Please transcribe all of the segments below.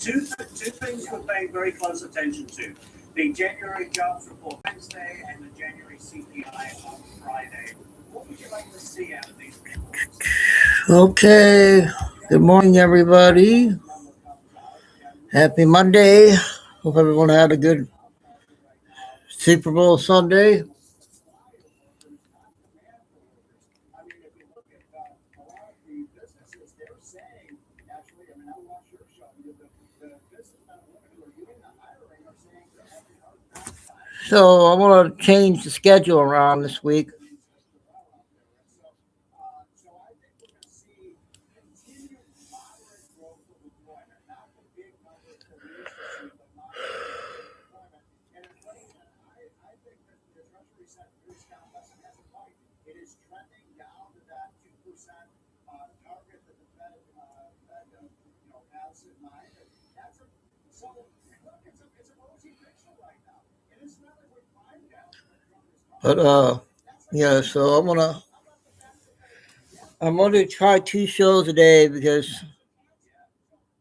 Two things we're paying very close attention to: the January jobs report Wednesday and the January CPI on Friday. What would you like to see out of these reports? Okay. Good morning, everybody. Happy Monday. Hope everyone had a good Super Bowl Sunday. So I'm going to change the schedule around this week. But yeah, so I'm gonna try 2 shows a day because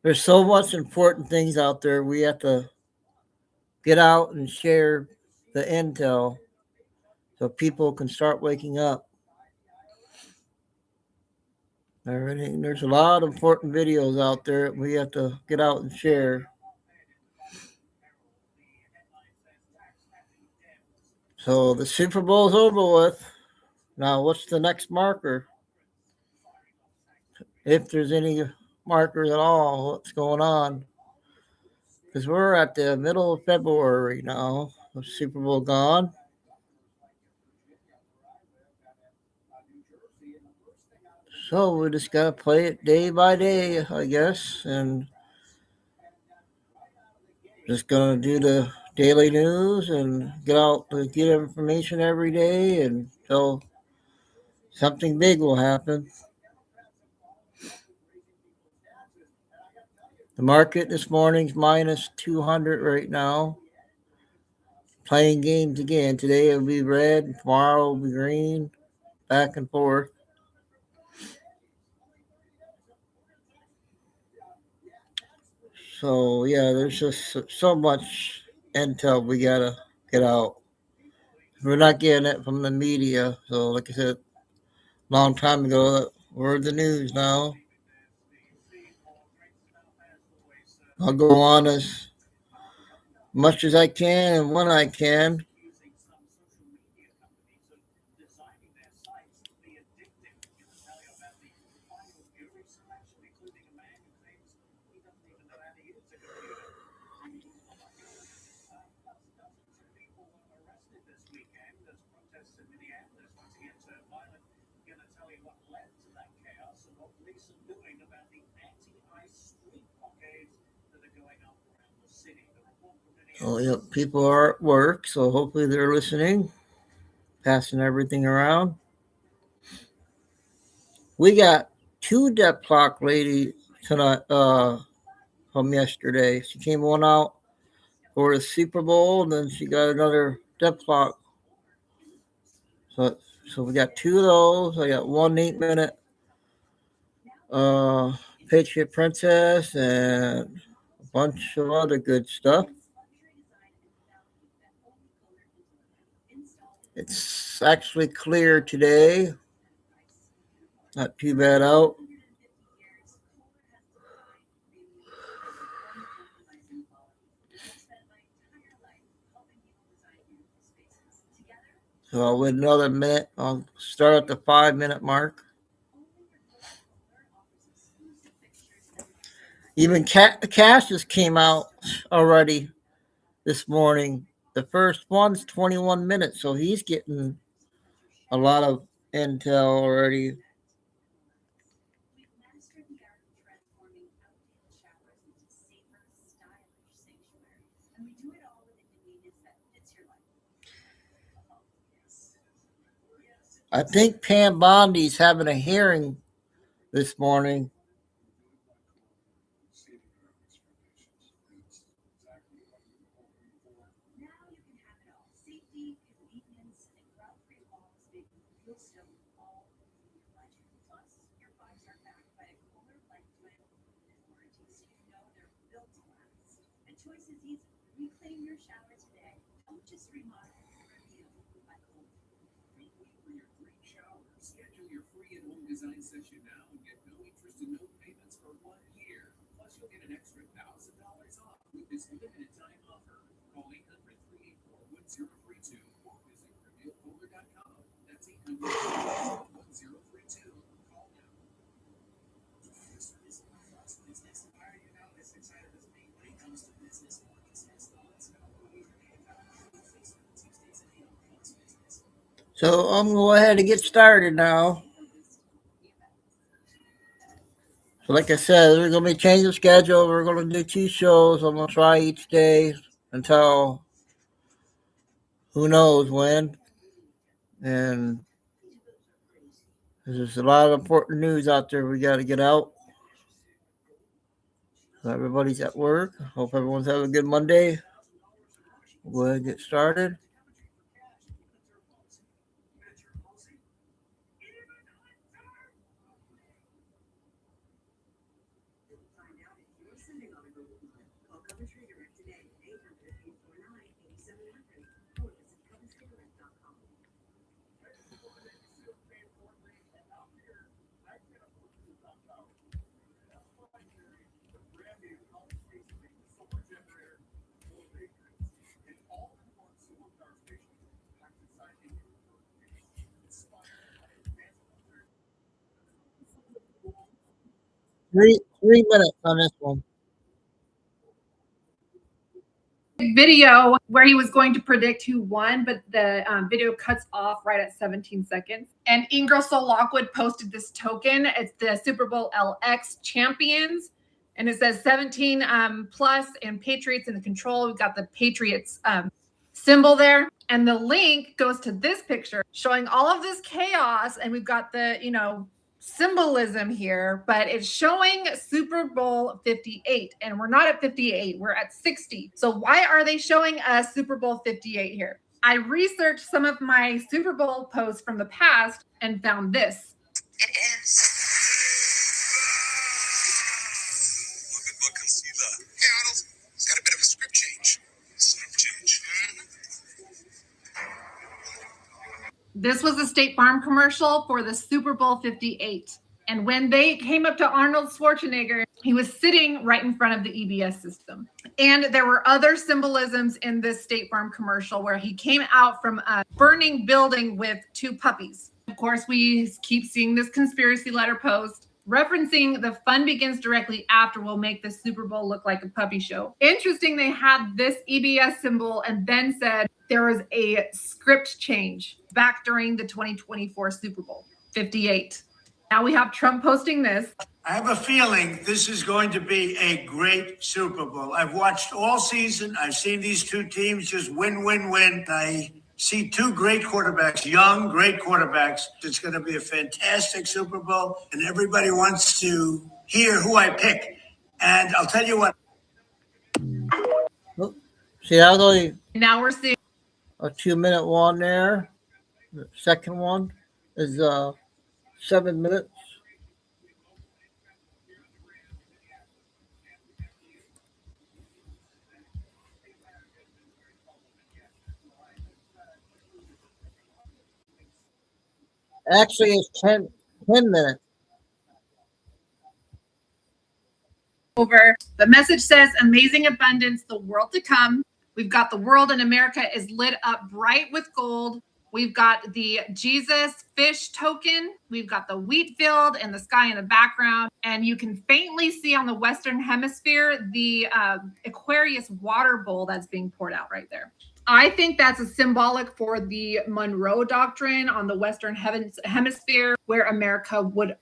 there's so much important things out there. We have to get out and share the intel so people can start waking up. Everything there's a lot of important videos out there that we have to get out and share. So the Super Bowl's over with. Now what's the next marker? If there's any markers at all, what's going on? Because we're at the middle of February now. The Super Bowl gone. So we just gotta play it day by day, I guess, and just gonna do the daily news and get out to get information every day until something big will happen. The market this morning's minus 200 right now. Playing games again. Today it'll be red, tomorrow it'll be green, back and forth. So yeah, there's just so much intel we gotta get out. We're not getting it from the media. So like I said, long time ago, we're the news now. I'll go on as much as I can and when I can. Oh, yep, people are at work, so hopefully they're listening, passing everything around. We got 2 debt clock lady tonight from yesterday. She came one out for the Super Bowl, and then she got another debt clock. So we got 2 of those. I got one 8-minute Patriot Princess and a bunch of other good stuff. It's actually clear today. Not too bad out. So I'll wait another minute. I'll start at the 5-minute mark. Even Cash just came out already this morning. The first one's 21 minutes, so he's getting a lot of intel already. I think Pam Bondi's having a hearing this morning. choice is easy. Reclaim your shower today. Don't just remodel, review. For your great shower, schedule your free at-home design session now and get no interest and no payments for 1 year. Plus, you'll get an extra $1,000 off with this limited time offer. Call 800-384-1032 or visit revealfuller.com. That's 800-384-1032. Call now. This is my first business. Why are you not as excited as me when it comes to business? Let's go. Tuesdays at 8 plus business. So I'm going to go ahead and get started now. So like I said, we're going to be changing the schedule. We're going to do 2 shows. I'm going to try each day until who knows when. And there's a lot of important news out there we got to get out. So everybody's at work. Hope everyone's having a good Monday. We'll go ahead and get started. Three minutes on this one. Video where he was going to predict who won, but the video cuts off right at 17 seconds. And Ingersoll Lockwood posted this token. It's the Super Bowl LX champions. And it says 17 plus and Patriots in the control. We've got the Patriots symbol there. And the link goes to this picture showing all of this chaos. And we've got the, symbolism here, but it's showing Super Bowl 58, and we're not at 58, we're at 60. So why are they showing us Super Bowl 58 here? I researched some of my Super Bowl posts from the past and found this. It is. Look and see that. Hey, Arnold, it's got a bit of a script change. This was a State Farm commercial for the Super Bowl 58. And when they came up to Arnold Schwarzenegger, he was sitting right in front of the EBS system. And there were other symbolisms in this State Farm commercial where he came out from a burning building with 2 puppies. Of course, we keep seeing this conspiracy letter post referencing the fun begins directly after will make the Super Bowl look like a puppy show. Interesting, they had this EBS symbol and then said there was a script change back during the 2024 Super Bowl 58. Now we have Trump posting this. I have a feeling this is going to be a great Super Bowl. I've watched all season. I've seen these 2 teams just win. I see 2 great quarterbacks, young, great quarterbacks. It's going to be a fantastic Super Bowl, and everybody wants to hear who I pick. And I'll tell you what. See, that was only Now we're seeing a 2-minute one there. The second one is 7 minutes. Actually, it's 10 minutes. over. The message says amazing abundance, the world to come. We've got the world in America is lit up bright with gold. We've got the Jesus fish token. We've got the wheat field and the sky in the background. And you can faintly see on the Western hemisphere, the Aquarius water bowl that's being poured out right there. I think that's a symbolic for the Monroe Doctrine on the Western hemisphere, where America would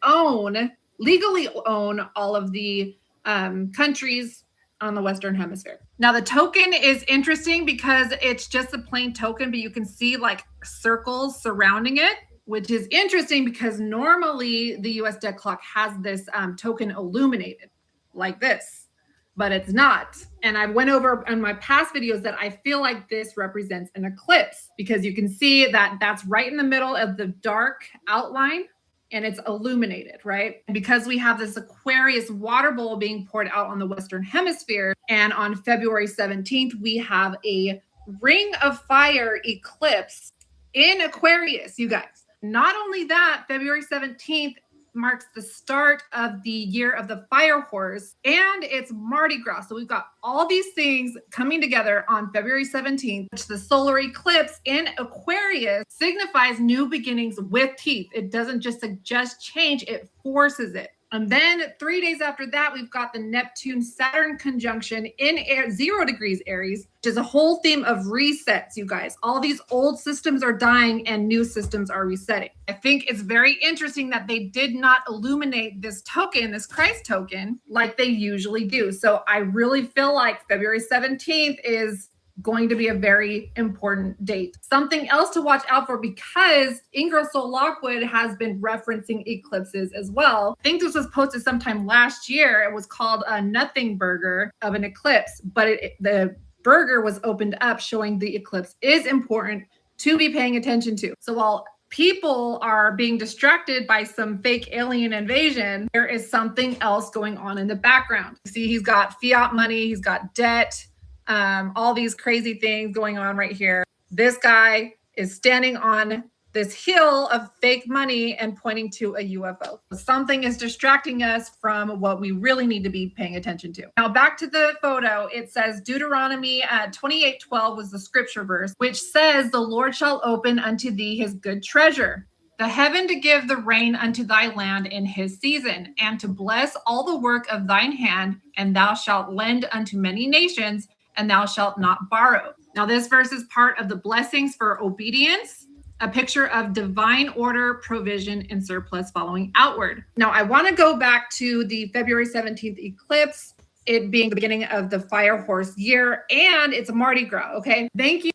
legally own all of the countries on the Western hemisphere. Now the token is interesting because it's just a plain token, but you can see like circles surrounding it, which is interesting because normally the US debt clock has this token illuminated like this, but it's not. And I went over in my past videos that I feel like this represents an eclipse because you can see that that's right in the middle of the dark outline and it's illuminated, right? Because we have this Aquarius water bowl being poured out on the Western Hemisphere. And on February 17th, we have a ring of fire eclipse in Aquarius, you guys. Not only that, February 17th marks the start of the year of the fire horse, and it's Mardi Gras. So we've got all these things coming together on February 17th, which the solar eclipse in Aquarius signifies new beginnings with teeth. It doesn't just suggest change, it forces it. And then 3 days after that, we've got the Neptune-Saturn conjunction in 0 degrees Aries, which is a whole theme of resets, you guys. All these old systems are dying and new systems are resetting. I think it's very interesting that they did not illuminate this token, this Christ token, like they usually do. So I really feel like February 17th is going to be a very important date. Something else to watch out for, because Ingersoll Lockwood has been referencing eclipses as well. I think this was posted sometime last year. It was called a nothing burger of an eclipse, but the burger was opened up showing the eclipse is important to be paying attention to. So while people are being distracted by some fake alien invasion, there is something else going on in the background. See, he's got fiat money, he's got debt, all these crazy things going on right here. This guy is standing on this hill of fake money and pointing to a UFO. Something is distracting us from what we really need to be paying attention to. Now back to the photo, it says Deuteronomy 28:12 was the scripture verse, which says, "The Lord shall open unto thee his good treasure, the heaven to give the rain unto thy land in his season, and to bless all the work of thine hand, and thou shalt lend unto many nations, and thou shalt not borrow." Now this verse is part of the blessings for obedience, a picture of divine order, provision, and surplus following outward. Now I want to go back to the February 17th eclipse, it being the beginning of the fire horse year, and it's Mardi Gras, okay? Thank you.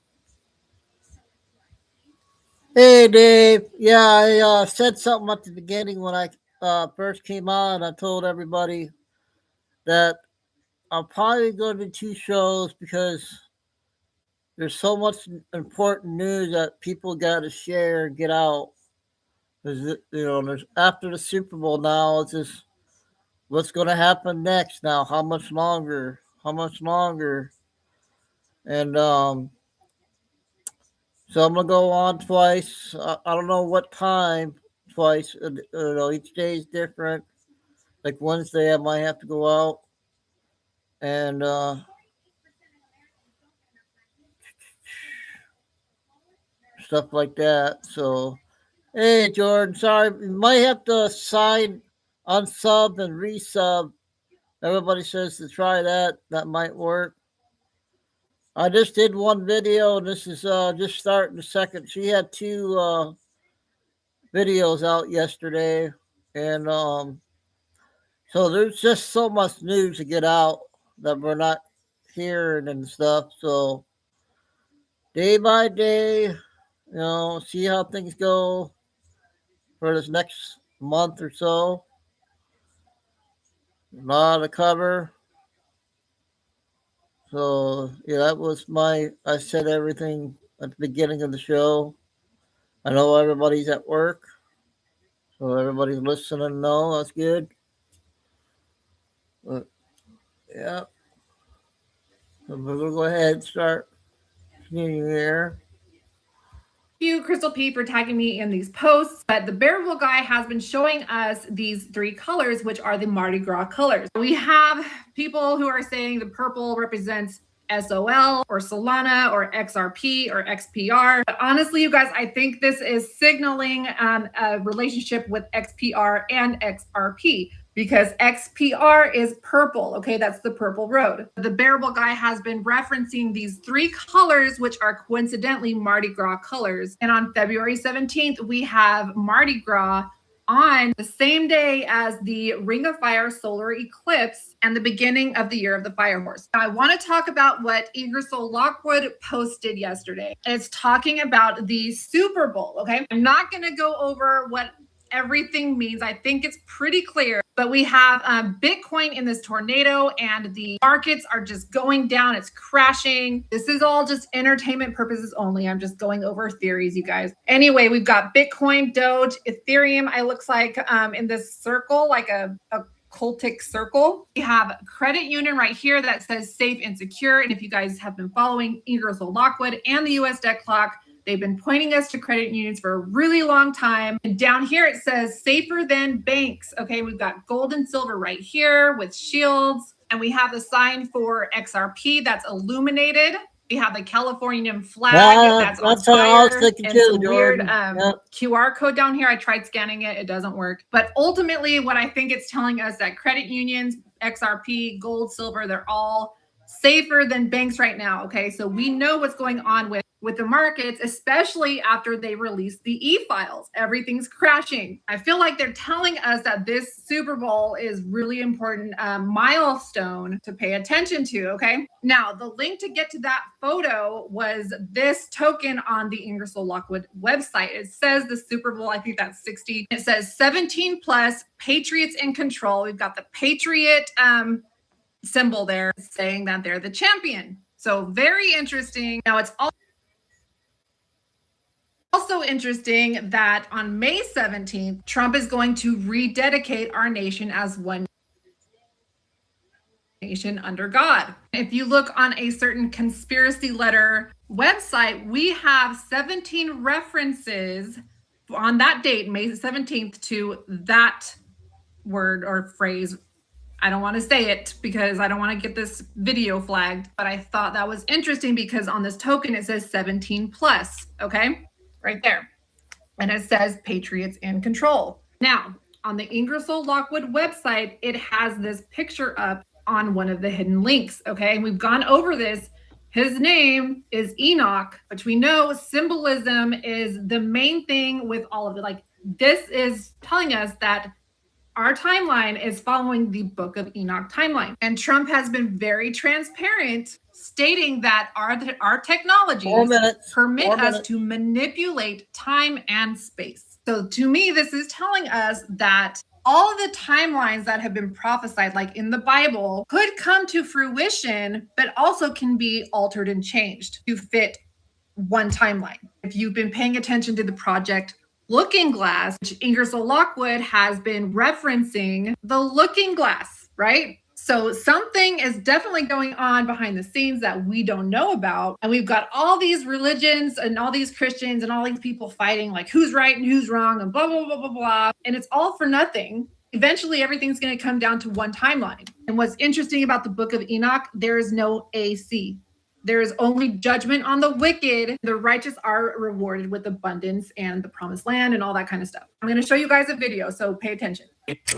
Hey, Dave. Yeah, I said something at the beginning when I first came on. I told everybody that I'm probably going to do 2 shows because there's so much important news that people got to share and get out. There's after the Super Bowl now, it's just what's going to happen next now, how much longer, and so I'm going to go on twice. I don't know what time twice. Each day is different. Like Wednesday, I might have to go out and stuff like that. So, hey, Jordan, sorry, you might have to unsub and resub. Everybody says to try that. That might work. I just did 1 video, and this is just starting the second. She had 2 videos out yesterday, and so there's just so much news to get out that we're not hearing and stuff. So day by day, see how things go for this next month or so. A lot of cover. So yeah, that was I said everything at the beginning of the show. I know everybody's at work, so everybody's listening. No, that's good. But yeah, so we're gonna go ahead and start here. You, Crystal P, for tagging me in these posts. But the Bearable guy has been showing us these 3 colors, which are the Mardi Gras colors. We have people who are saying the purple represents SOL or Solana or XRP or XPR. But honestly, you guys, I think this is signaling a relationship with XPR and XRP, because XPR is purple, okay? That's the purple road. The Bearable guy has been referencing these 3 colors, which are coincidentally Mardi Gras colors. And on February 17th, we have Mardi Gras on the same day as the Ring of Fire solar eclipse and the beginning of the year of the fire horse. Now, I want to talk about what Ingersoll Lockwood posted yesterday. It's talking about the Super Bowl, okay? I'm not going to go over what everything means. I think it's pretty clear. But we have Bitcoin in this tornado, and the markets are just going down. It's crashing. This is all just entertainment purposes only. I'm just going over theories, you guys. Anyway, we've got Bitcoin, Doge, Ethereum. I looks like in this circle, like a cultic circle. We have credit union right here that says safe and secure. And if you guys have been following Ingersoll Lockwood and the US debt clock, they've been pointing us to credit unions for a really long time. And down here it says safer than banks. Okay, we've got gold and silver right here with shields. And we have the sign for XRP that's illuminated. We have the Californian flag that's on what I was fire, thinking and too, some weird Jordan. QR code down here. I tried scanning it. It doesn't work. But ultimately, what I think it's telling us that credit unions, XRP, gold, silver, they're all safer than banks right now. Okay, so we know what's going on with the markets, especially after they release the e-files. Everything's crashing. I feel like they're telling us that this Super Bowl is really important milestone to pay attention to. Okay, now the link to get to that photo was this token on the Ingersoll Lockwood website. It says the Super Bowl, I think that's 60. It says 17 plus, Patriots in control. We've got the Patriot symbol there saying that they're the champion. So very interesting. Now it's also interesting that on May 17th, Trump is going to rededicate our nation as one nation under God. If you look on a certain conspiracy letter website, we have 17 references on that date, May 17th, to that word or phrase. I don't want to say it because I don't want to get this video flagged, but I thought that was interesting because on this token, it says 17 plus, okay? Right there. And it says Patriots in control. Now, on the Ingersoll Lockwood website, it has this picture up on one of the hidden links, okay? And we've gone over this. His name is Enoch, which we know symbolism is the main thing with all of it. Like, this is telling us that our timeline is following the Book of Enoch timeline. And Trump has been very transparent, stating that our technologies permit us to manipulate time and space. So to me, this is telling us that all of the timelines that have been prophesied, like in the Bible, could come to fruition, but also can be altered and changed to fit one timeline. If you've been paying attention to the project Looking Glass, which Ingersoll Lockwood has been referencing the Looking Glass, right? So something is definitely going on behind the scenes that we don't know about. And we've got all these religions and all these Christians and all these people fighting like who's right and who's wrong and blah, blah, blah, blah, blah. And it's all for nothing. Eventually, everything's going to come down to one timeline. And what's interesting about the Book of Enoch, there is no AC. There is only judgment on the wicked. The righteous are rewarded with abundance and the promised land and all that kind of stuff. I'm going to show you guys a video, so pay attention.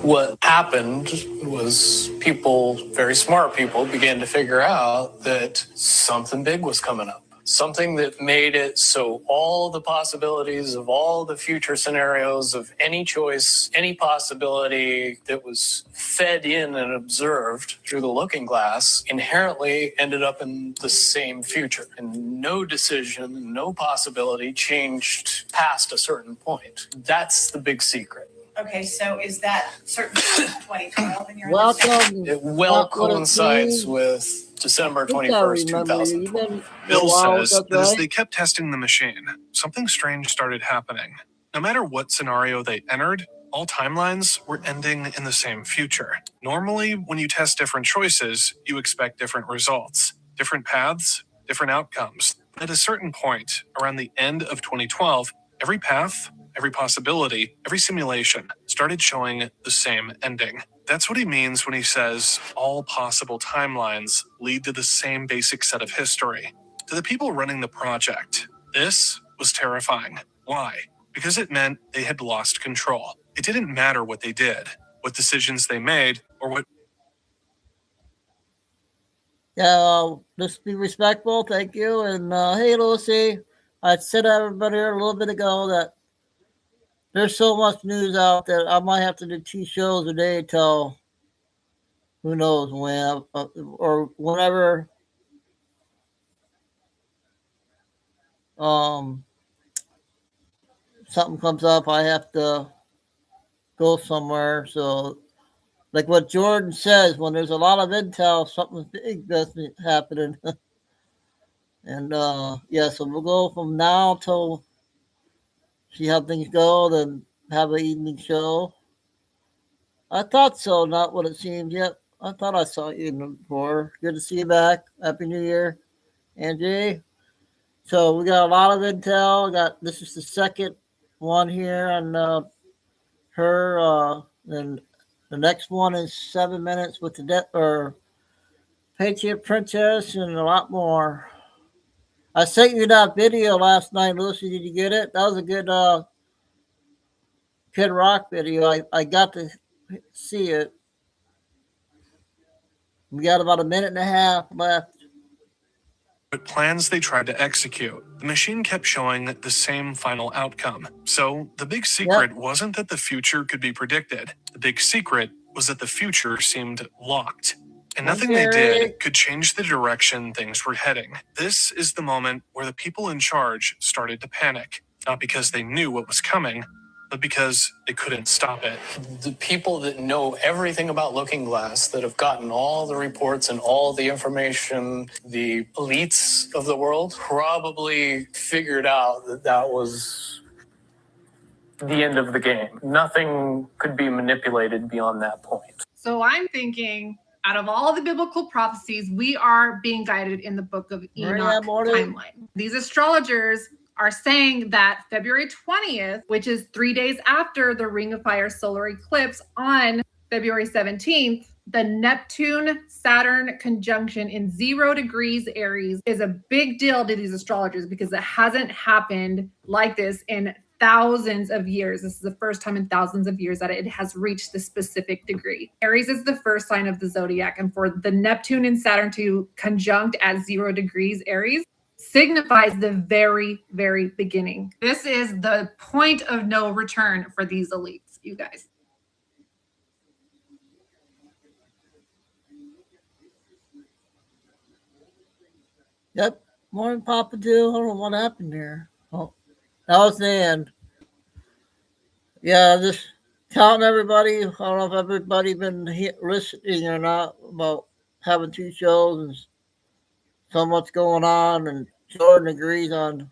What happened was people, very smart people, began to figure out that something big was coming up. Something that made it so all the possibilities of all the future scenarios of any choice, any possibility that was fed in and observed through the looking glass inherently ended up in the same future. And no decision, no possibility changed past a certain point. That's the big secret. Okay, so is that certain 2012 in your Welcome. It well coincides with December 21st, 2012. Bill says that as they kept testing the machine, something strange started happening. No matter what scenario they entered, all timelines were ending in the same future. Normally, when you test different choices, you expect different results, different paths, different outcomes. But at a certain point, around the end of 2012, every path, every possibility, every simulation started showing the same ending. That's what he means when he says all possible timelines lead to the same basic set of history. To the people running the project, this was terrifying. Why? Because it meant they had lost control. It didn't matter what they did, what decisions they made, or what... Yeah, just be respectful. Thank you. And hey, Lucy, I said to everybody here a little bit ago that there's so much news out that I might have to do 2 shows a day till who knows when or whenever something comes up. I have to go somewhere. So, like what Jordan says, when there's a lot of intel, something big that's happening. And yeah, so we'll go from now till see how things go, then have an evening show. I thought so, not what it seemed yet. I thought I saw you before. Good to see you back. Happy New Year, Angie. So we got a lot of intel. This is the second one here on her. Then the next one is 7 minutes with the Patriot Princess and a lot more. I sent you that video last night, Lucy. Did you get it? That was a good Kid Rock video. I got to see it. We got about a minute and a half left. But plans they tried to execute, the machine kept showing the same final outcome. So the big secret wasn't that the future could be predicted. The big secret was that the future seemed locked. And nothing they did could change the direction things were heading. This is the moment where the people in charge started to panic. Not because they knew what was coming, but because they couldn't stop it. The people that know everything about Looking Glass, that have gotten all the reports and all the information, the elites of the world, probably figured out that that was the end of the game. Nothing could be manipulated beyond that point. So I'm thinking, out of all the biblical prophecies, we are being guided in the book of Enoch timeline. These astrologers are saying that February 20th, which is 3 days after the Ring of Fire solar eclipse on February 17th, the Neptune-Saturn conjunction in 0 degrees Aries is a big deal to these astrologers because it hasn't happened like this in thousands of years. This is the first time in thousands of years that it has reached this specific degree. Aries is the first sign of the zodiac, and for the Neptune and Saturn to conjunct at 0 degrees Aries signifies the very, very beginning. This is the point of no return for these elites, you guys. Yep. Morning, Papa Dill. I don't know what happened there. Oh, that was the end. Yeah, just telling everybody. I don't know if everybody been listening or not about having 2 shows and so much going on. And Jordan agrees on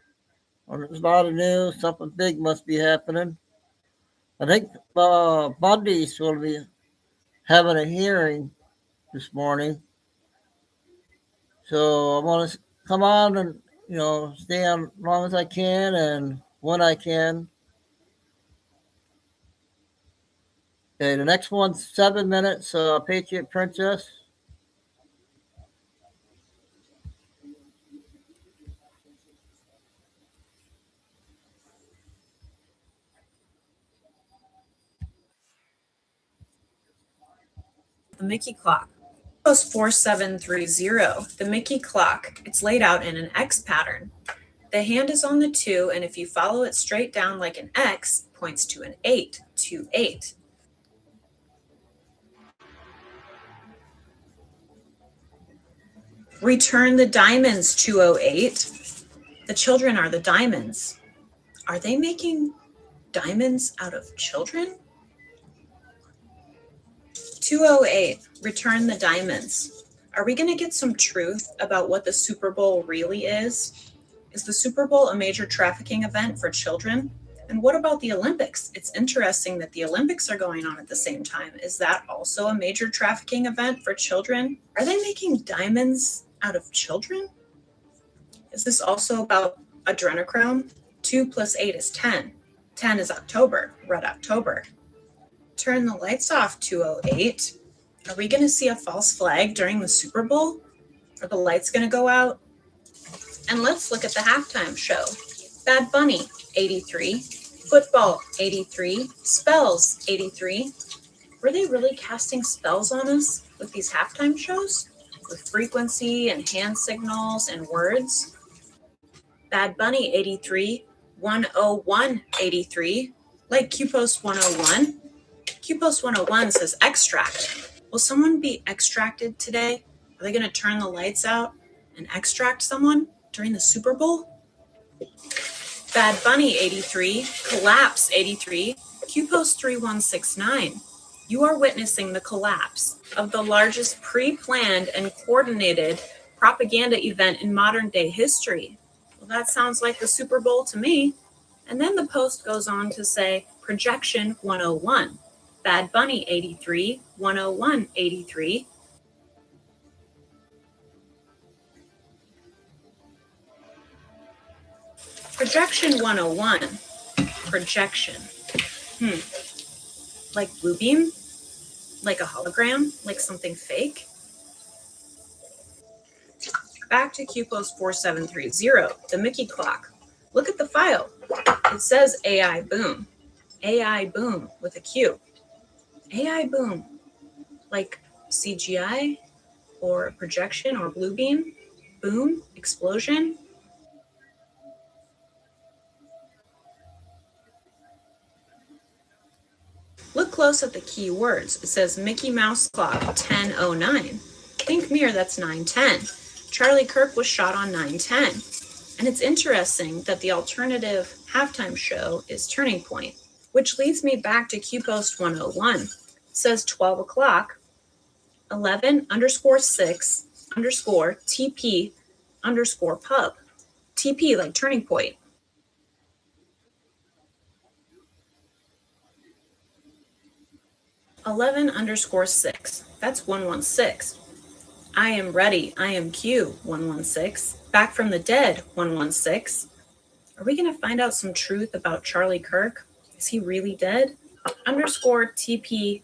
there's a lot of news. Something big must be happening. I think Bundy's going to be having a hearing this morning. So I want to come on and, stay on as long as I can and when I can. Okay, the next one's 7 minutes, Patriot Princess. The Mickey clock. Post 4730. The Mickey clock. It's laid out in an X pattern. The hand is on the 2, and if you follow it straight down like an X, points to an 8, 28. Return the diamonds, 208. The children are the diamonds. Are they making diamonds out of children? 208, return the diamonds. Are we going to get some truth about what the Super Bowl really is? Is the Super Bowl a major trafficking event for children? And what about the Olympics? It's interesting that the Olympics are going on at the same time. Is that also a major trafficking event for children? Are they making diamonds out of children? Is this also about adrenochrome? 2 plus 8 is 10. 10 is October, Red October. Turn the lights off, 208. Are we going to see a false flag during the Super Bowl? Are the lights going to go out? And let's look at the halftime show. Bad Bunny, 83. Football, 83. Spells, 83. Were they really casting spells on us with these halftime shows? With frequency and hand signals and words? Bad Bunny, 83. 101, 83. Like Q-Post 101. Q-Post 101 says extract. Will someone be extracted today? Are they going to turn the lights out and extract someone during the Super Bowl? Bad Bunny, 83. Collapse, 83. QPost 3169. You are witnessing the collapse of the largest pre-planned and coordinated propaganda event in modern day history. Well, that sounds like the Super Bowl to me. And then the post goes on to say, Projection 101, Bad Bunny 83, 101 83. Projection 101, projection. Like Bluebeam? Like a hologram? Like something fake? Back to QPost 4730, the Mickey clock. Look at the file. It says AI boom. AI boom with a Q. AI boom. Like CGI or projection or Bluebeam? Boom? Explosion? Look close at the key words. It says Mickey Mouse clock 10:09. Think mirror, that's 9:10. Charlie Kirk was shot on 9:10. And it's interesting that the alternative halftime show is Turning Point, which leads me back to QPost 101. It says 12 o'clock, 11_6_TP_pub. TP like Turning Point. 11_6. That's 116. I am ready. I am Q 116. Back from the dead 116. Are we going to find out some truth about Charlie Kirk? Is he really dead? _TP_pub.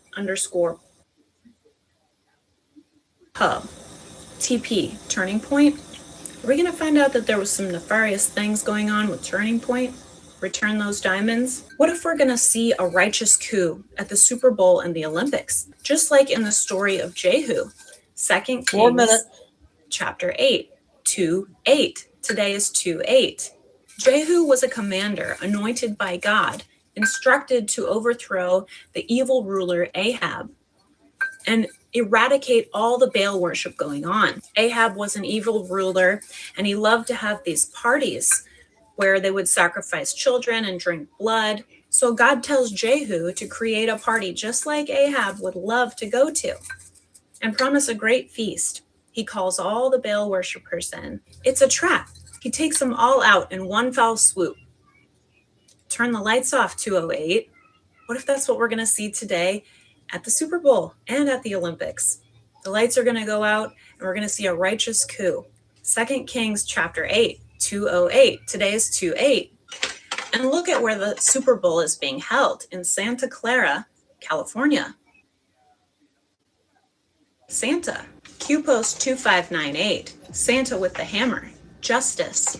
TP, Turning Point. Are we going to find out that there was some nefarious things going on with Turning Point? Return those diamonds? What if we're going to see a righteous coup at the Super Bowl and the Olympics? Just like in the story of Jehu. 2 Kings, chapter 8, 2:8. Today is 2:8. Jehu was a commander anointed by God, instructed to overthrow the evil ruler Ahab and eradicate all the Baal worship going on. Ahab was an evil ruler, and he loved to have these parties where they would sacrifice children and drink blood. So God tells Jehu to create a party just like Ahab would love to go to and promise a great feast. He calls all the Baal worshipers in. It's a trap. He takes them all out in one foul swoop. Turn the lights off, 208. What if that's what we're going to see today at the Super Bowl and at the Olympics? The lights are going to go out and we're going to see a righteous coup. 2 Kings chapter 8, 208. Today is 2:8. And look at where the Super Bowl is being held, in Santa Clara, California. Santa. QPost 2598. Santa with the hammer. Justice.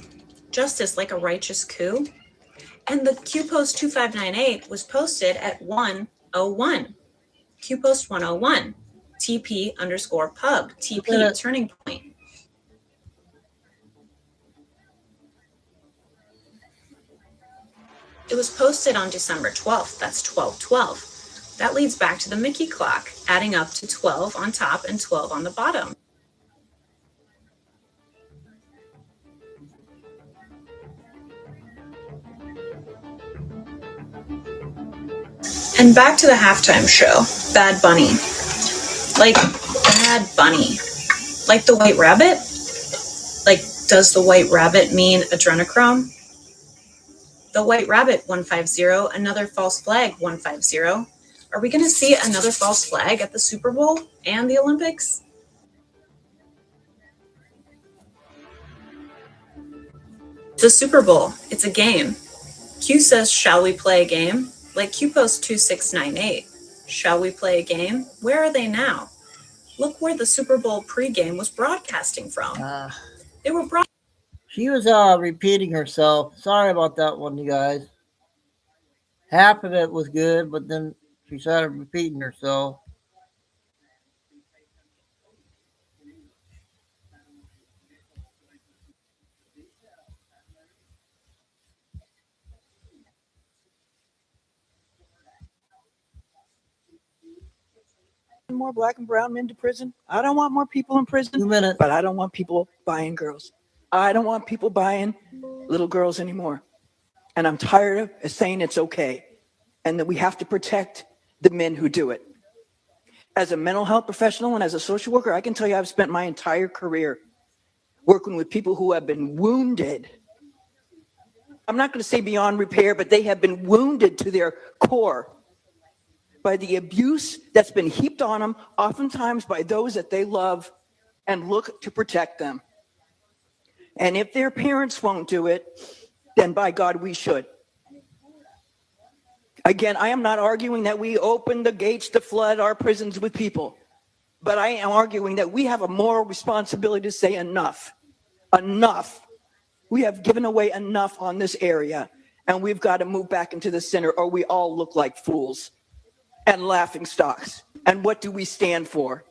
Justice like a righteous coup. And the QPost 2598 was posted at 1:01. QPost 101. TP_pub. TP, Turning Point. It was posted on December 12th. That's 12/12. That leads back to the Mickey clock, adding up to 12 on top and 12 on the bottom. And back to the halftime show, Bad Bunny. Like Bad Bunny. Like the White Rabbit? Like, does the White Rabbit mean adrenochrome? The White Rabbit 150, another false flag 150. Are we going to see another false flag at the Super Bowl and the Olympics? The Super Bowl, it's a game. Q says, shall we play a game? Like QPost 2698. Shall we play a game? Where are they now? Look where the Super Bowl pregame was broadcasting from. They were She was repeating herself. Sorry about that one, you guys. Half of it was good, but then she started repeating herself. More black and brown men to prison. I don't want more people in prison, 2 minutes. but I don't want people buying girls. I don't want people buying little girls anymore. And I'm tired of saying it's okay. and that we have to protect the men who do it. As a mental health professional and as a social worker, I can tell you I've spent my entire career working with people who have been wounded. I'm not going to say beyond repair, but they have been wounded to their core by the abuse that's been heaped on them, oftentimes by those that they love and look to protect them. And if their parents won't do it, then by God, we should. Again, I am not arguing that we open the gates to flood our prisons with people, but I am arguing that we have a moral responsibility to say enough. Enough. We have given away enough on this area, and we've got to move back into the center, or we all look like fools and laughing stocks. And what do we stand for?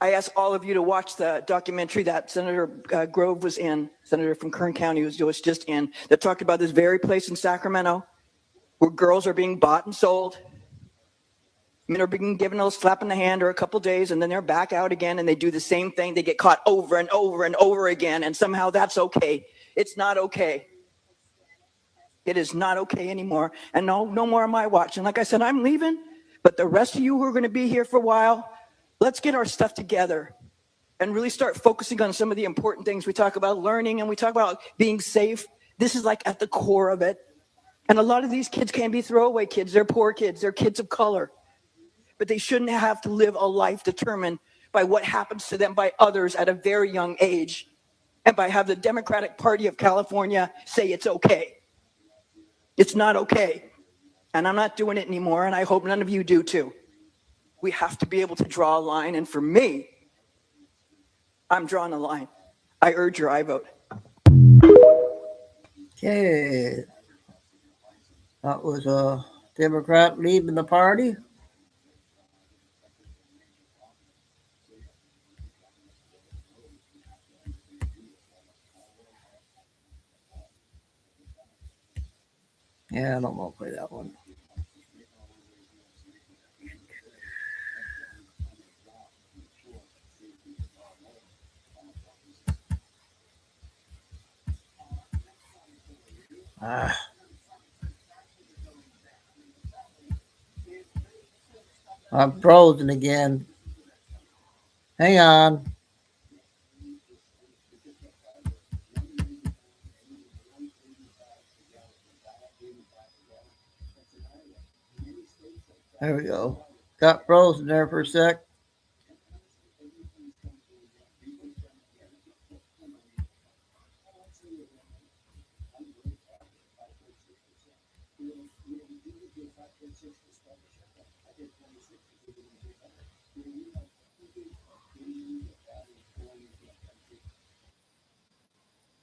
I ask all of you to watch the documentary that Senator Grove was in, Senator from Kern County was just in, that talked about this very place in Sacramento where girls are being bought and sold. Men are being given a slap in the hand or a couple days, and then they're back out again, and they do the same thing. They get caught over and over and over again, and somehow that's okay. It's not okay. It is not okay anymore, and no more am I watching. Like I said, I'm leaving, but the rest of you who are going to be here for a while, let's get our stuff together and really start focusing on some of the important things. We talk about learning, and we talk about being safe. This is like at the core of it. And a lot of these kids can be throwaway kids. They're poor kids. They're kids of color. But they shouldn't have to live a life determined by what happens to them by others at a very young age, and by have the Democratic Party of California say it's okay. It's not okay. And I'm not doing it anymore, and I hope none of you do too. We have to be able to draw a line, and for me, I'm drawing a line. I urge your aye vote. Okay. That was a Democrat leaving the party. Yeah, I don't want to play that one. I'm frozen again. Hang on. There we go. Got frozen there for a sec.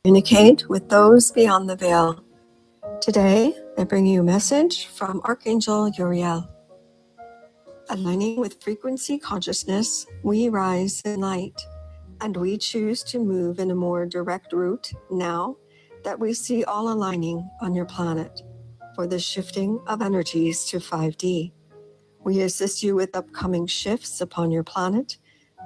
Communicate with those beyond the veil. Today, I bring you a message from Archangel Uriel. Aligning with frequency consciousness, we rise in light, and we choose to move in a more direct route now that we see all aligning on your planet for the shifting of energies to 5D. We assist you with upcoming shifts upon your planet.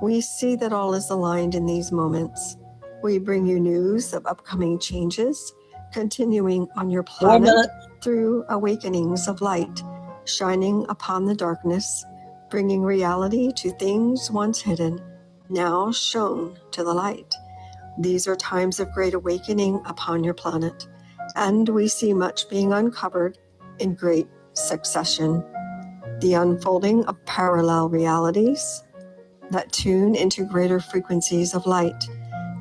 We see that all is aligned in these moments. We bring you news of upcoming changes, continuing on your planet through awakenings of light, shining upon the darkness, bringing reality to things once hidden, now shown to the light. These are times of great awakening upon your planet, and we see much being uncovered in great succession. The unfolding of parallel realities that tune into greater frequencies of light.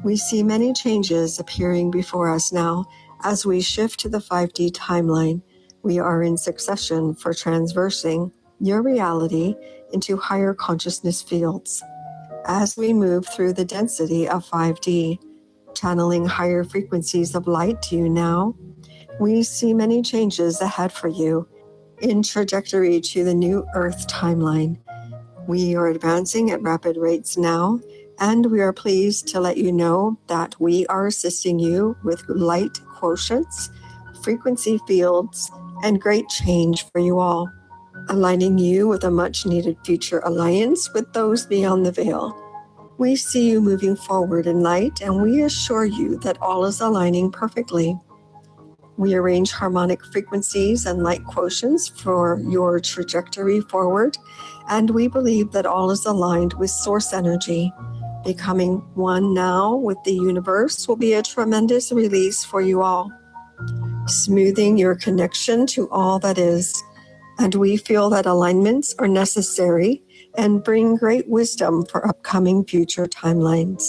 We see many changes appearing before us now as we shift to the 5D timeline. We are in succession for transversing your reality into higher consciousness fields. As we move through the density of 5D, channeling higher frequencies of light to you now, we see many changes ahead for you in trajectory to the new Earth timeline. We are advancing at rapid rates now, and we are pleased to let you know that we are assisting you with light quotients, frequency fields, and great change for you all, aligning you with a much-needed future alliance with those beyond the veil. We see you moving forward in light, and we assure you that all is aligning perfectly. We arrange harmonic frequencies and light quotients for your trajectory forward, and we believe that all is aligned with source energy. Becoming one now with the universe will be a tremendous release for you all, smoothing your connection to all that is. And we feel that alignments are necessary and bring great wisdom for upcoming future timelines.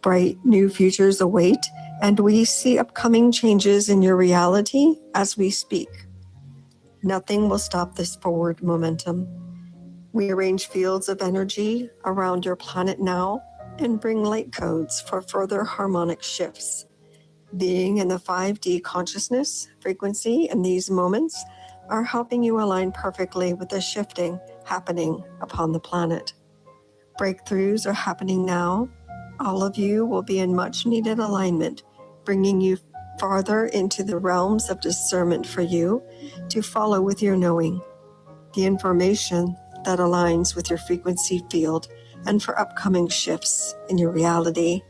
Bright new futures await, and we see upcoming changes in your reality as we speak. Nothing will stop this forward momentum. We arrange fields of energy around your planet now and bring light codes for further harmonic shifts. Being in the 5D consciousness frequency in these moments are helping you align perfectly with the shifting happening upon the planet. Breakthroughs are happening now. All of you will be in much needed alignment, bringing you farther into the realms of discernment for you to follow with your knowing. The information that aligns with your frequency field and for upcoming shifts in your reality.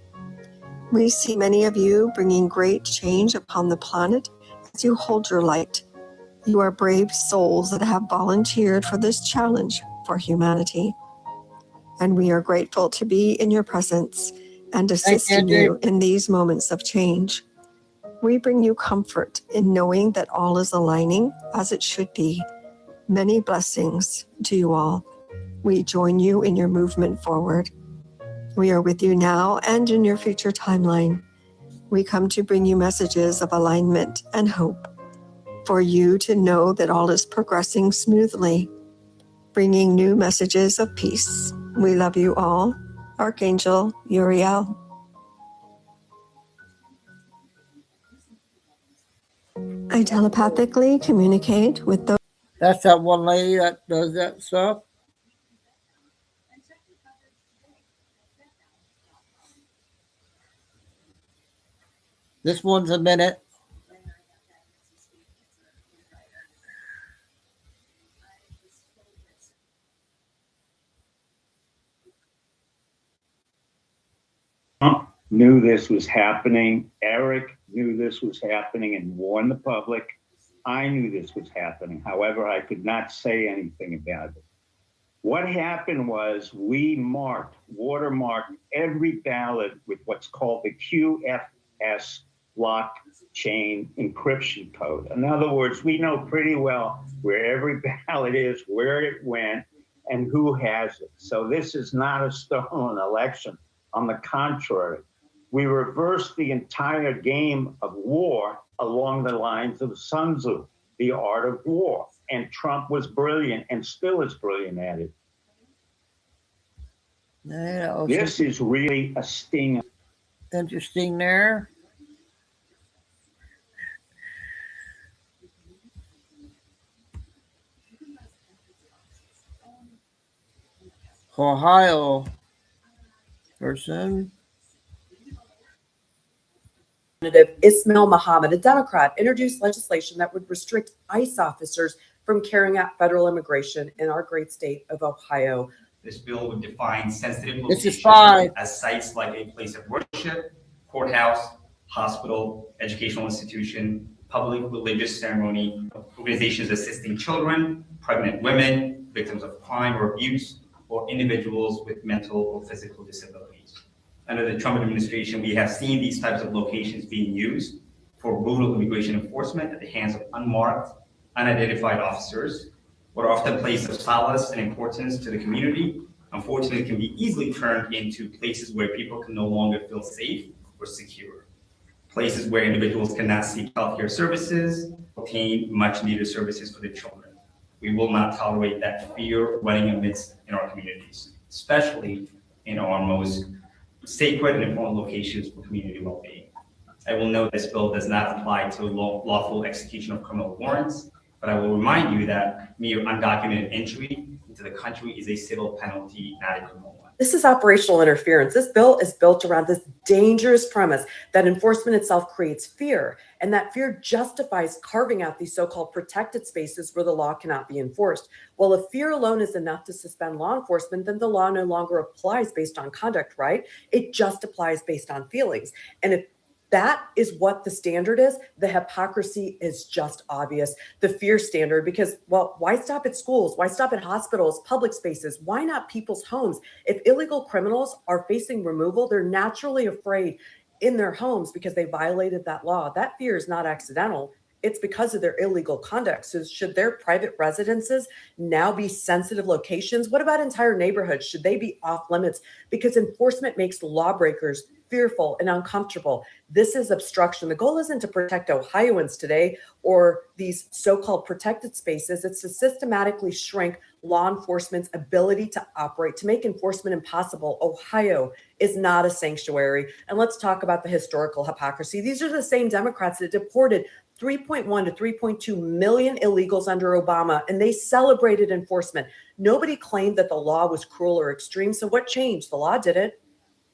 We see many of you bringing great change upon the planet as you hold your light. You are brave souls that have volunteered for this challenge for humanity. And we are grateful to be in your presence and assisting you in these moments of change. We bring you comfort in knowing that all is aligning as it should be. Many blessings to you all. We join you in your movement forward. We are with you now and in your future timeline. We come to bring you messages of alignment and hope for you to know that all is progressing smoothly, bringing new messages of peace. We love you all. Archangel Uriel. I telepathically communicate with those. That's that one lady that does that stuff. This one's a minute. Trump knew this was happening. Eric knew this was happening and warned the public. I knew this was happening. However, I could not say anything about it. What happened was we watermarked every ballot with what's called the QFS blockchain encryption code. In other words, we know pretty well where every ballot is, where it went, and who has it. So this is not a stolen election. On the contrary, we reversed the entire game of war along the lines of Sun Tzu, the art of war. And Trump was brilliant and still is brilliant at it. Yeah, this is really a sting. Interesting there. Ohio person. Ismail Muhammad, a Democrat, introduced legislation that would restrict ICE officers from carrying out federal immigration in our great state of Ohio. This bill would define sensitive locations as sites like a place of worship, courthouse, hospital, educational institution, public religious ceremony, organizations assisting children, pregnant women, victims of crime or abuse, or individuals with mental or physical disabilities. Under the Trump administration, we have seen these types of locations being used for brutal immigration enforcement at the hands of unmarked, unidentified officers, what are often places of solace and importance to the community. Unfortunately, can be easily turned into places where people can no longer feel safe or secure. Places where individuals cannot seek healthcare services, obtain much needed services for their children. We will not tolerate that fear running amidst in our communities, especially in our most sacred and important locations for community well-being. I will note this bill does not apply to lawful execution of criminal warrants, but I will remind you that mere undocumented entry into the country is a civil penalty, not a criminal one. This is operational interference. This bill is built around this dangerous premise that enforcement itself creates fear, and that fear justifies carving out these so-called protected spaces where the law cannot be enforced. Well, if fear alone is enough to suspend law enforcement, then the law no longer applies based on conduct, right? It just applies based on feelings. And if That is what the standard is. The hypocrisy is just obvious. The fear standard, because, well, why stop at schools? Why stop at hospitals, public spaces? Why not people's homes? If illegal criminals are facing removal, they're naturally afraid in their homes because they violated that law. That fear is not accidental. It's because of their illegal conduct. So should their private residences now be sensitive locations? What about entire neighborhoods? Should they be off limits? Because enforcement makes lawbreakers fearful and uncomfortable. This is obstruction. The goal isn't to protect Ohioans today or these so-called protected spaces. It's to systematically shrink law enforcement's ability to operate, to make enforcement impossible. Ohio is not a sanctuary. And let's talk about the historical hypocrisy. These are the same Democrats that deported 3.1 to 3.2 million illegals under Obama, and they celebrated enforcement. Nobody claimed that the law was cruel or extreme. So what changed? The law didn't.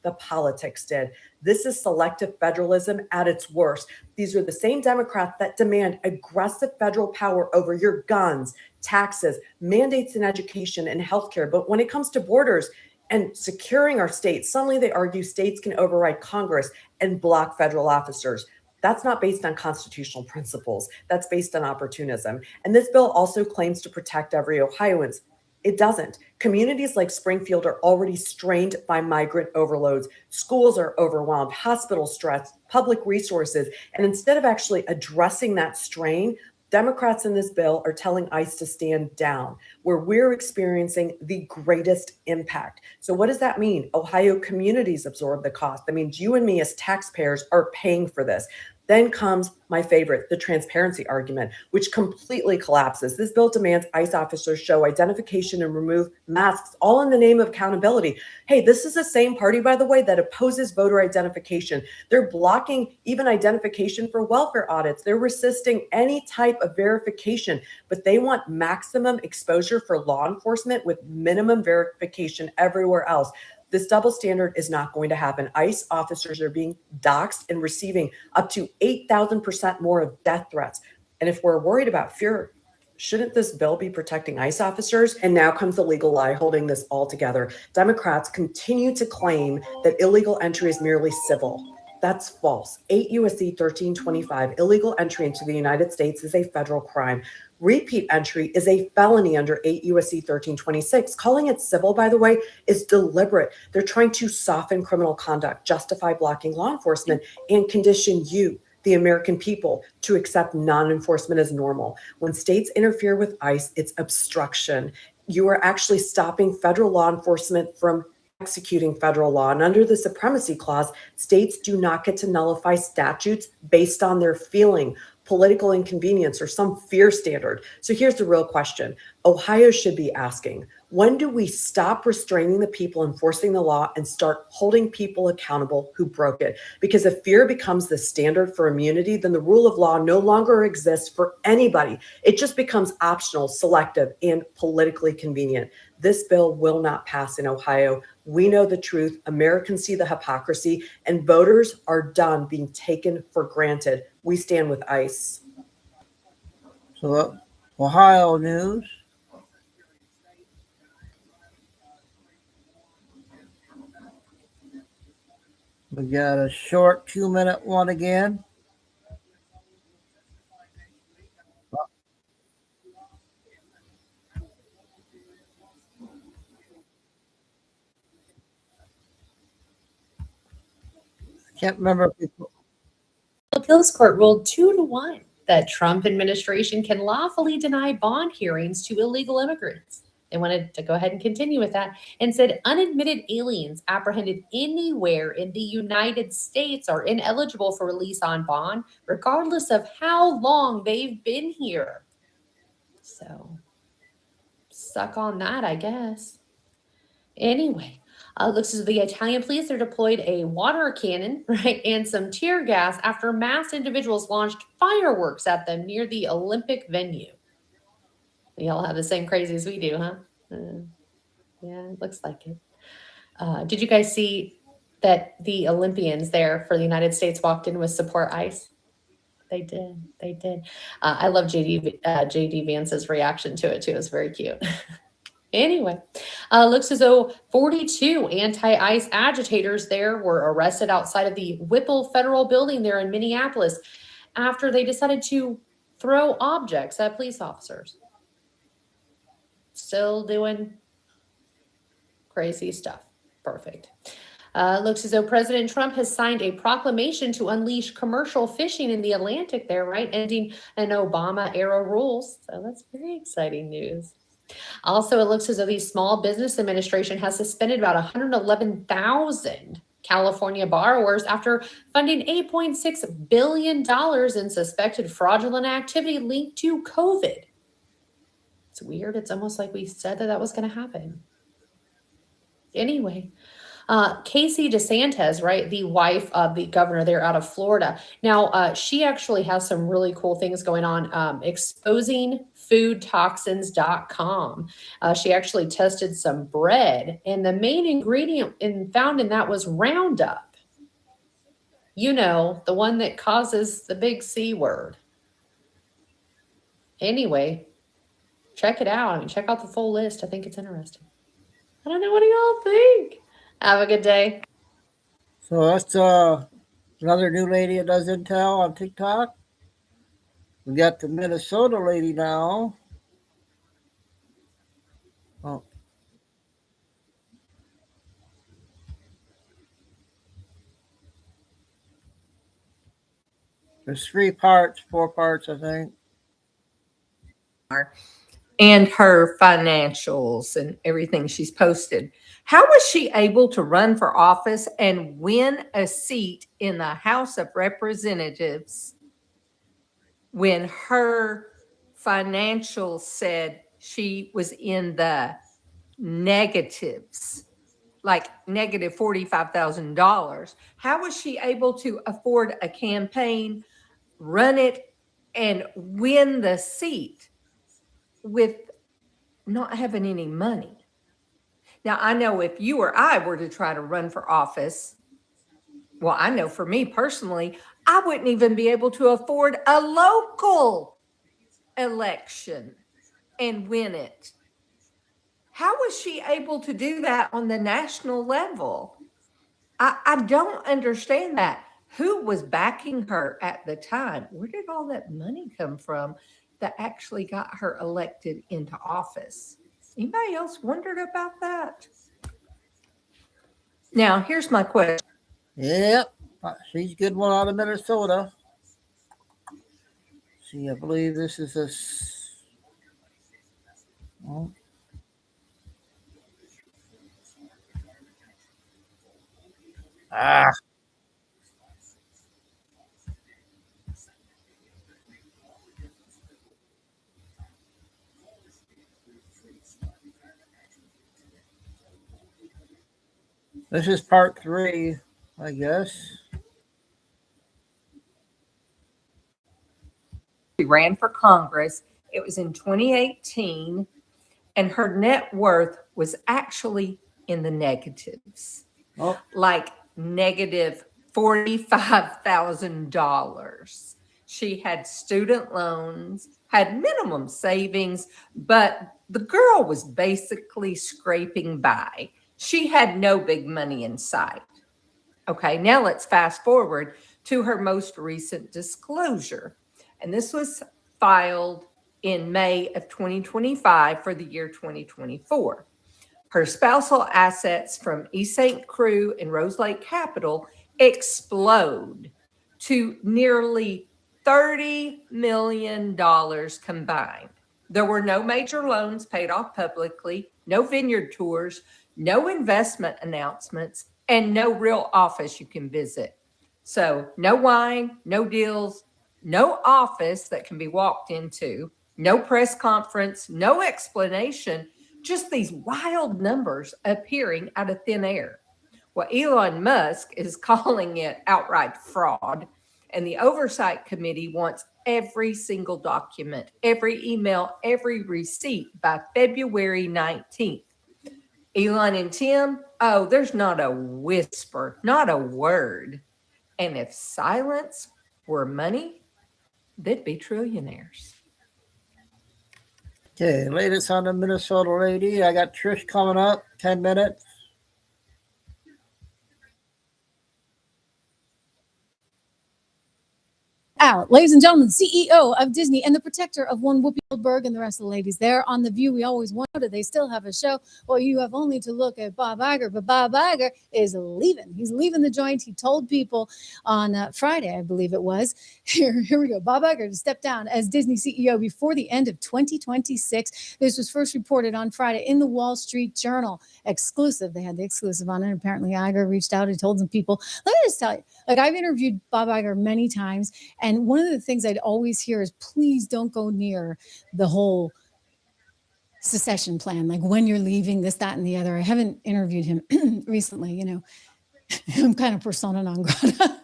The politics did. This is selective federalism at its worst. These are the same Democrats that demand aggressive federal power over your guns, taxes, mandates in education and healthcare. But when it comes to borders and securing our states, suddenly they argue states can override Congress and block federal officers. That's not based on constitutional principles. That's based on opportunism. And this bill also claims to protect every Ohioan. It doesn't. Communities like Springfield are already strained by migrant overloads. Schools are overwhelmed, hospitals stressed, public resources. And instead of actually addressing that strain, Democrats in this bill are telling ICE to stand down, where we're experiencing the greatest impact. So what does that mean? Ohio communities absorb the cost. That means you and me as taxpayers are paying for this. Then comes my favorite, the transparency argument, which completely collapses. This bill demands ICE officers show identification and remove masks, all in the name of accountability. Hey, this is the same party, by the way, that opposes voter identification. They're blocking even identification for welfare audits. They're resisting any type of verification, but they want maximum exposure for law enforcement with minimum verification everywhere else. This double standard is not going to happen. ICE officers are being doxxed and receiving up to 8,000% more of death threats. And if we're worried about fear, shouldn't this bill be protecting ICE officers? And now comes the legal lie holding this all together. Democrats continue to claim that illegal entry is merely civil. That's false. 8 U.S.C. 1325, illegal entry into the United States is a federal crime. Repeat entry is a felony under 8 U.S.C. 1326. Calling it civil, by the way, is deliberate. They're trying to soften criminal conduct, justify blocking law enforcement, and condition you, the American people, to accept non-enforcement as normal. When states interfere with ICE, it's obstruction. You are actually stopping federal law enforcement from executing federal law. And under the Supremacy Clause, states do not get to nullify statutes based on their feeling, political inconvenience, or some fear standard. So here's the real question. Ohio should be asking, when do we stop restraining the people enforcing the law and start holding people accountable who broke it? Because if fear becomes the standard for immunity, then the rule of law no longer exists for anybody. It just becomes optional, selective, and politically convenient. This bill will not pass in Ohio. We know the truth. Americans see the hypocrisy, and voters are done being taken for granted. We stand with ICE. So, Ohio news. We got a short 2-minute one again. Can't remember. Appeals court ruled 2-1 that Trump administration can lawfully deny bond hearings to illegal immigrants. They wanted to go ahead and continue with that and said unadmitted aliens apprehended anywhere in the United States are ineligible for release on bond, regardless of how long they've been here. So, suck on that, I guess. Anyway, looks as though the Italian police are deployed a water cannon, right, and some tear gas after mass individuals launched fireworks at them near the Olympic venue. We all have the same crazy as we do, huh? Yeah, it looks like it. Did you guys see that the Olympians there for the United States walked in with support ICE? They did. They did. I love JD Vance's reaction to it too. It was very cute. Anyway, looks as though 42 anti-ICE agitators there were arrested outside of the Whipple Federal Building there in Minneapolis after they decided to throw objects at police officers. Still doing crazy stuff. Perfect. Looks as though President Trump has signed a proclamation to unleash commercial fishing in the Atlantic there, right? Ending an Obama-era rules. So that's very exciting news. Also, it looks as though the Small Business Administration has suspended about 111,000 California borrowers after funding $8.6 billion in suspected fraudulent activity linked to COVID. It's weird. It's almost like we said that was going to happen. Anyway, Casey DeSantis, right, the wife of the governor there out of Florida. Now, she actually has some really cool things going on, exposingfoodtoxins.com. She actually tested some bread, and the main ingredient found in that was Roundup. You know, the one that causes the big C word. Anyway, check it out. I mean, check out the full list. I think it's interesting. I don't know. What do y'all think? Have a good day. So that's another new lady that does intel on TikTok. We got the Minnesota lady now. Oh. There's 4 parts, I think. And her financials and everything she's posted. How was she able to run for office and win a seat in the House of Representatives when her financials said she was in the negatives, like negative $45,000? How was she able to afford a campaign, run it, and win the seat with not having any money? Now, I know if you or I were to try to run for office, well, I know for me personally, I wouldn't even be able to afford a local election and win it. How was she able to do that on the national level? I don't understand that. Who was backing her at the time? Where did all that money come from that actually got her elected into office? Anybody else wondered about that? Now, here's my question. Yep, she's a good one out of Minnesota. See, I believe this is a... Oh. This is part 3, I guess. She ran for Congress. It was in 2018, and her net worth was actually in the negatives, like negative $45,000. She had student loans, had minimum savings, but the girl was basically scraping by. She had no big money in sight. Okay, now let's fast forward to her most recent disclosure. And this was filed in May of 2025 for the year 2024. Her spousal assets from East St. Croix and Rose Lake Capital explode to nearly $30 million combined. There were no major loans paid off publicly, no vineyard tours, no investment announcements, and no real office you can visit. So no wine, no deals, no office that can be walked into, no press conference, no explanation, just these wild numbers appearing out of thin air. Well, Elon Musk is calling it outright fraud, and the Oversight Committee wants every single document, every email, every receipt by February 19th. Elon and Tim, oh, there's not a whisper, not a word. And if silence were money, they'd be trillionaires. Okay, latest on the Minnesota lady. I got Trish coming up, 10 minutes. Out. Ladies and gentlemen, CEO of Disney and the protector of one Whoopi Goldberg and the rest of the ladies there on The View. We always wonder, do they still have a show? Well, you have only to look at Bob Iger, but Bob Iger is leaving. He's leaving the joint. He told people on Friday, I believe it was. Here we go. Bob Iger to step down as Disney CEO before the end of 2026. This was first reported on Friday in the Wall Street Journal. Exclusive. They had the exclusive on it. Apparently, Iger reached out and told some people. Let me just tell you, like, I've interviewed Bob Iger many times. And one of the things I'd always hear is, please don't go near the whole secession plan. Like, when you're leaving, this, that, and the other. I haven't interviewed him recently, you know. I'm kind of persona non grata.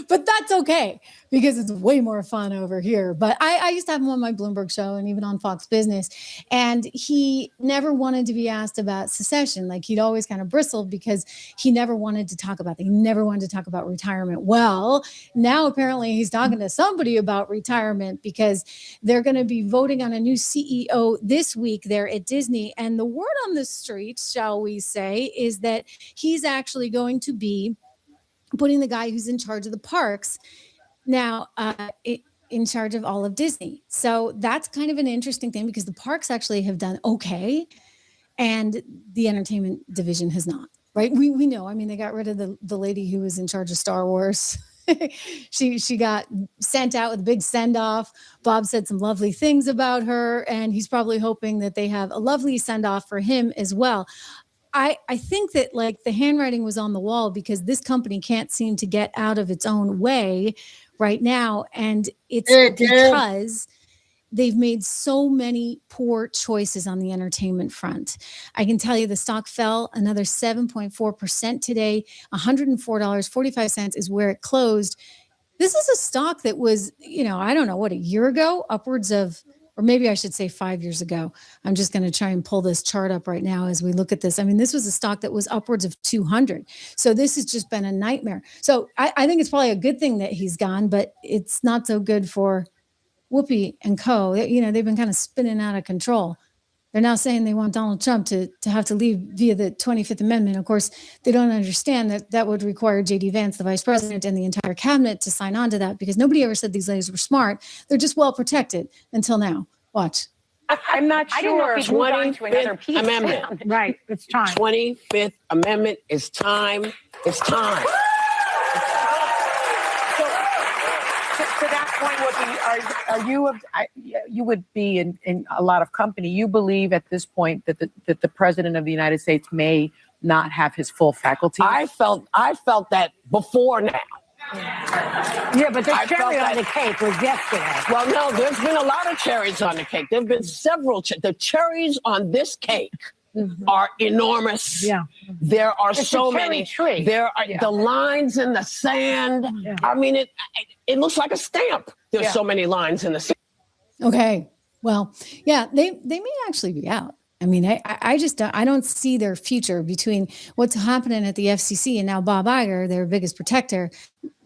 But that's okay because it's way more fun over here. But I used to have him on my Bloomberg show and even on Fox Business. And he never wanted to be asked about secession. Like, he'd always kind of bristled because he never wanted to talk about that. He never wanted to talk about retirement. Well, now apparently he's talking to somebody about retirement because they're going to be voting on a new CEO this week there at Disney. And the word on the street, shall we say, is that he's actually going to be putting the guy who's in charge of the parks now in charge of all of Disney. So that's kind of an interesting thing because the parks actually have done okay and the entertainment division has not, right? We know, I mean, they got rid of the lady who was in charge of Star Wars. She got sent out with a big send-off. Bob said some lovely things about her, and he's probably hoping that they have a lovely send-off for him as well. I think that, like, the handwriting was on the wall because this company can't seem to get out of its own way right now. And it's because they've made so many poor choices on the entertainment front. I can tell you the stock fell another 7.4% today. $104.45 is where it closed. This is a stock that was, you know, I don't know, what, a year ago, upwards of, or maybe I should say 5 years ago. I'm just going to try and pull this chart up right now as we look at this. I mean, this was a stock that was upwards of 200. So this has just been a nightmare. So I think it's probably a good thing that he's gone, but it's not so good for Whoopi and co. You know, they've been kind of spinning out of control. They're now saying they want Donald Trump to have to leave via the 25th Amendment. Of course, they don't understand that that would require J.D. Vance, the vice president, and the entire cabinet to sign on to that because nobody ever said these ladies were smart. They're just well protected until now. Watch. I'm not sure. I don't know if we've moved on to another 25th piece. Amendment. Right, it's time. 25th Amendment is time. It's time. To that point, you would be in a lot of company. You believe at this point that the president of the United States may not have his full faculty? I felt that before now. Yeah, but the cherry on the cake was yesterday. Well, no, there's been a lot of cherries on the cake. There have been several. The cherries on this cake are enormous. Yeah. There are It's so a cherry many. tree. There are the lines in the sand. Yeah. I mean, it looks like a stamp. There's so many lines in the sand. Okay. Well, yeah, they may actually be out. I mean, I just don't see their future between what's happening at the FCC and now Bob Iger, their biggest protector,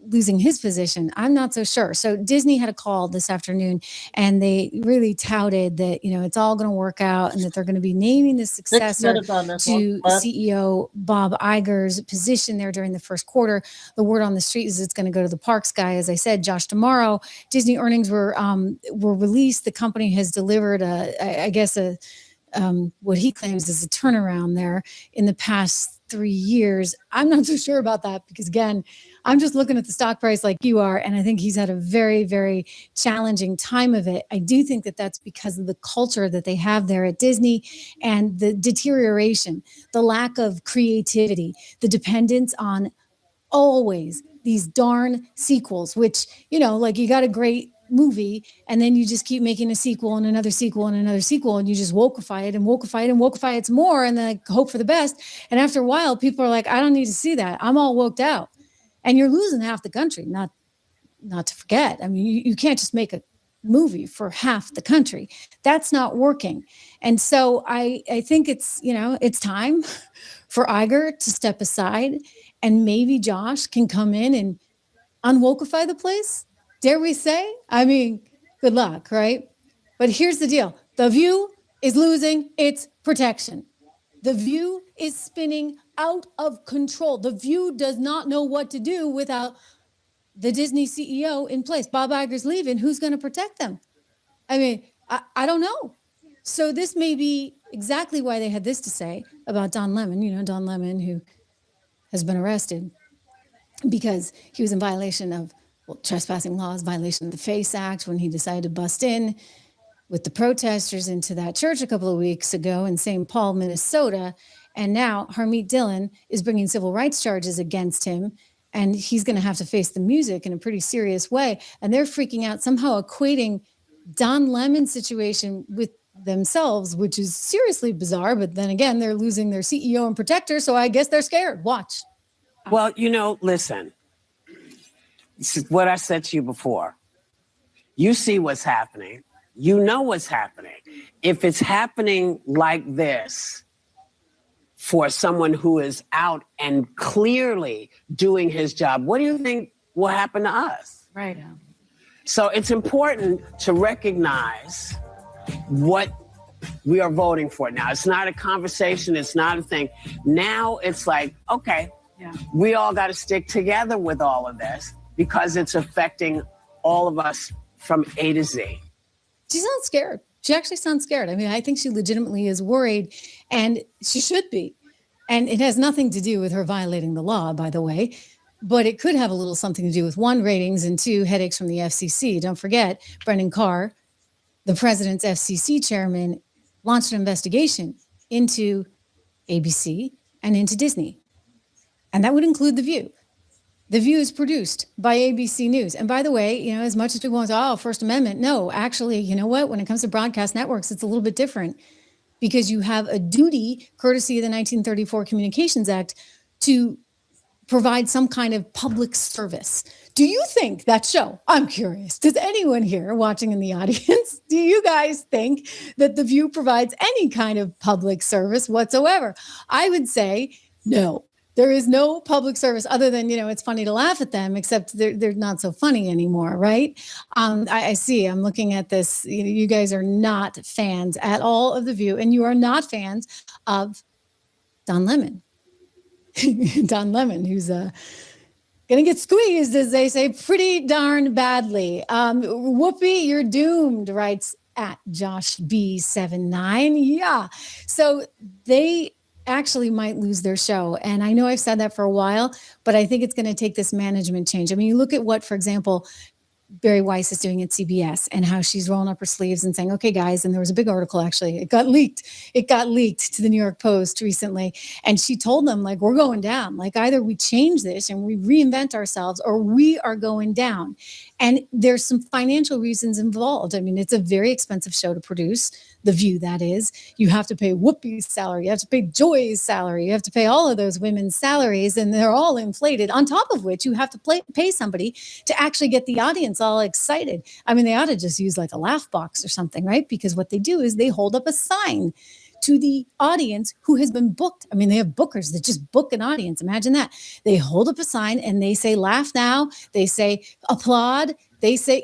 losing his position. I'm not so sure. So Disney had a call this afternoon and they really touted that, you know, it's all going to work out and that they're going to be naming the successor to CEO Bob Iger's position there during the first quarter. The word on the street is it's going to go to the parks guy. As I said, Josh, tomorrow, Disney earnings were released. The company has delivered what he claims is a turnaround there in the past 3 years. I'm not so sure about that because, again, I'm just looking at the stock price like you are, and I think he's had a very, very challenging time of it. I do think that that's because of the culture that they have there at Disney and the deterioration, the lack of creativity, the dependence on always these darn sequels, which, you know, like you got a great movie and then you just keep making a sequel and another sequel and another sequel and you just wokeify it and wokeify it and wokeify it some more and then hope for the best. And after a while, people are like, I don't need to see that. I'm all woked out. And you're losing half the country, not to forget. I mean, you can't just make a movie for half the country. That's not working. And so I think it's, you know, it's time for Iger to step aside and maybe Josh can come in and unwokify the place. Dare we say? I mean, good luck, right? But here's the deal. The View is losing its protection. The View is spinning out of control. The View does not know what to do without the Disney CEO in place. Bob Iger's leaving. Who's going to protect them? I mean, I don't know. So this may be exactly why they had this to say about Don Lemon. You know, Don Lemon, who has been arrested because he was in violation of trespassing laws, violation of the FACE Act when he decided to bust in with the protesters into that church a couple of weeks ago in St. Paul, Minnesota. And now Harmeet Dillon is bringing civil rights charges against him. And he's going to have to face the music in a pretty serious way. And they're freaking out, somehow equating Don Lemon's situation with themselves, which is seriously bizarre. But then again, they're losing their CEO and protector. So I guess they're scared. Watch. Well, listen, this is what I said to you before. You see what's happening. You know what's happening. If it's happening like this for someone who is out and clearly doing his job, what do you think will happen to us? Right. So it's important to recognize what we are voting for now. It's not a conversation. It's not a thing. Now it's like, okay, we all got to stick together with all of this because it's affecting all of us from A to Z. She sounds scared. She actually sounds scared. I mean, I think she legitimately is worried, and she should be. And it has nothing to do with her violating the law, by the way, but it could have a little something to do with one, ratings, and two, headaches from the FCC. Don't forget, Brendan Carr, the president's FCC chairman, launched an investigation into ABC and into Disney. And that would include The View. The View is produced by ABC News. And by the way, as much as people want to say, First Amendment, no, actually, you know what? When it comes to broadcast networks, it's a little bit different because you have a duty, courtesy of the 1934 Communications Act, to provide some kind of public service. Do you think that show, I'm curious, does anyone here watching in the audience, do you guys think that The View provides any kind of public service whatsoever? I would say no. There is no public service other than, it's funny to laugh at them, except they're not so funny anymore, right? I see, I'm looking at this. You guys are not fans at all of The View, and you are not fans of Don Lemon. Don Lemon, who's going to get squeezed, as they say, pretty darn badly. Whoopi, you're doomed, writes at Josh B79. Yeah. So they actually might lose their show. And I know I've said that for a while, but I think it's going to take this management change. I mean, you look at what, for example, Barry Weiss is doing at CBS and how she's rolling up her sleeves and saying, okay, guys, and there was a big article, actually, it got leaked to the New York Post recently. And she told them, like, we're going down. Like, either we change this and we reinvent ourselves or we are going down. And there's some financial reasons involved. I mean, it's a very expensive show to produce, The View, that is. You have to pay Whoopi's salary. You have to pay Joy's salary. You have to pay all of those women's salaries, and they're all inflated. On top of which, you have to pay somebody to actually get the audience all excited. I mean, they ought to just use like a laugh box or something, right? Because what they do is they hold up a sign to the audience who has been booked. I mean, they have bookers that just book an audience. Imagine that. They hold up a sign and they say, laugh now. They say, applaud. They say,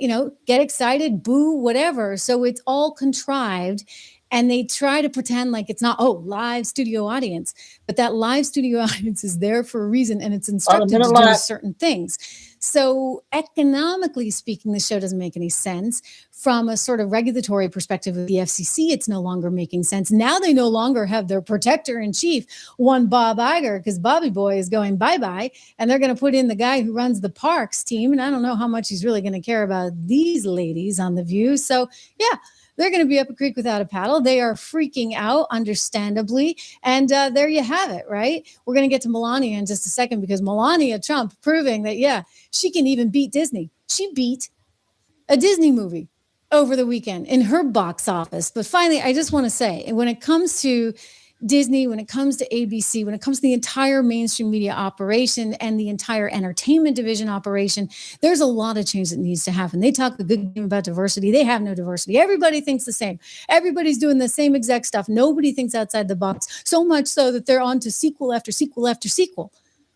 get excited, boo, whatever. So it's all contrived. And they try to pretend like it's not, live studio audience. But that live studio audience is there for a reason, and it's instructed to do certain things. So economically speaking, the show doesn't make any sense. From a sort of regulatory perspective of the FCC, it's no longer making sense. Now they no longer have their protector in chief, one Bob Iger, because Bobby Boy is going bye-bye, and they're going to put in the guy who runs the parks team. And I don't know how much he's really going to care about these ladies on The View. So yeah, they're going to be up a creek without a paddle. They are freaking out, understandably. And there you have it, right? We're going to get to Melania in just a second, because Melania Trump proving that, she can even beat Disney. She beat a Disney movie over the weekend in her box office. But finally, I just want to say, when it comes to Disney, when it comes to ABC, when it comes to the entire mainstream media operation and the entire entertainment division operation, there's a lot of change that needs to happen. They talk a good game about diversity. They have no diversity. Everybody thinks the same. Everybody's doing the same exact stuff. Nobody thinks outside the box, so much so that they're on to sequel after sequel after sequel.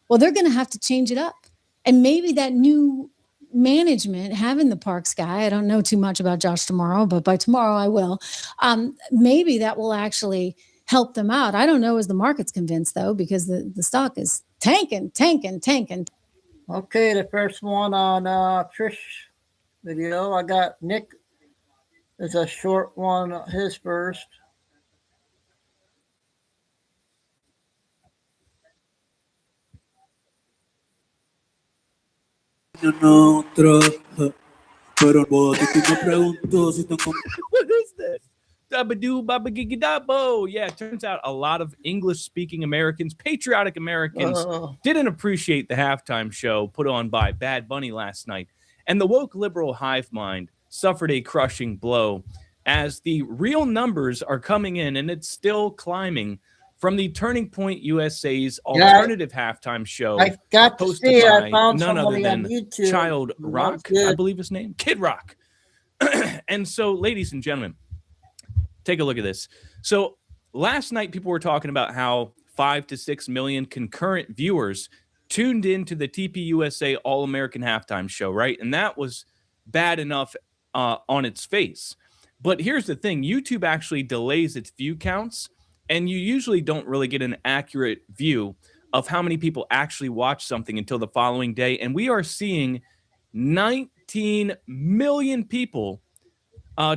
Well, they're going to have to change it up. And maybe that new management having the parks guy, I don't know too much about Josh tomorrow, but by tomorrow I will. Maybe that will actually help them out. I don't know as the market's convinced though, because the stock is tanking. Okay, the first one on Trish video. I got Nick. It's a short one, his first. What is this? Dabadoo, babagigidabo. Yeah, it turns out a lot of English-speaking Americans, patriotic Americans, didn't appreciate the halftime show put on by Bad Bunny last night. And the woke liberal hive mind suffered a crushing blow as the real numbers are coming in, and it's still climbing, from the Turning Point USA's alternative halftime show. I got to see it. I found none other somebody than on YouTube. Child Rock, I believe his name, Kid Rock. And so, ladies and gentlemen, take a look at this. So last night, people were talking about how 5 to 6 million concurrent viewers tuned into the TPUSA All-American Halftime Show, right? And that was bad enough on its face. But here's the thing. YouTube actually delays its view counts, and you usually don't really get an accurate view of how many people actually watch something until the following day. And we are seeing 19 million people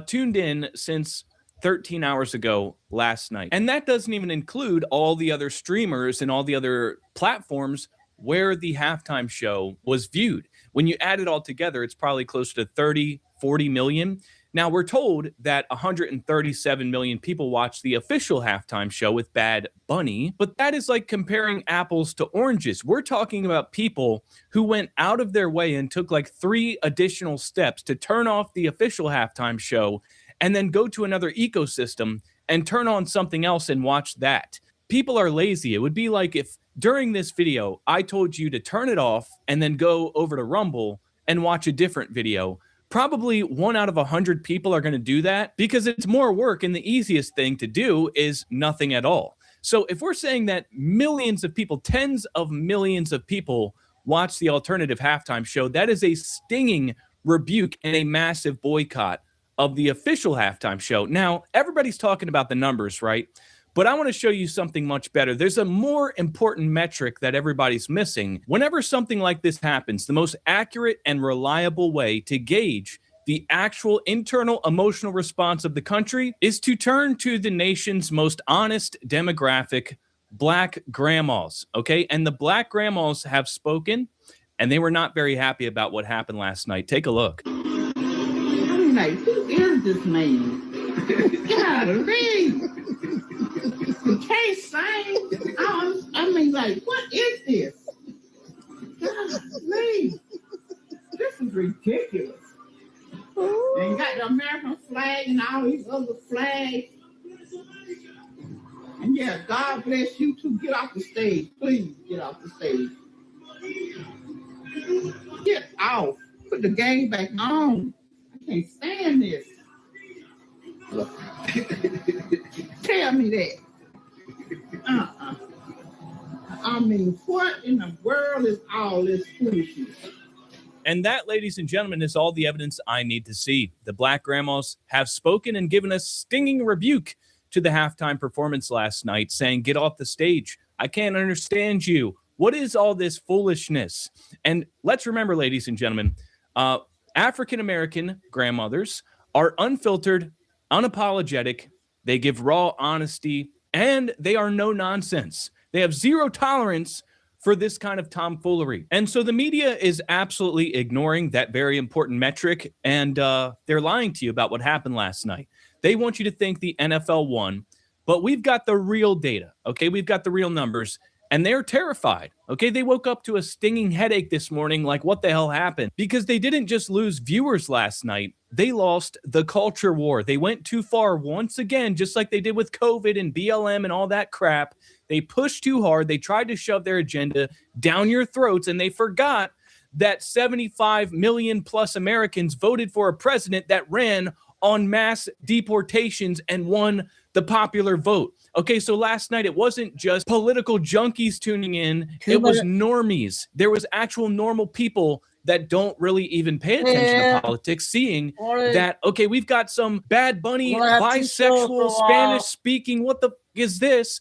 tuned in since 13 hours ago last night. And that doesn't even include all the other streamers and all the other platforms where the halftime show was viewed. When you add it all together, it's probably closer to 30, 40 million. Now, we're told that 137 million people watched the official halftime show with Bad Bunny, but that is like comparing apples to oranges. We're talking about people who went out of their way and took like 3 additional steps to turn off the official halftime show and then go to another ecosystem and turn on something else and watch that. People are lazy. It would be like if during this video, I told you to turn it off and then go over to Rumble and watch a different video. Probably 1 out of 100 people are going to do that because it's more work, and the easiest thing to do is nothing at all. So if we're saying that millions of people, tens of millions of people watch the alternative halftime show, that is a stinging rebuke and a massive boycott of the official halftime show. Now, everybody's talking about the numbers, right? But I want to show you something much better. There's a more important metric that everybody's missing. Whenever something like this happens, the most accurate and reliable way to gauge the actual internal emotional response of the country is to turn to the nation's most honest demographic, Black grandmas, okay? And the Black grandmas have spoken, and they were not very happy about what happened last night. Take a look. I'm like, who is this man? Golly. Can't sing. I mean, like, what is this? Golly. This is ridiculous. And got the American flag and all these other flags. And yeah, God bless you too. Get off the stage. Please get off the stage. Get off. Put the game back on. I can't stand this. Tell me that. I mean, what in the world is all this foolishness? And that, ladies and gentlemen, is all the evidence I need to see. The Black grandmas have spoken and given a stinging rebuke to the halftime performance last night, saying, get off the stage. I can't understand you. What is all this foolishness? And let's remember, ladies and gentlemen, African-American grandmothers are unfiltered, unapologetic. They give raw honesty, and they are no nonsense. They have zero tolerance for this kind of tomfoolery. And so the media is absolutely ignoring that very important metric, and they're lying to you about what happened last night. They want you to think the NFL won, but we've got the real data, okay? We've got the real numbers, and they're terrified, okay? They woke up to a stinging headache this morning like, what the hell happened? Because they didn't just lose viewers last night. They lost the culture war. They went too far once again, just like they did with COVID and BLM and all that crap. They pushed too hard. They tried to shove their agenda down your throats, and they forgot that 75 million plus Americans voted for a president that ran on mass deportations and won the popular vote. Okay, so last night it wasn't just political junkies tuning in. It was normies. There was actual normal people that don't really even pay attention to politics, seeing that, okay, we've got some Bad Bunny, bisexual, Spanish speaking, what the f- is this?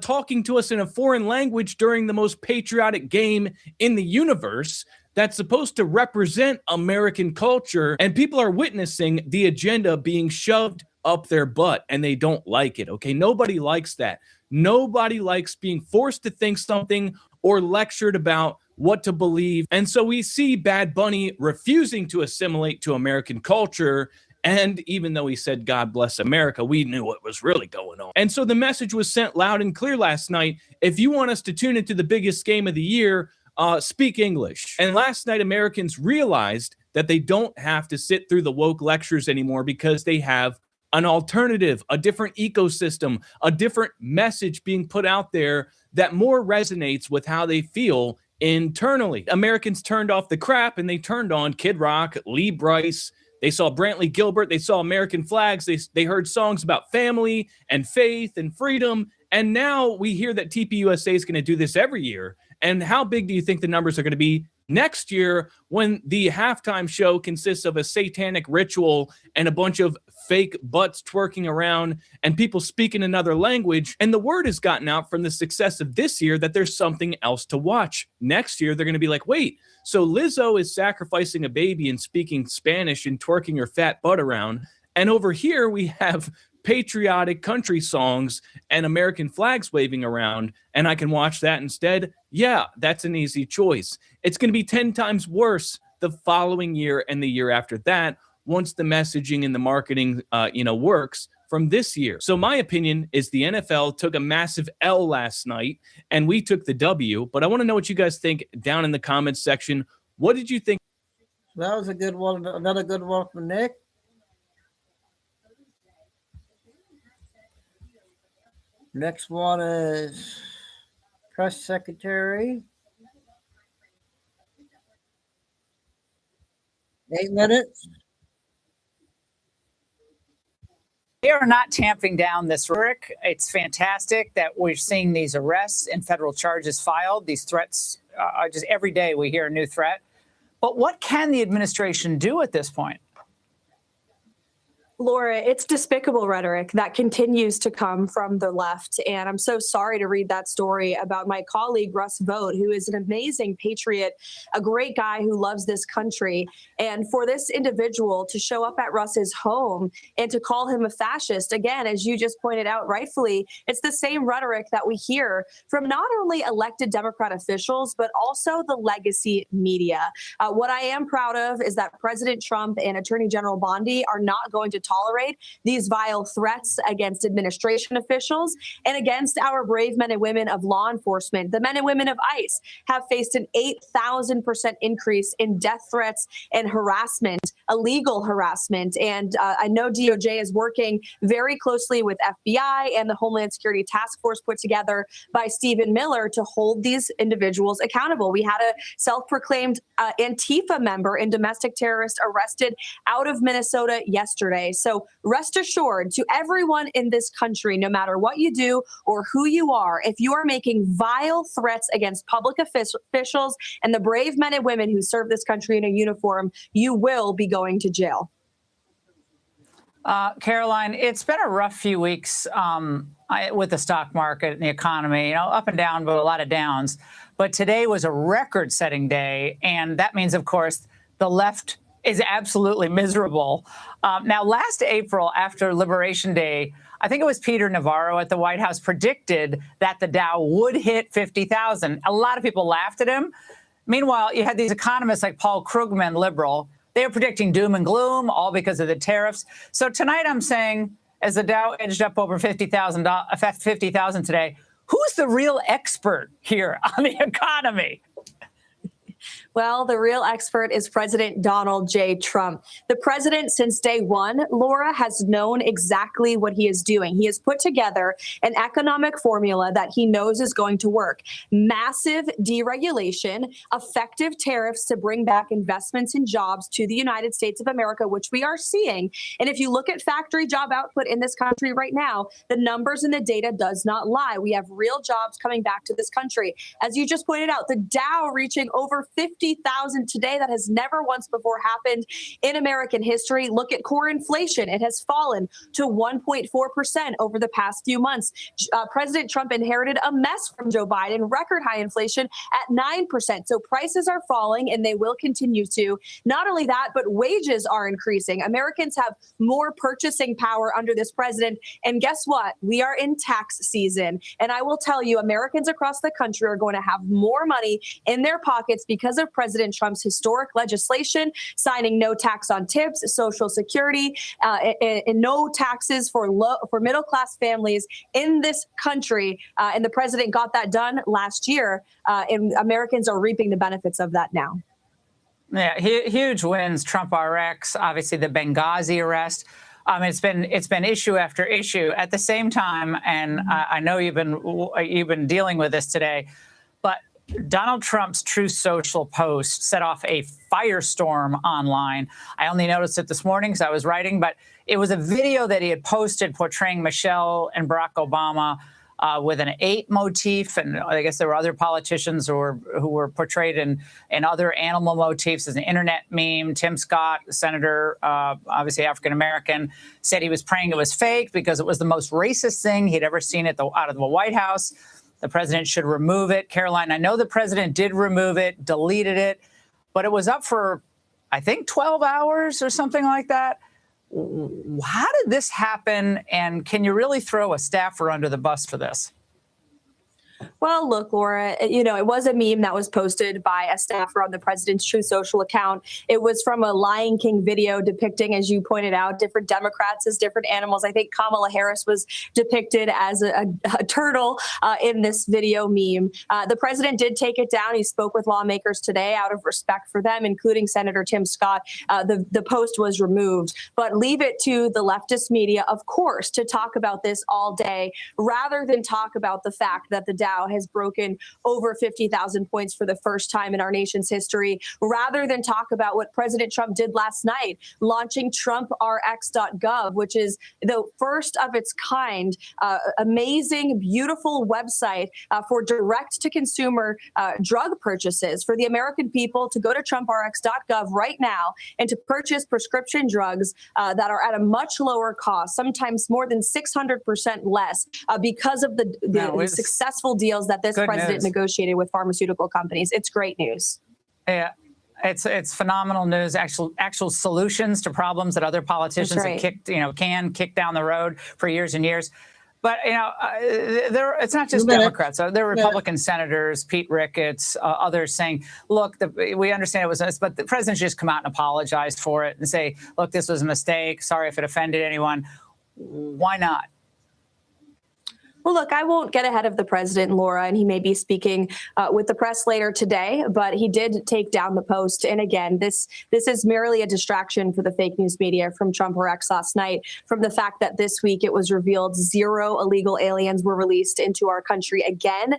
Talking to us in a foreign language during the most patriotic game in the universe that's supposed to represent American culture, and people are witnessing the agenda being shoved up their butt, and they don't like it, okay? Nobody likes that. Nobody likes being forced to think something or lectured about what to believe. And so we see Bad Bunny refusing to assimilate to American culture. And even though he said, God bless America, we knew what was really going on. And so the message was sent loud and clear last night. If you want us to tune into the biggest game of the year, speak English. And last night, Americans realized that they don't have to sit through the woke lectures anymore because they have an alternative, a different ecosystem, a different message being put out there that more resonates with how they feel internally. Americans turned off the crap and they turned on Kid Rock, Lee Brice. They saw Brantley Gilbert. They saw American flags. They heard songs about family and faith and freedom. And now we hear that TPUSA is going to do this every year. And how big do you think the numbers are going to be next year when the halftime show consists of a satanic ritual and a bunch of fake butts twerking around and people speaking another language? And the word has gotten out from the success of this year that there's something else to watch. Next year, they're going to be like, wait, so Lizzo is sacrificing a baby and speaking Spanish and twerking her fat butt around. And over here, we have patriotic country songs and American flags waving around, and I can watch that instead. Yeah, that's an easy choice. It's going to be 10 times worse the following year and the year after that once the messaging and the marketing works from this year. So my opinion is the NFL took a massive L last night and we took the W, but I want to know what you guys think down in the comments section. What did you think? That was a good one. Another good one from Nick. Next one is press secretary. 8 minutes. They are not tamping down this rhetoric. It's fantastic that we're seeing these arrests and federal charges filed. These threats are just every day we hear a new threat. But what can the administration do at this point? Laura, it's despicable rhetoric that continues to come from the left. And I'm so sorry to read that story about my colleague, Russ Vought, who is an amazing patriot, a great guy who loves this country. And for this individual to show up at Russ's home and to call him a fascist, again, as you just pointed out rightfully, it's the same rhetoric that we hear from not only elected Democrat officials, but also the legacy media. What I am proud of is that President Trump and Attorney General Bondi are not going to tolerate these vile threats against administration officials and against our brave men and women of law enforcement. The men and women of ICE have faced an 8,000% increase in death threats and harassment, illegal harassment. And I know DOJ is working very closely with FBI and the Homeland Security Task Force put together by Stephen Miller to hold these individuals accountable. We had a self-proclaimed Antifa member and domestic terrorist arrested out of Minnesota yesterday. So rest assured to everyone in this country, no matter what you do or who you are, if you are making vile threats against public officials and the brave men and women who serve this country in a uniform, you will be going to jail. Caroline, it's been a rough few weeks with the stock market and the economy, up and down, but a lot of downs. But today was a record-setting day, and that means, of course, the left is absolutely miserable. Now, last April, after Liberation Day, I think it was Peter Navarro at the White House predicted that the Dow would hit 50,000. A lot of people laughed at him. Meanwhile, you had these economists like Paul Krugman, liberal. They were predicting doom and gloom, all because of the tariffs. So tonight I'm saying, as the Dow edged up over 50,000 today, who's the real expert here on the economy? Well, the real expert is President Donald J. Trump. The president, since day one, Laura, has known exactly what he is doing. He has put together an economic formula that he knows is going to work. Massive deregulation, effective tariffs to bring back investments and jobs to the United States of America, which we are seeing. And if you look at factory job output in this country right now, the numbers and the data does not lie. We have real jobs coming back to this country. As you just pointed out, the Dow reaching over 50 50,000 today. That has never once before happened in American history. Look at core inflation. It has fallen to 1.4% over the past few months. President Trump inherited a mess from Joe Biden, record high inflation at 9%. So prices are falling and they will continue to. Not only that, but wages are increasing. Americans have more purchasing power under this president. And guess what? We are in tax season. And I will tell you, Americans across the country are going to have more money in their pockets because of President Trump's historic legislation, signing no tax on tips, Social Security, and no taxes for middle-class families in this country. And the president got that done last year. And Americans are reaping the benefits of that now. Yeah, huge wins. Trump RX, obviously the Benghazi arrest. It's been issue after issue. At the same time, and I know you've been dealing with this today, but Donald Trump's Truth Social post set off a firestorm online. I only noticed it this morning because I was writing, but it was a video that he had posted portraying Michelle and Barack Obama with an ape motif, and I guess there were other politicians who were portrayed in other animal motifs as an internet meme. Tim Scott, the senator, obviously African-American, said he was praying it was fake because it was the most racist thing he'd ever seen out of the White House. The president should remove it. Caroline, I know the president did remove it, deleted it, but it was up for, I think, 12 hours or something like that. How did this happen? And can you really throw a staffer under the bus for this? Well, look, Laura, it was a meme that was posted by a staffer on the president's Truth Social account. It was from a Lion King video depicting, as you pointed out, different Democrats as different animals. I think Kamala Harris was depicted as a turtle in this video meme. The president did take it down. He spoke with lawmakers today out of respect for them, including Senator Tim Scott. The post was removed, but leave it to the leftist media, of course, to talk about this all day rather than talk about the fact that the Dow has broken over 50,000 points for the first time in our nation's history, rather than talk about what President Trump did last night, launching TrumpRx.gov, which is the first of its kind, amazing, beautiful website for direct-to-consumer drug purchases for the American people to go to TrumpRx.gov right now and to purchase prescription drugs that are at a much lower cost, sometimes more than 600% less, because of the successful deals that this president negotiated with pharmaceutical companies. It's great news. Yeah. It's phenomenal news. Actual solutions to problems that other politicians have kicked down the road for years and years. But it's not just Democrats. There are Republican senators, Pete Ricketts, others saying, "Look, we understand it was this, but the president should just come out and apologize for it and say, look, this was a mistake. Sorry if it offended anyone." Why not? Well, look, I won't get ahead of the president, Laura, and he may be speaking with the press later today, but he did take down the post. And again, this is merely a distraction for the fake news media from Trump RX last night, from the fact that this week it was revealed 0 illegal aliens were released into our country again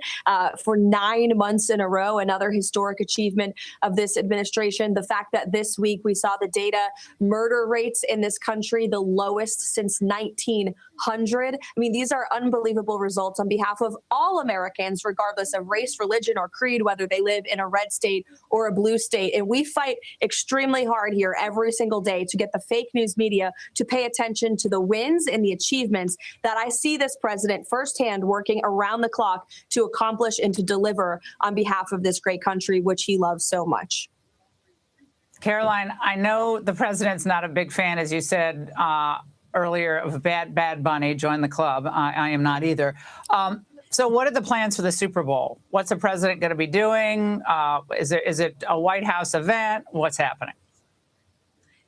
for 9 months in a row, another historic achievement of this administration. The fact that this week we saw the data murder rates in this country, the lowest since 1900. I mean, these are unbelievable results on behalf of all Americans, regardless of race, religion, or creed, whether they live in a red state or a blue state. And we fight extremely hard here every single day to get the fake news media to pay attention to the wins and the achievements that I see this president firsthand working around the clock to accomplish and to deliver on behalf of this great country, which he loves so much. Caroline, I know the president's not a big fan, as you said, earlier, of Bad Bunny. Join the club. I am not either. So what are the plans for the Super Bowl? What's the president going to be doing? Is it a White House event? What's happening?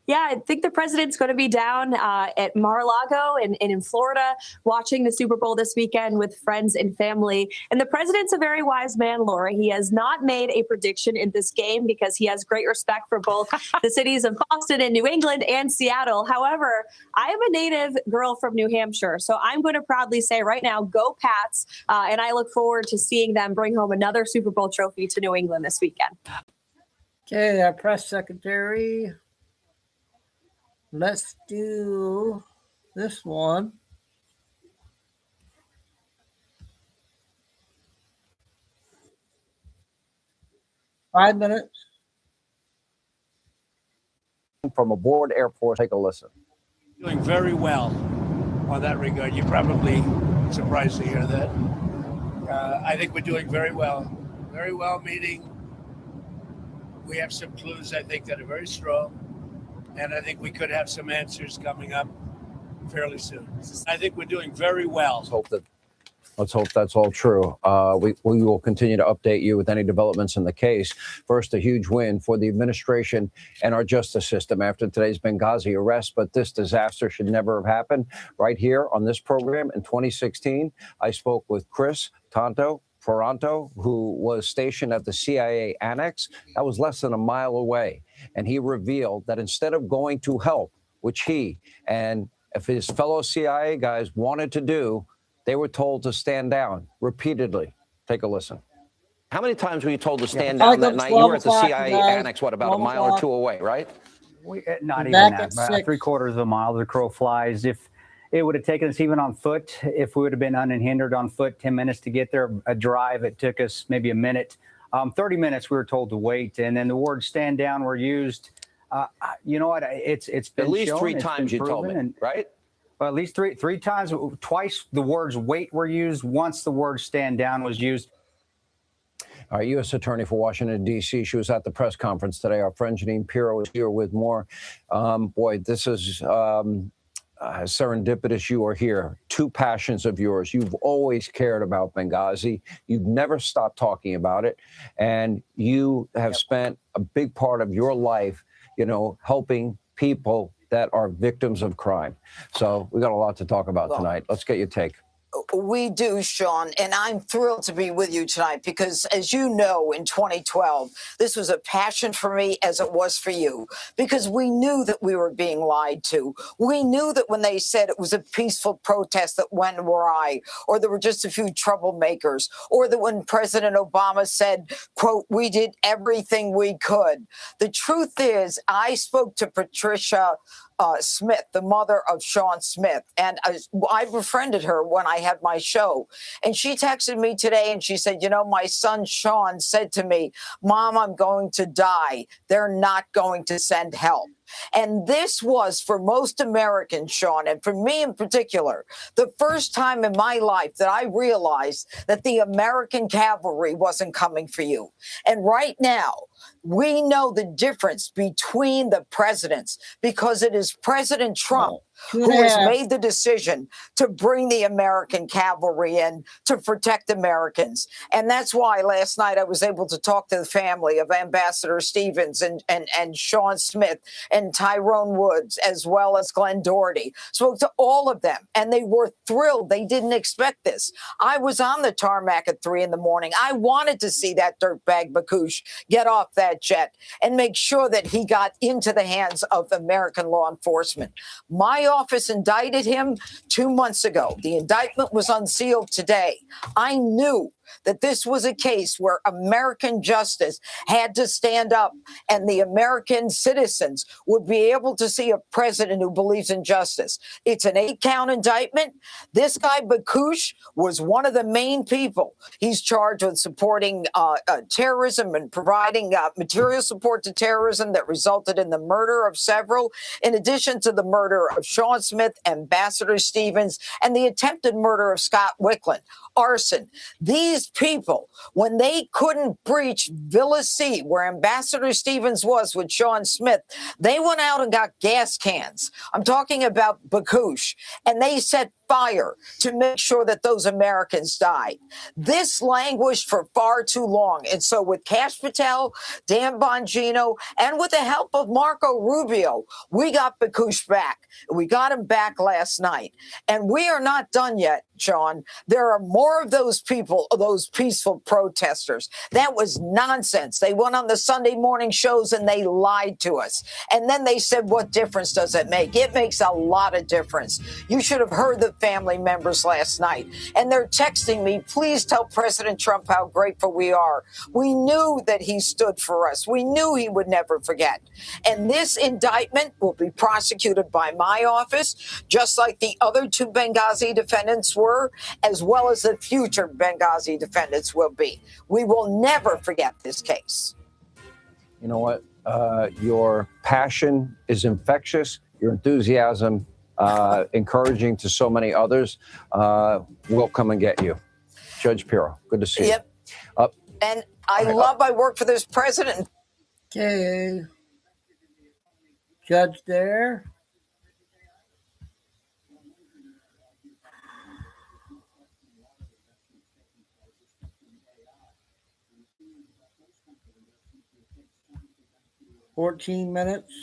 Yeah, I think the president's going to be down at Mar-a-Lago and in Florida watching the Super Bowl this weekend with friends and family. And the president's a very wise man, Laura. He has not made a prediction in this game because he has great respect for both the cities of Boston and New England and Seattle. However, I am a native girl from New Hampshire, so I'm going to proudly say right now, go Pats. And I look forward to seeing them bring home another Super Bowl trophy to New England this weekend. Okay, our press secretary. Let's do this one. Five minutes. from aboard Air Force. Take a listen. Doing very well on that regard. You're probably surprised to hear that. I think we're doing very well. Very well, meaning we have some clues, I think, that are very strong. And I think we could have some answers coming up fairly soon. I think we're doing very well. Let's hope that's all true. We will continue to update you with any developments in the case. First, a huge win for the administration and our justice system after today's Benghazi arrest. But this disaster should never have happened. Right here on this program in 2016, I spoke with Chris Ferranto, who was stationed at the CIA annex. That was less than a mile away. And he revealed that instead of going to help, which he and if his fellow CIA guys wanted to do, they were told to stand down repeatedly. Take a listen. How many times were you told to stand down that night? You were at the CIA annex, what, about a mile or two away, right? Not even that. About 3/4 of a mile, the crow flies. If it would have taken us even on foot, if we would have been unhindered on foot, 10 minutes to get there. A drive, it took us maybe a minute. 30 minutes we were told to wait. And then the words stand down were used. You know what? It's been at least shown, 3 times you told me, right? Well, at least three times. Twice the words wait were used. Once the word stand down was used. Our U.S. Attorney for Washington, D.C., she was at the press conference today. Our friend Janine Pirro is here with more. Boy, this is serendipitous you are here. 2 passions of yours. You've always cared about Benghazi. You've never stopped talking about it. And you have spent a big part of your life, helping people that are victims of crime. So we got a lot to talk about tonight. Let's get your take. We do, Sean, and I'm thrilled to be with you tonight because, as you know, in 2012, this was a passion for me as it was for you, because we knew that we were being lied to. We knew that when they said it was a peaceful protest that went awry, or there were just a few troublemakers, or that when President Obama said, quote, we did everything we could. The truth is, I spoke to Patricia Smith, the mother of Sean Smith. And I befriended her when I had my show. And she texted me today and she said, my son Sean said to me, Mom, I'm going to die. They're not going to send help. And this was, for most Americans, Sean, and for me in particular, the first time in my life that I realized that the American cavalry wasn't coming for you. And right now, we know the difference between the presidents, because it is President Trump who has made the decision to bring the American cavalry in to protect Americans. And that's why last night I was able to talk to the family of Ambassador Stevens and Sean Smith and Tyrone Woods, as well as Glenn Doherty. Spoke to all of them, and they were thrilled. They didn't expect this. I was on the tarmac at 3 a.m. I wanted to see that dirtbag Bakush get off that jet and make sure that he got into the hands of American law enforcement. My office indicted him 2 months ago. The indictment was unsealed today. I knew that this was a case where American justice had to stand up and the American citizens would be able to see a president who believes in justice. It's an 8-count indictment. This guy, Bakush, was one of the main people. He's charged with supporting terrorism and providing material support to terrorism that resulted in the murder of several, in addition to the murder of Sean Smith, Ambassador Stevens, and the attempted murder of Scott Wickland. Arson. These people, when they couldn't breach Villa C, where Ambassador Stevens was with Sean Smith, they went out and got gas cans. I'm talking about Bakush. And they set fire to make sure that those Americans died. This languished for far too long. And so with Kash Patel, Dan Bongino, and with the help of Marco Rubio, we got Bakush back. We got him back last night. And we are not done yet, Sean. There are more of those people, those peaceful protesters. That was nonsense. They went on the Sunday morning shows and they lied to us. And then they said, what difference does it make? It makes a lot of difference. You should have heard the family members last night. And they're texting me, please tell President Trump how grateful we are. We knew that he stood for us. We knew he would never forget. And this indictment will be prosecuted by my office, just like the other 2 Benghazi defendants were, as well as the future Benghazi defendants will be. We will never forget this case. You know what? Your passion is infectious. Your enthusiasm, encouraging to so many others. We'll come and get you. Judge Pirro, good to see you. Yep. And I love my work for this president. Okay. Judge there. $14 minutes.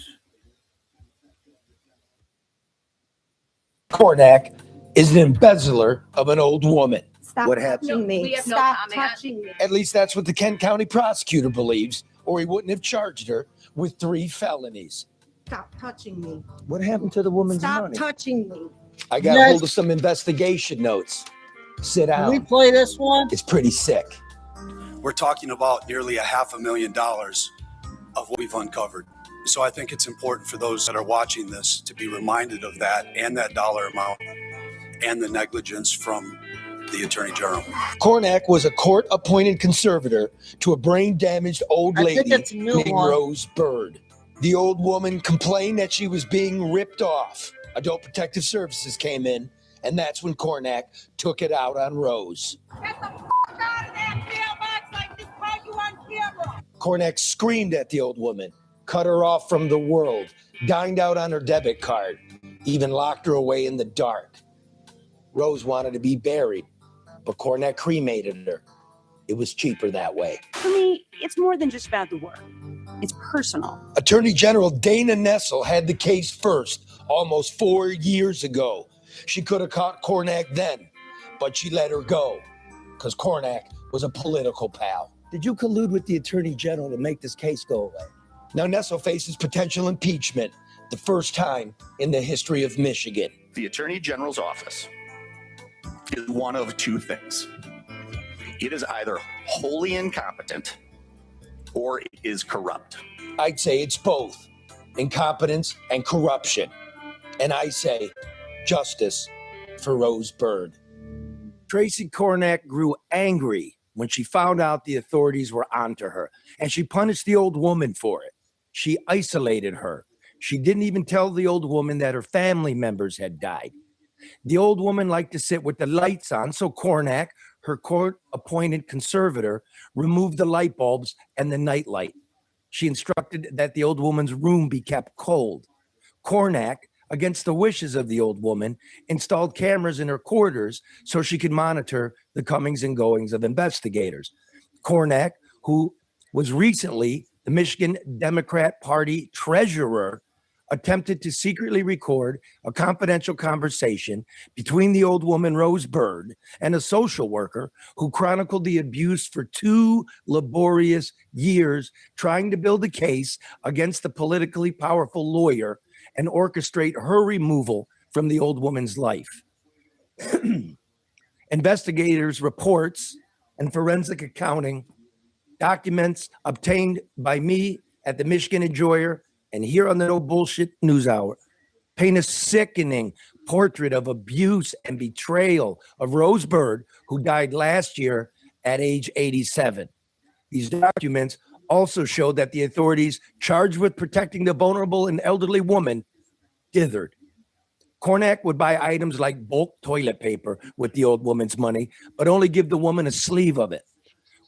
Kornak is an embezzler of an old woman. Stop What happened? touching me. Stop touching me. At least that's what the Kent County prosecutor believes, or he wouldn't have charged her with 3 felonies. Stop touching me. What happened to the woman's Stop money? touching me. I got hold of some investigation notes. Sit down. Can we play this one? It's pretty sick. We're talking about nearly $500,000 of what we've uncovered. So I think it's important for those that are watching this to be reminded of that and that dollar amount and the negligence from the Attorney General. Kornak was a court-appointed conservator to a brain-damaged old lady named Rose Bird. The old woman complained that she was being ripped off. Adult Protective Services came in, and that's when Kornak took it out on Rose. Get the fuck out of that mailbox! I just caught you on camera. Kornak screamed at the old woman, cut her off from the world, dined out on her debit card, even locked her away in the dark. Rose wanted to be buried, but Kornak cremated her. It was cheaper that way. For me, it's more than just about the work. It's personal. Attorney General Dana Nessel had the case first, almost 4 years ago. She could have caught Kornak then, but she let her go because Kornak was a political pal. Did you collude with the Attorney General to make this case go away? Now Nessel faces potential impeachment, the first time in the history of Michigan. The Attorney General's office is one of 2 things. It is either wholly incompetent or it is corrupt. I'd say it's both, incompetence and corruption. And I say justice for Rose Bird. Tracy Kornak grew angry when she found out the authorities were onto her, and she punished the old woman for it. She isolated her. She didn't even tell the old woman that her family members had died. The old woman liked to sit with the lights on, so Kornak, her court-appointed conservator, removed the light bulbs and the nightlight. She instructed that the old woman's room be kept cold. Kornak, against the wishes of the old woman, installed cameras in her quarters so she could monitor the comings and goings of investigators. Kornak, who was recently the Michigan Democrat Party treasurer, attempted to secretly record a confidential conversation between the old woman Rose Bird and a social worker who chronicled the abuse for 2 laborious years, trying to build a case against the politically powerful lawyer and orchestrate her removal from the old woman's life. Investigators' reports and forensic accounting documents obtained by me at the Michigan Enjoyer and here on the No Bullshit News Hour paint a sickening portrait of abuse and betrayal of Rose Bird, who died last year at age 87. These documents also show that the authorities charged with protecting the vulnerable and elderly woman dithered. Kornak would buy items like bulk toilet paper with the old woman's money, but only give the woman a sleeve of it.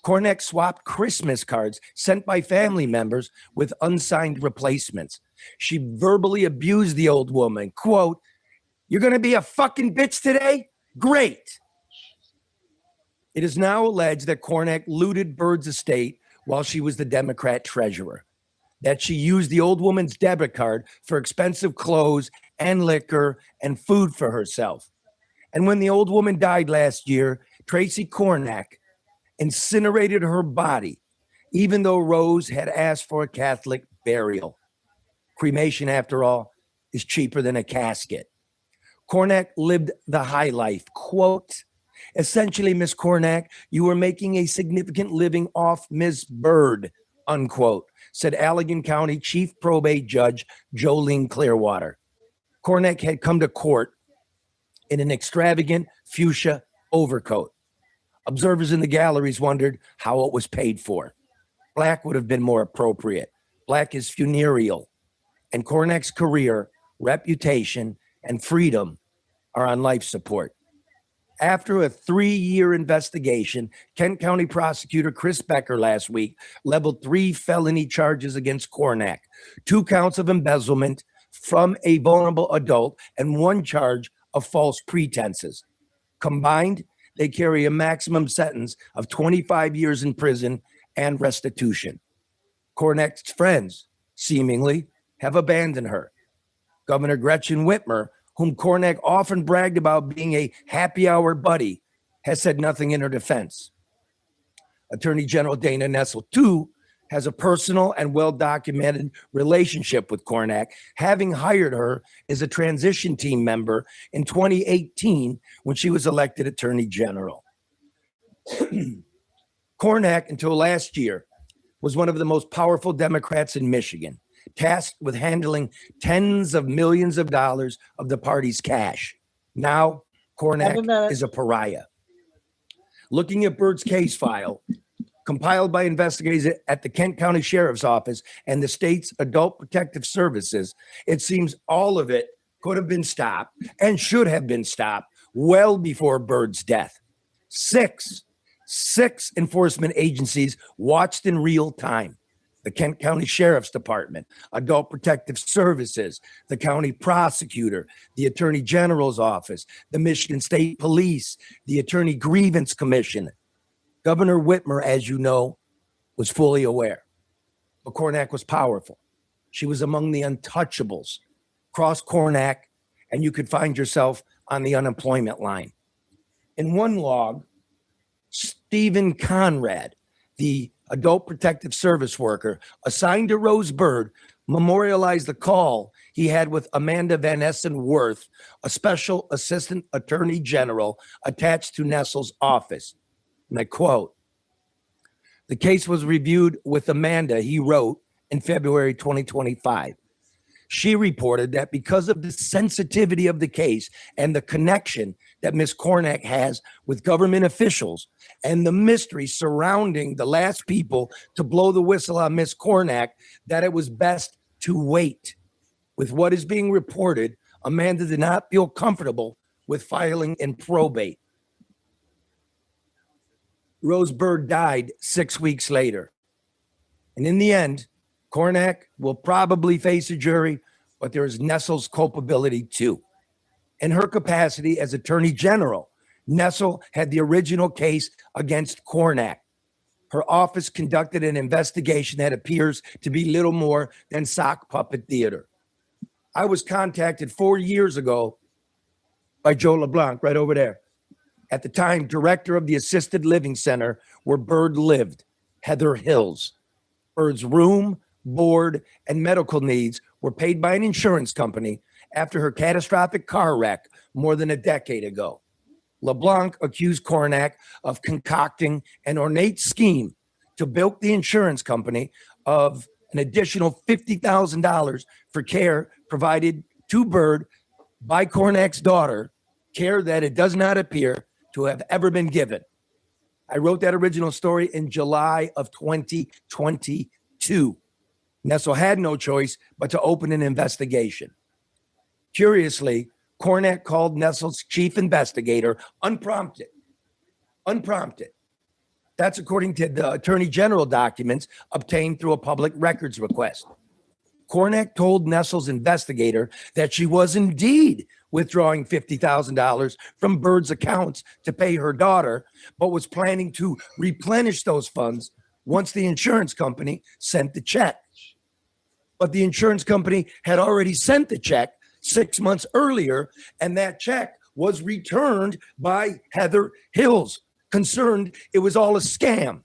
Kornak swapped Christmas cards sent by family members with unsigned replacements. She verbally abused the old woman. Quote, "You're going to be a fucking bitch today? Great." It is now alleged that Kornak looted Bird's estate while she was the Democrat treasurer, that she used the old woman's debit card for expensive clothes and liquor and food for herself. And when the old woman died last year, Tracy Kornak incinerated her body, even though Rose had asked for a Catholic burial. Cremation, after all, is cheaper than a casket. Kornak lived the high life. Quote, "Essentially, Miss Kornak, you were making a significant living off Ms. Bird," unquote, said Allegan County Chief Probate Judge Jolene Clearwater. Kornak had come to court in an extravagant fuchsia overcoat. Observers in the galleries wondered how it was paid for. Black would have been more appropriate. Black is funereal. and Kornak's career, reputation, and freedom are on life support. After a 3-year investigation, Kent County prosecutor Chris Becker last week leveled 3 felony charges against Kornak, 2 counts of embezzlement from a vulnerable adult, and 1 charge of false pretenses. Combined, they carry a maximum sentence of 25 years in prison and restitution. Kornak's friends, seemingly, have abandoned her. Governor Gretchen Whitmer, whom Kornak often bragged about being a happy hour buddy, has said nothing in her defense. Attorney General Dana Nessel, too, has a personal and well-documented relationship with Kornak, having hired her as a transition team member in 2018 when she was elected Attorney General. Kornak, until last year, was one of the most powerful Democrats in Michigan, tasked with handling tens of millions of dollars of the party's cash. Now, Kornak is a pariah. Looking at Byrd's case file, compiled by investigators at the Kent County Sheriff's Office and the state's Adult Protective Services, it seems all of it could have been stopped and should have been stopped well before Byrd's death. Six enforcement agencies watched in real time: the Kent County Sheriff's Department, Adult Protective Services, the county prosecutor, the Attorney General's office, the Michigan State Police, the Attorney Grievance Commission. Governor Whitmer, as you know, was fully aware. But Kornak was powerful. She was among the untouchables. Cross Kornak, and you could find yourself on the unemployment line. In one log, Stephen Conrad, the Adult Protective Service worker assigned to Rose Byrd, memorialized the call he had with Amanda Van Essen Worth, a special assistant attorney general attached to Nessel's office. And I quote, "The case was reviewed with Amanda," he wrote, in February 2025. She reported that because of the sensitivity of the case and the connection that Ms. Kornak has with government officials and the mystery surrounding the last people to blow the whistle on Ms. Kornak, that it was best to wait. With what is being reported, Amanda did not feel comfortable with filing in probate. Rose Byrd died 6 weeks later. And in the end, Kornak will probably face a jury, but there is Nessel's culpability too. In her capacity as Attorney General, Nessel had the original case against Kornak. Her office conducted an investigation that appears to be little more than sock puppet theater. I was contacted 4 years ago by Joe LeBlanc, right over there. At the time, director of the assisted living center where Byrd lived, Heather Hills. Byrd's room, board, and medical needs were paid by an insurance company after her catastrophic car wreck more than a decade ago. LeBlanc accused Kornak of concocting an ornate scheme to bilk the insurance company of an additional $50,000 for care provided to Byrd by Kornak's daughter, care that it does not appear to have ever been given. I wrote that original story in July of 2022. Nessel had no choice but to open an investigation. Curiously, Kornak called Nessel's chief investigator unprompted. That's according to the Attorney General documents obtained through a public records request. Kornak told Nessel's investigator that she was indeed withdrawing $50,000 from Byrd's accounts to pay her daughter, but was planning to replenish those funds once the insurance company sent the check. But the insurance company had already sent the check 6 months earlier, and that check was returned by Heather Hills, concerned it was all a scam.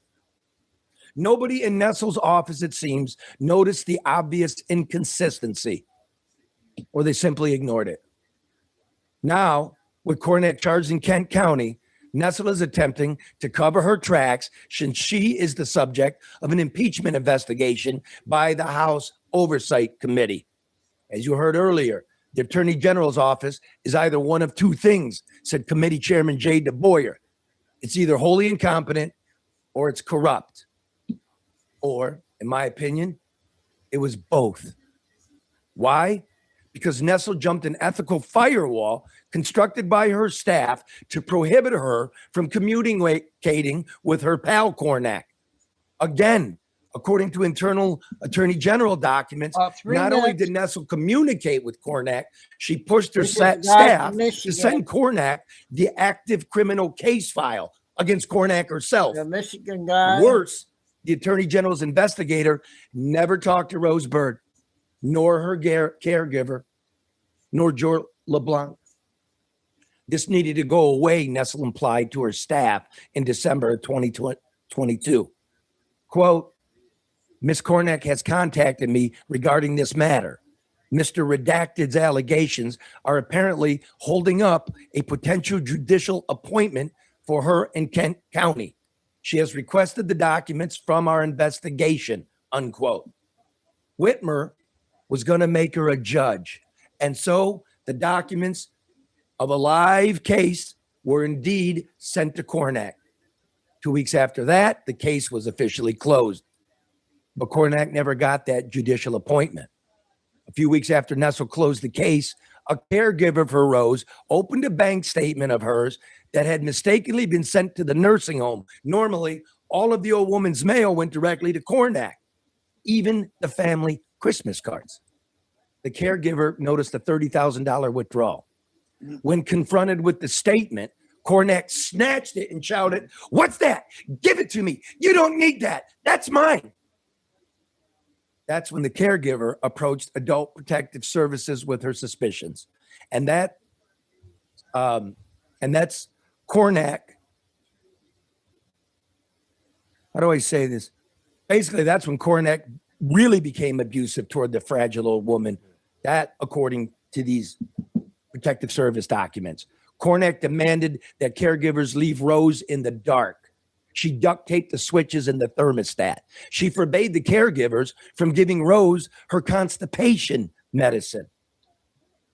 Nobody in Nessel's office, it seems, noticed the obvious inconsistency, or they simply ignored it. Now, with Kornak charged in Kent County, Nessel is attempting to cover her tracks since she is the subject of an impeachment investigation by the House Oversight Committee. As you heard earlier, the Attorney General's office is either one of two things, said Committee Chairman Jay DeBoyer. It's either wholly incompetent or it's corrupt. Or, in my opinion, it was both. Why? Because Nestle jumped an ethical firewall constructed by her staff to prohibit her from communicating with her pal Cornack. Again, according to internal Attorney General documents, not only did Nestle communicate with Cornack, she pushed her staff to send Cornack the active criminal case file against Cornack herself. The Michigan guy. Worse, the Attorney General's investigator never talked to Rose Bird, nor her caregiver, nor George LeBlanc. This needed to go away, Nestle implied to her staff in December of 2022. Quote, Ms. Cornack has contacted me regarding this matter. Mr. Redacted's allegations are apparently holding up a potential judicial appointment for her in Kent County. She has requested the documents from our investigation, unquote. Whitmer was going to make her a judge. And so the documents of a live case were indeed sent to Cornack. 2 weeks after that, the case was officially closed. But Cornack never got that judicial appointment. A few weeks after Nestle closed the case, a caregiver for Rose opened a bank statement of hers that had mistakenly been sent to the nursing home. Normally, all of the old woman's mail went directly to Cornack, even the family Christmas cards. The caregiver noticed a $30,000 withdrawal. When confronted with the statement, Cornack snatched it and shouted, "What's that? Give it to me. You don't need that. That's mine." That's when the caregiver approached Adult Protective Services with her suspicions. And that's Cornack. How do I say this? Basically, that's when Cornack really became abusive toward the fragile old woman. That, according to these protective service documents, Cornack demanded that caregivers leave Rose in the dark. She duct taped the switches in the thermostat. She forbade the caregivers from giving Rose her constipation medicine.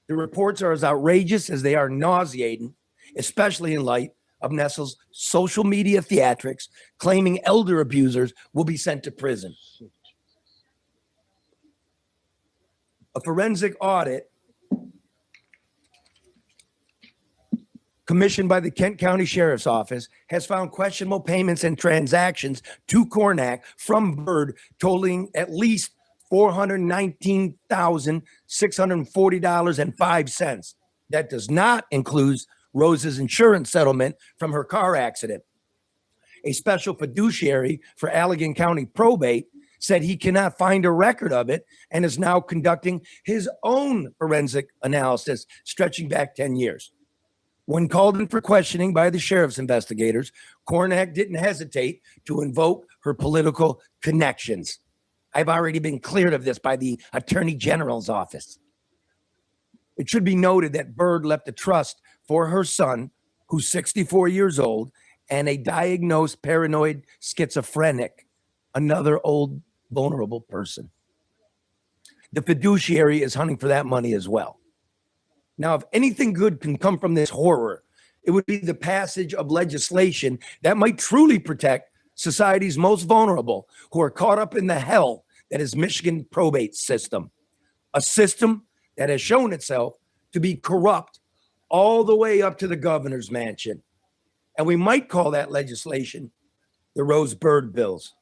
The reports are as outrageous as they are nauseating, especially in light of Nestle's social media theatrics claiming elder abusers will be sent to prison. A forensic audit commissioned by the Kent County Sheriff's Office has found questionable payments and transactions to Cornack from Bird totaling at least $419,640.05. That does not include Rose's insurance settlement from her car accident. A special fiduciary for Allegan County Probate said he cannot find a record of it and is now conducting his own forensic analysis stretching back 10 years. When called in for questioning by the sheriff's investigators, Cornack didn't hesitate to invoke her political connections. I've already been cleared of this by the Attorney General's office. It should be noted that Bird left a trust for her son, who's 64 years old, and a diagnosed paranoid schizophrenic, another old vulnerable person. The fiduciary is hunting for that money as well. Now, if anything good can come from this horror, it would be the passage of legislation that might truly protect society's most vulnerable who are caught up in the hell that is Michigan probate system, a system that has shown itself to be corrupt all the way up to the governor's mansion. And we might call that legislation the Rose Bird Bills.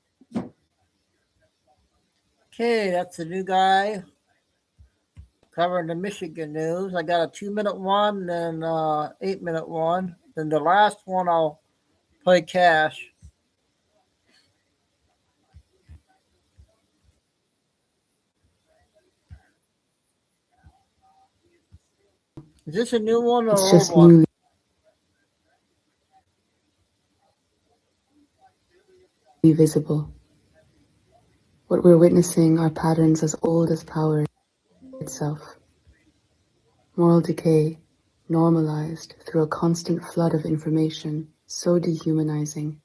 Okay, that's the new guy covering the Michigan news. I got a 2-minute one, then 8-minute one. Then the last one I'll play cash. Is this a new one or It's old just one? New, visible. What we're witnessing are patterns as old as power itself. Moral decay, normalized through a constant flood of information so dehumanizing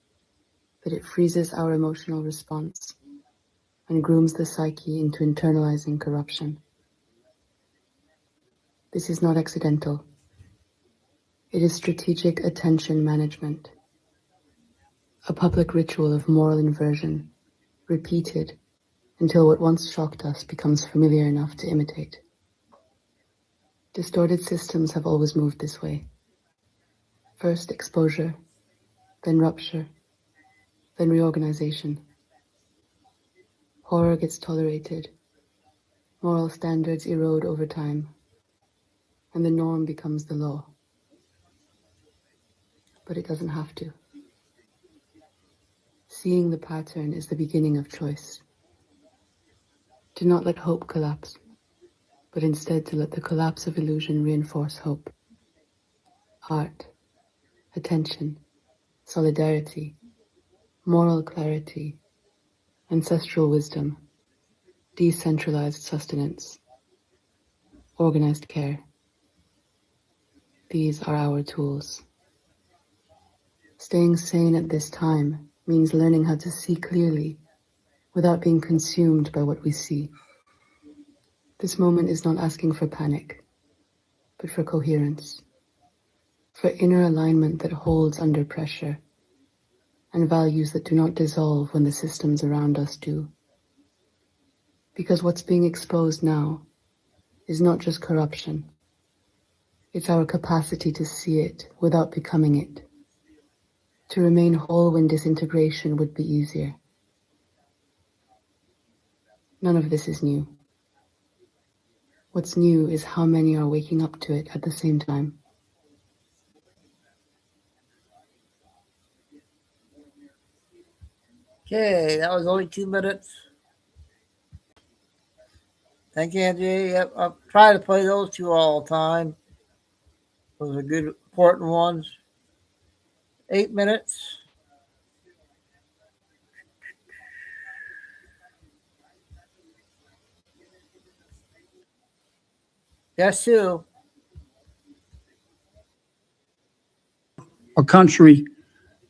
that it freezes our emotional response and grooms the psyche into internalizing corruption. This is not accidental. It is strategic attention management, a public ritual of moral inversion, repeated until what once shocked us becomes familiar enough to imitate. Distorted systems have always moved this way. First exposure, then rupture, then reorganization. Horror gets tolerated, moral standards erode over time, and the norm becomes the law. But it doesn't have to. Seeing the pattern is the beginning of choice. Do not let hope collapse, but instead to let the collapse of illusion reinforce hope. Art, attention, solidarity, moral clarity, ancestral wisdom, decentralized sustenance, organized care. These are our tools. Staying sane at this time means learning how to see clearly without being consumed by what we see. This moment is not asking for panic, but for coherence, for inner alignment that holds under pressure, and values that do not dissolve when the systems around us do. Because what's being exposed now is not just corruption. It's our capacity to see it without becoming it. To remain whole when disintegration would be easier. None of this is new. What's new is how many are waking up to it at the same time. Okay, that was only 2 minutes. Thank you, Angie. Yep, I'll try to play those two all the time. Those are good, important ones. 8 minutes. Yes, Sue. A country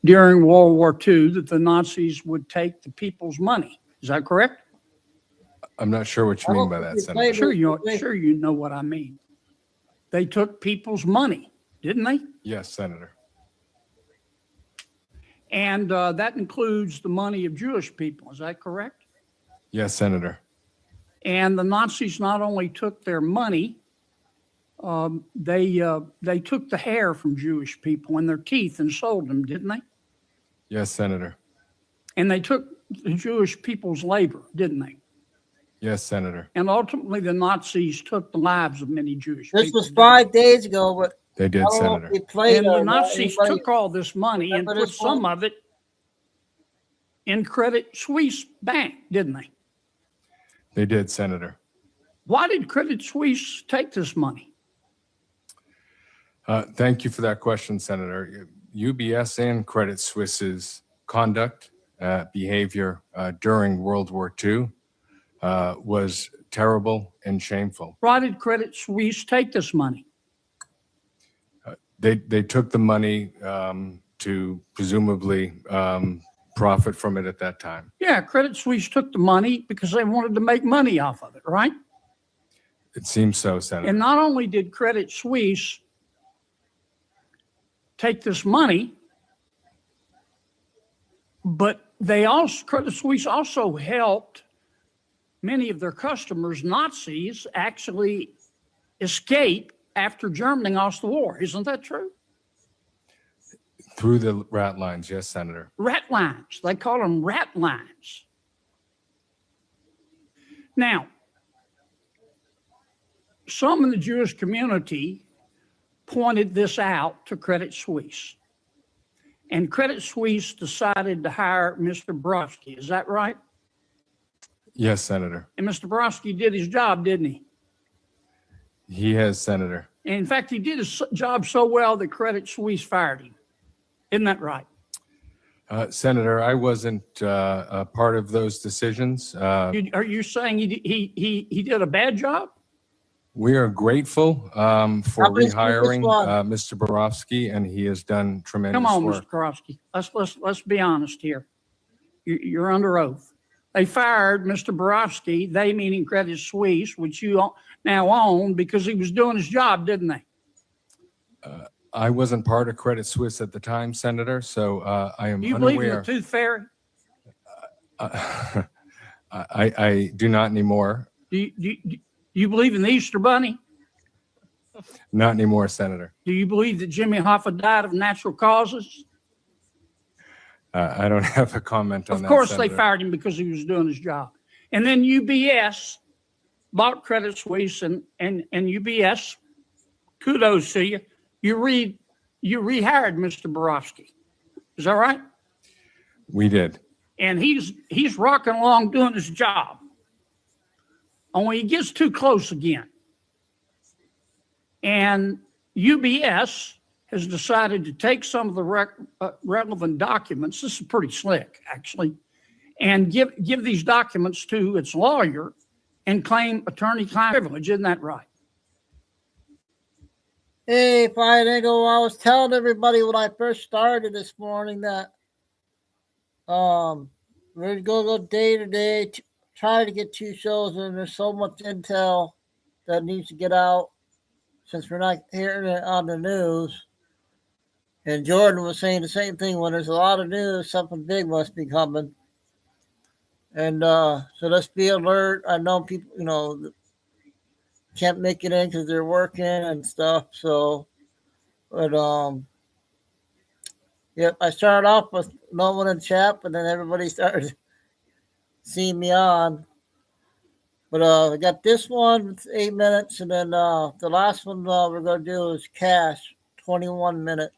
during World War II that the Nazis would take the people's money. Is that correct? I'm not sure what you mean by that, Senator. Sure you know what I mean. They took people's money, didn't they? Yes, Senator. And that includes the money of Jewish people. Is that correct? Yes, Senator. And the Nazis not only took their money, they took the hair from Jewish people and their teeth and sold them, didn't they? Yes, Senator. And they took the Jewish people's labor, didn't they? Yes, Senator. And ultimately, the Nazis took the lives of many Jewish people. This was 5 days ago, but they did, Senator. And the Nazis took all this money and put some of it in Credit Suisse Bank, didn't they? They did, Senator. Why did Credit Suisse take this money? Thank you for that question, Senator. UBS and Credit Suisse's conduct, behavior during World War II was terrible and shameful. Why did Credit Suisse take this money? They took the money to presumably profit from it at that time. Yeah, Credit Suisse took the money because they wanted to make money off of it, right? It seems so, Senator. And not only did Credit Suisse take this money, but Credit Suisse also helped many of their customers, Nazis, actually escape after Germany lost the war. Isn't that true? Through the rat lines, yes, Senator. Rat lines. They call them rat lines. Now, some in the Jewish community pointed this out to Credit Suisse. And Credit Suisse decided to hire Mr. Borowski. Is that right? Yes, Senator. And Mr. Borowski did his job, didn't he? He has, Senator. And in fact, he did his job so well that Credit Suisse fired him. Isn't that right? Senator, I wasn't a part of those decisions. Are you saying he did a bad job? We are grateful for rehiring Mr. Borowski, and he has done tremendous work. Come on, Mr. Borowski. Let's be honest here. You're under oath. They fired Mr. Borowski, they meaning Credit Suisse, which you now own, because he was doing his job, didn't they? I wasn't part of Credit Suisse at the time, Senator, so I am Do you unaware. believe in the tooth fairy? I do not anymore. Do you believe in the Easter Bunny? Not anymore, Senator. Do you believe that Jimmy Hoffa died of natural causes? I don't have a comment on that. Of course, Senator. they fired him because he was doing his job. And then UBS bought Credit Suisse, and UBS, kudos to you. You rehired Mr. Borofsky. Is that right? We did. And he's rocking along doing his job. Only he gets too close again. And UBS has decided to take some of the relevant documents. This is pretty slick, actually, and give these documents to its lawyer and claim attorney-client privilege. Isn't that right? Hey, Fire Eagle, I was telling everybody when I first started this morning that we're going to go day to day, try to get 2 shows, and there's so much intel that needs to get out since we're not hearing it on the news. And Jordan was saying the same thing. When there's a lot of news, something big must be coming. And so let's be alert. I know people, can't make it in because they're working and stuff. So, but yep, I started off with no one in chat, but then everybody started seeing me on. But I got this one, it's 8 minutes, and then the last one we're going to do is cash, 21 minutes.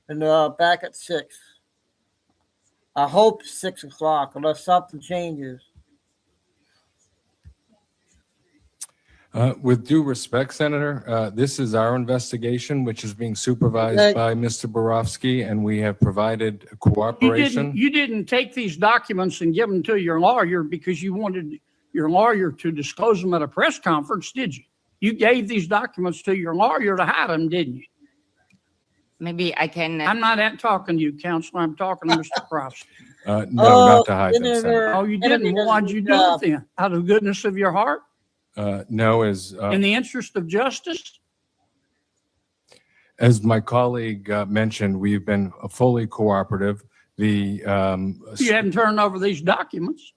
And back at 6. I hope 6 o'clock, unless something changes. With due respect, Senator, this is our investigation, which is being supervised by Mr. Borofsky, and we have provided cooperation. You didn't take these documents and give them to your lawyer because you wanted your lawyer to disclose them at a press conference, did you? You gave these documents to your lawyer to hide them, didn't you? Maybe I can. I'm not talking to you, Counselor. I'm talking to Mr. Borofsky. No, not to hide them, Senator. Oh, you didn't? Well, why'd you do it then? Out of the goodness of your heart? No, in the interest of justice? As my colleague mentioned, we've been fully cooperative. You haven't turned over these documents.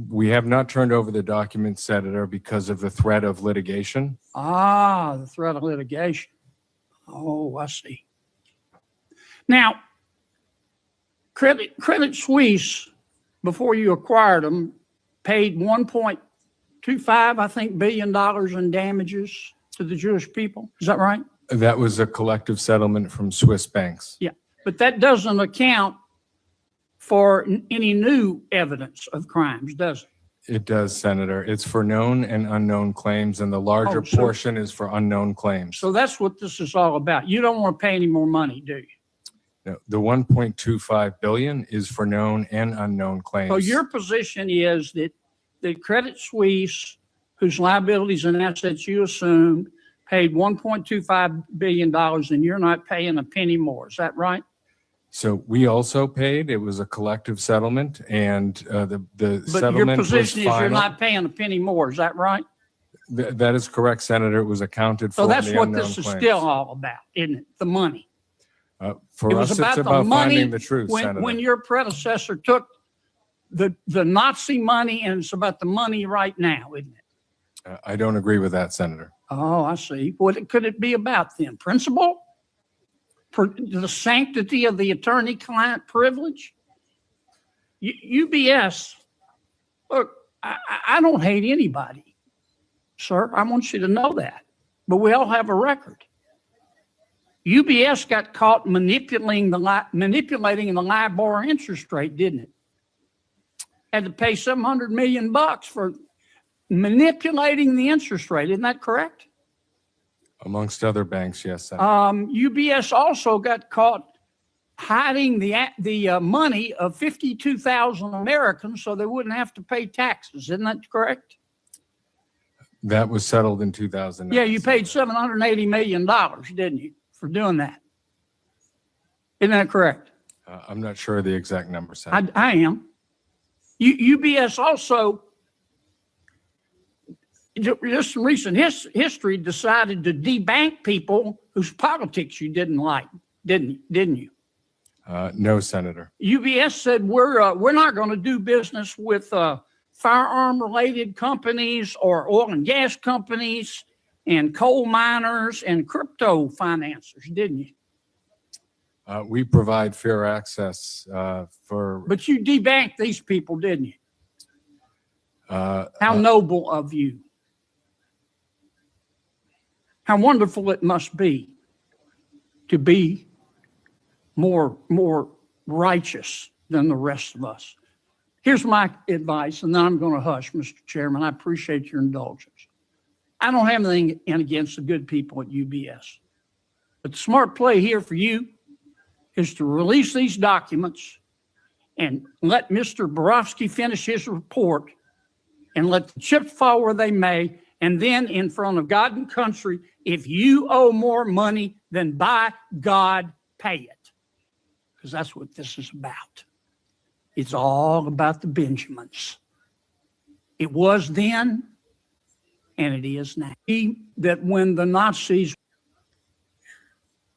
We have not turned over the documents, Senator, because of the threat of litigation. Ah, the threat of litigation. Oh, I see. Now, Credit Suisse, before you acquired them, paid $1.25, I think, billion in damages to the Jewish people. Is that right? That was a collective settlement from Swiss banks. Yeah, but that doesn't account for any new evidence of crimes, does it? It does, Senator. It's for known and unknown claims, and the larger portion is for unknown claims. So that's what this is all about. You don't want to pay any more money, do you? No, the $1.25 billion is for known and unknown claims. So your position is that Credit Suisse, whose liabilities and assets you assumed, paid $1.25 billion, and you're not paying a penny more. Is that right? So we also paid. It was a collective settlement, and the But settlement your position is was final. you're not paying a penny more. Is that right? That is correct, Senator. It was accounted for. So that's in the what unknown this is claims. still all about, isn't it? The money. For It was us, about it's the about money finding the truth, Senator. when your predecessor took the Nazi money, and it's about the money right now, isn't it? I don't agree with that, Senator. Oh, I see. What could it be about then? Principle? The sanctity of the attorney-client privilege? UBS, look, I don't hate anybody, sir. I want you to know that. But we all have a record. UBS got caught manipulating the LIBOR interest rate, didn't it? Had to pay $700 million for manipulating the interest rate. Isn't that correct? Amongst other banks, yes, Senator. UBS also got caught hiding the money of 52,000 Americans so they wouldn't have to pay taxes. Isn't that correct? That was settled in 2009. Yeah, you paid $780 million, didn't you, for doing that? Isn't that correct? I'm not sure of the exact number, Senator. I am. UBS also, just in recent history, decided to debank people whose politics you didn't like, didn't you? No, Senator. UBS said we're not going to do business with firearm-related companies or oil and gas companies and coal miners and crypto financiers, didn't you? We provide fair access for. But you debanked these people, didn't you? How noble of you. How wonderful it must be to be more righteous than the rest of us. Here's my advice, and then I'm going to hush, Mr. Chairman. I appreciate your indulgence. I don't have anything against the good people at UBS. But the smart play here for you is to release these documents and let Mr. Borofsky finish his report and let the chips fall where they may. And then in front of God and country, if you owe more money, then by God, pay it. Because that's what this is about. It's all about the Benjamins. It was then, and it is now. That when the Nazis...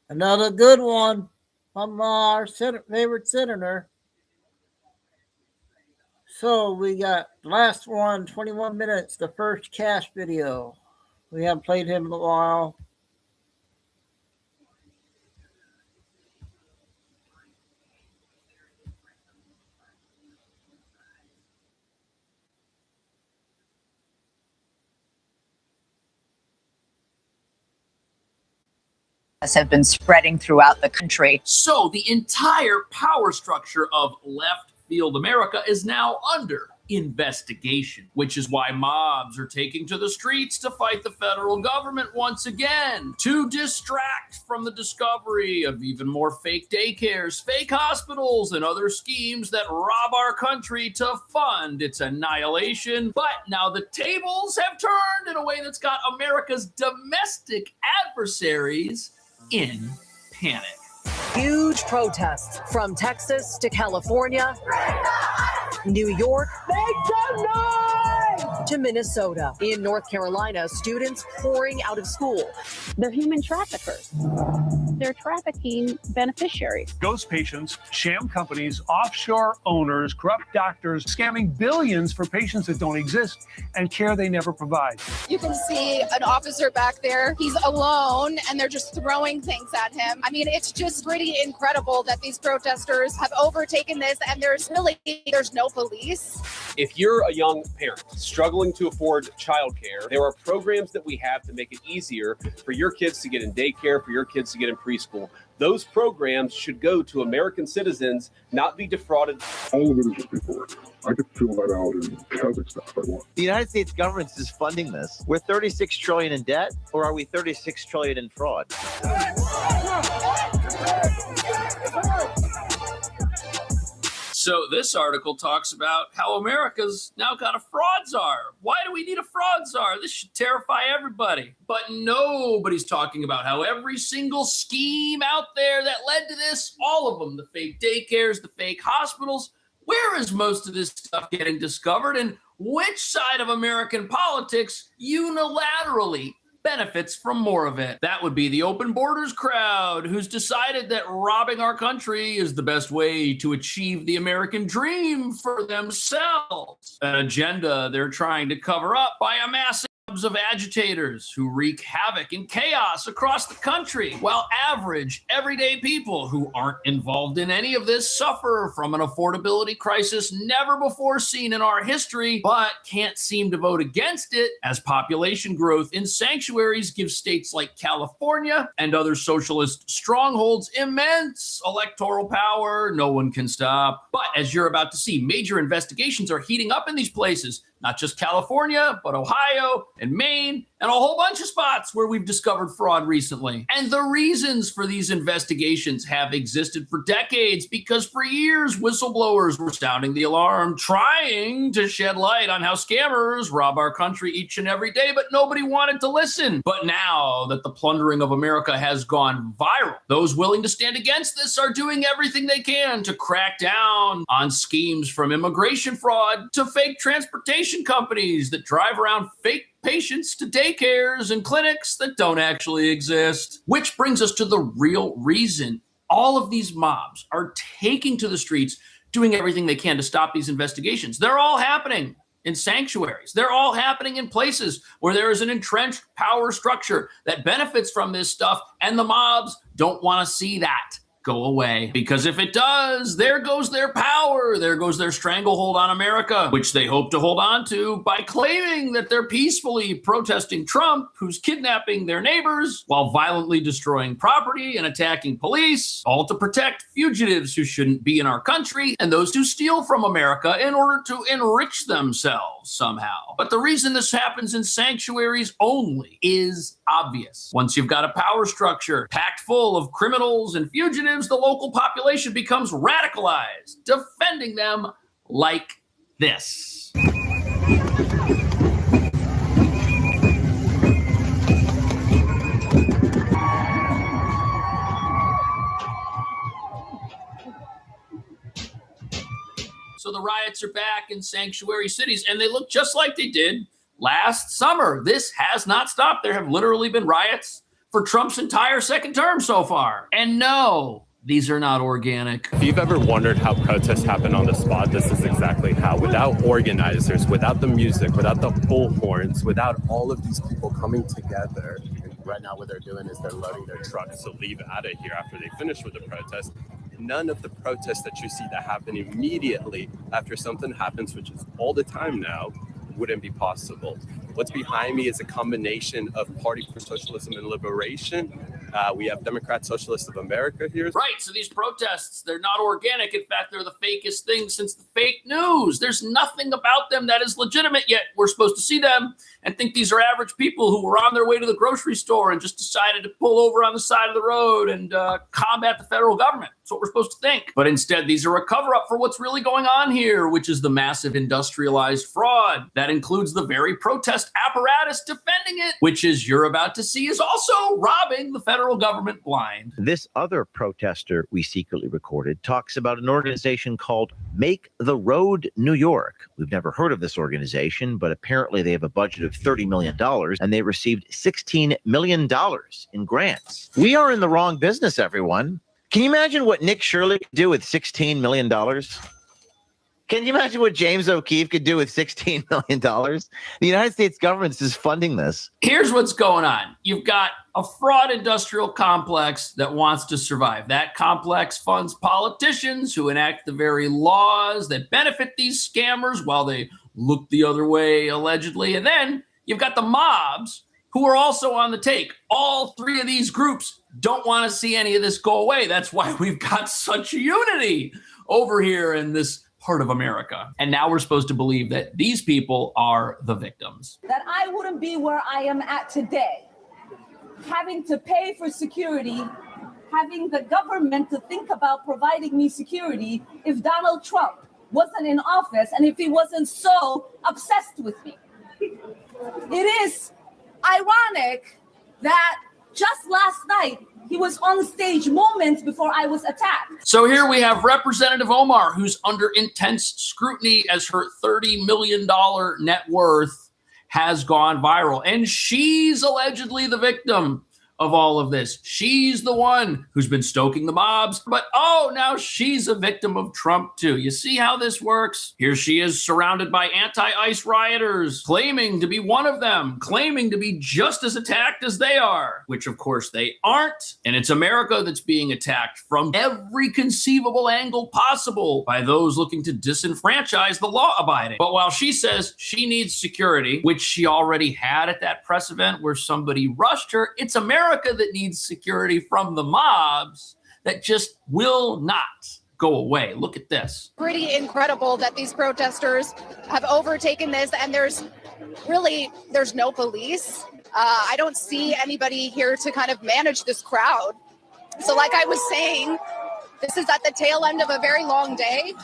Another good one from our favorite senator. So we got last one, 21 minutes, the first Cash video. We haven't played him in a while. Have been spreading throughout the country. So the entire power structure of left field America is now under investigation, which is why mobs are taking to the streets to fight the federal government once again, to distract from the discovery of even more fake daycares, fake hospitals, and other schemes that rob our country to fund its annihilation. But now the tables have turned in a way that's got America's domestic adversaries in panic. Huge protests from Texas to California, New York, to Minnesota. In North Carolina, students pouring out of school. They're human traffickers. They're trafficking beneficiaries. Ghost patients, sham companies, offshore owners, corrupt doctors, scamming billions for patients that don't exist and care they never provide. You can see an officer back there. He's alone, and they're just throwing things at him. I mean, it's just pretty incredible that these protesters have overtaken this, and there's no police. If you're a young parent struggling to afford childcare, there are programs that we have to make it easier for your kids to get in daycare, for your kids to get in preschool. Those programs should go to American citizens, not be defrauded. All of it is just paperwork. I could fill that out in Kazakhstan if I want. The United States government is funding this. We're 36 trillion in debt, or are we 36 trillion in fraud? So this article talks about how America's now got a fraud czar. Why do we need a fraud czar? This should terrify everybody. But nobody's talking about how every single scheme out there that led to this, all of them, the fake daycares, the fake hospitals, where is most of this stuff getting discovered, and which side of American politics unilaterally benefits from more of it? That would be the open borders crowd, who's decided that robbing our country is the best way to achieve the American dream for themselves. An agenda they're trying to cover up by amassing of agitators who wreak havoc and chaos across the country, while average, everyday people who aren't involved in any of this suffer from an affordability crisis never before seen in our history, but can't seem to vote against it as population growth in sanctuaries gives states like California and other socialist strongholds immense electoral power no one can stop. But as you're about to see, major investigations are heating up in these places. Not just California, but Ohio and Maine and a whole bunch of spots where we've discovered fraud recently. And the reasons for these investigations have existed for decades, because for years, whistleblowers were sounding the alarm, trying to shed light on how scammers rob our country each and every day, but nobody wanted to listen. But now that the plundering of America has gone viral, those willing to stand against this are doing everything they can to crack down on schemes from immigration fraud to fake transportation companies that drive around fake patients to daycares and clinics that don't actually exist. Which brings us to the real reason all of these mobs are taking to the streets, doing everything they can to stop these investigations. They're all happening in sanctuaries. They're all happening in places where there is an entrenched power structure that benefits from this stuff, and the mobs don't want to see that go away. Because if it does, there goes their power. There goes their stranglehold on America, which they hope to hold on to by claiming that they're peacefully protesting Trump, who's kidnapping their neighbors while violently destroying property and attacking police, all to protect fugitives who shouldn't be in our country and those who steal from America in order to enrich themselves somehow. But the reason this happens in sanctuaries only is obvious. Once you've got a power structure packed full of criminals and fugitives, the local population becomes radicalized, defending them like this. So the riots are back in sanctuary cities, and they look just like they did last summer. This has not stopped. There have literally been riots for Trump's entire second term so far. And no, these are not organic. If you've ever wondered how protests happen on the spot, this is exactly how. Without organizers, without the music, without the bullhorns, without all of these people coming together. And right now what they're doing is they're loading their trucks to leave out of here after they finish with the protest. None of the protests that you see that happen immediately after something happens, which is all the time now, wouldn't be possible. What's behind me is a combination of Party for Socialism and Liberation. We have Democrat Socialists of America here. Right, so these protests, they're not organic. In fact, they're the fakest thing since the fake news. There's nothing about them that is legitimate, yet we're supposed to see them and think these are average people who were on their way to the grocery store and just decided to pull over on the side of the road and combat the federal government. That's what we're supposed to think. But instead, these are a cover-up for what's really going on here, which is the massive industrialized fraud that includes the very protest apparatus defending it, which, as you're about to see, is also robbing the federal government blind. This other protester we secretly recorded talks about an organization called Make the Road New York. We've never heard of this organization, but apparently they have a budget of $30 million and they received $16 million in grants. We are in the wrong business, everyone. Can you imagine what Nick Shirley could do with $16 million? Can you imagine what James O'Keefe could do with $16 million? The United States government is funding this. Here's what's going on. You've got a fraud industrial complex that wants to survive. That complex funds politicians who enact the very laws that benefit these scammers while they look the other way, allegedly. And then you've got the mobs who are also on the take. All three of these groups don't want to see any of this go away. That's why we've got such unity over here in this part of America. And now we're supposed to believe that these people are the victims. That I wouldn't be where I am at today, having to pay for security, having the government to think about providing me security if Donald Trump wasn't in office and if he wasn't so obsessed with me. It is ironic that just last night, he was on stage moments before I was attacked. So here we have Representative Omar, who's under intense scrutiny as her $30 million net worth has gone viral. And she's allegedly the victim of all of this. She's the one who's been stoking the mobs, but oh, now she's a victim of Trump too. You see how this works? Here she is surrounded by anti-ICE rioters, claiming to be one of them, claiming to be just as attacked as they are, which of course they aren't. And it's America that's being attacked from every conceivable angle possible by those looking to disenfranchise the law-abiding. But while she says she needs security, which she already had at that press event where somebody rushed her, it's America that needs security from the mobs that just will not go away. Look at this. Pretty incredible that these protesters have overtaken this, and there's no police. I don't see anybody here to kind of manage this crowd. So like I was saying, this is at the tail end of a very long day.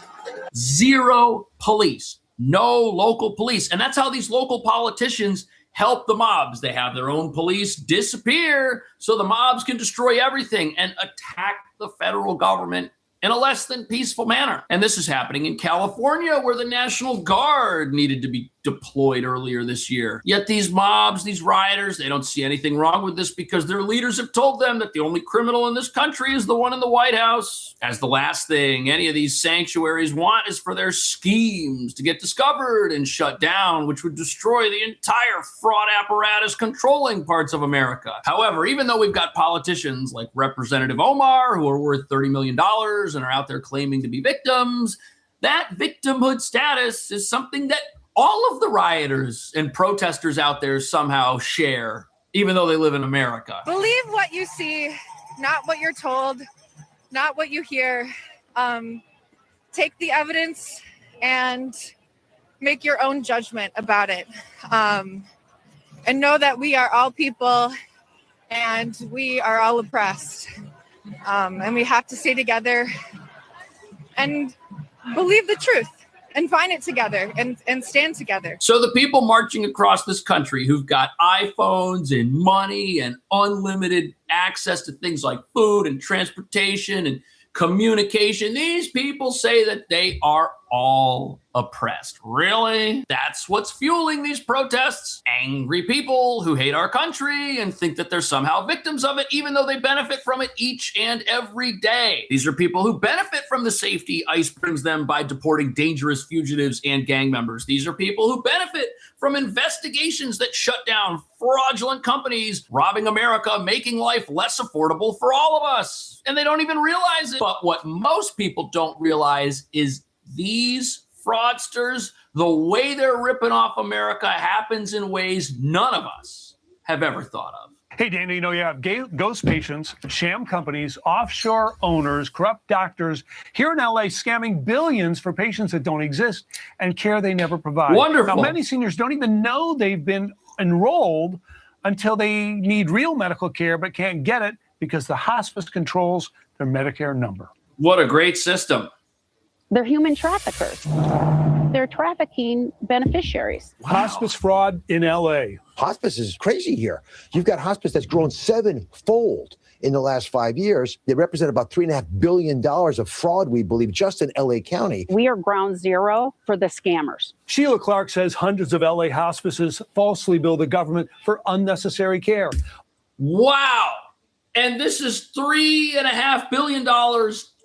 Zero police, no local police. And that's how these local politicians help the mobs. They have their own police disappear so the mobs can destroy everything and attack the federal government in a less than peaceful manner. And this is happening in California, where the National Guard needed to be deployed earlier this year. Yet these mobs, these rioters, they don't see anything wrong with this because their leaders have told them that the only criminal in this country is the one in the White House. As the last thing any of these sanctuaries want is for their schemes to get discovered and shut down, which would destroy the entire fraud apparatus controlling parts of America. However, even though we've got politicians like Representative Omar who are worth $30 million and are out there claiming to be victims, that victimhood status is something that all of the rioters and protesters out there somehow share, even though they live in America. Believe what you see, not what you're told, not what you hear. Take the evidence and make your own judgment about it. And know that we are all people and we are all oppressed. And we have to stay together and believe the truth and find it together and stand together. So the people marching across this country who've got iPhones and money and unlimited access to things like food and transportation and communication, these people say that they are all oppressed. Really? That's what's fueling these protests? Angry people who hate our country and think that they're somehow victims of it, even though they benefit from it each and every day. These are people who benefit from the safety ICE brings them by deporting dangerous fugitives and gang members. These are people who benefit from investigations that shut down fraudulent companies, robbing America, making life less affordable for all of us. And they don't even realize it. But what most people don't realize is these fraudsters, the way they're ripping off America happens in ways none of us have ever thought of. Hey, Dana, you have ghost patients, sham companies, offshore owners, corrupt doctors here in LA scamming billions for patients that don't exist and care they never provide. Wonderful. Now, many seniors don't even know they've been enrolled until they need real medical care but can't get it because the hospice controls their Medicare number. What a great system. They're human traffickers. They're trafficking beneficiaries. Wow. Hospice fraud in LA. Hospice is crazy here. You've got hospice that's grown 7-fold in the last 5 years. They represent about $3.5 billion of fraud, we believe, just in LA County. We are ground zero for the scammers. Sheila Clark says hundreds of LA hospices falsely bill the government for unnecessary care. Wow. And this is $3.5 billion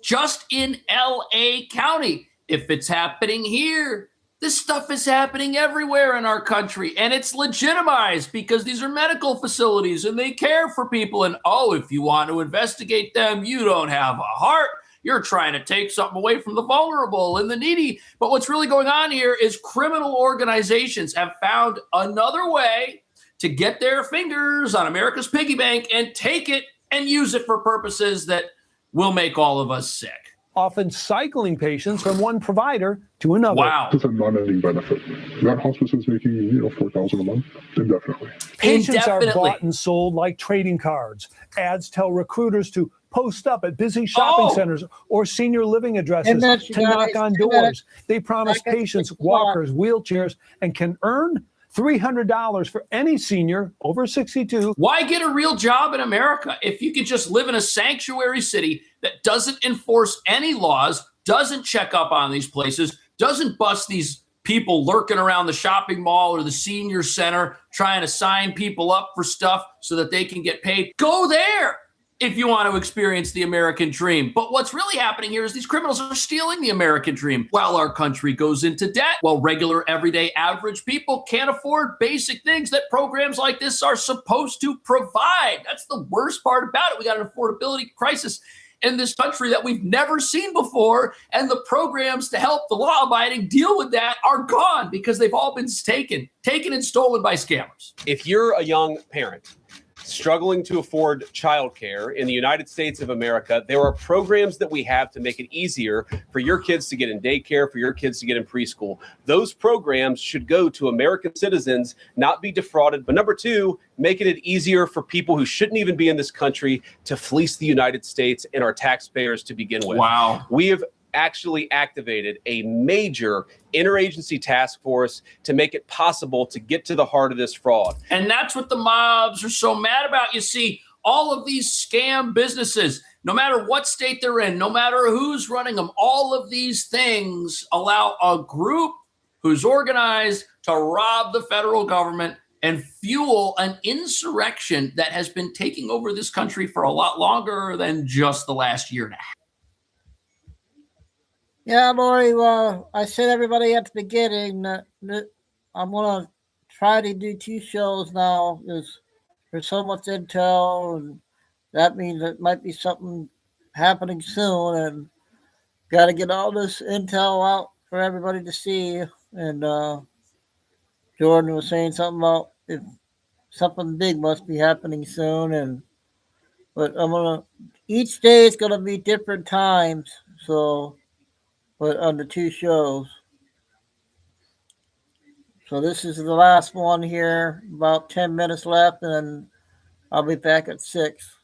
just in LA County. If it's happening here, this stuff is happening everywhere in our country, and it's legitimized because these are medical facilities and they care for people. And oh, if you want to investigate them, you don't have a heart. You're trying to take something away from the vulnerable and the needy. But what's really going on here is criminal organizations have found another way to get their fingers on America's piggy bank and take it and use it for purposes that will make all of us sick. Often cycling patients from one provider to another. Wow. It's a non-ending benefit. That hospice is making, $4,000 a month, indefinitely. Patients are bought and sold like trading cards. Ads tell recruiters to post up at busy shopping centers or senior living addresses to knock on doors. They promise patients walkers, wheelchairs, and can earn $300 for any senior over 62. Why get a real job in America if you could just live in a sanctuary city that doesn't enforce any laws, doesn't check up on these places, doesn't bust these people lurking around the shopping mall or the senior center trying to sign people up for stuff so that they can get paid? Go there if you want to experience the American dream. But what's really happening here is these criminals are stealing the American dream while our country goes into debt, while regular, everyday, average people can't afford basic things that programs like this are supposed to provide. That's the worst part about it. We got an affordability crisis in this country that we've never seen before, and the programs to help the law-abiding deal with that are gone because they've all been taken and stolen by scammers. If you're a young parent struggling to afford childcare in the United States of America, there are programs that we have to make it easier for your kids to get in daycare, for your kids to get in preschool. Those programs should go to American citizens, not be defrauded. But number two, making it easier for people who shouldn't even be in this country to fleece the United States and our taxpayers to begin with. Wow. We have actually activated a major interagency task force to make it possible to get to the heart of this fraud. And that's what the mobs are so mad about. You see, all of these scam businesses, no matter what state they're in, no matter who's running them, all of these things allow a group who's organized to rob the federal government and fuel an insurrection that has been taking over this country for a lot longer than just the last year and a half. Yeah, Lori, well, I said everybody at the beginning that I'm going to try to do 2 shows now because there's so much intel, and that means it might be something happening soon, and got to get all this intel out for everybody to see. And Jordan was saying something about if something big must be happening soon, but each day is gonna be different times, so but on the 2 shows. So this is the last one here, about 10 minutes left, and I'll be back at 6.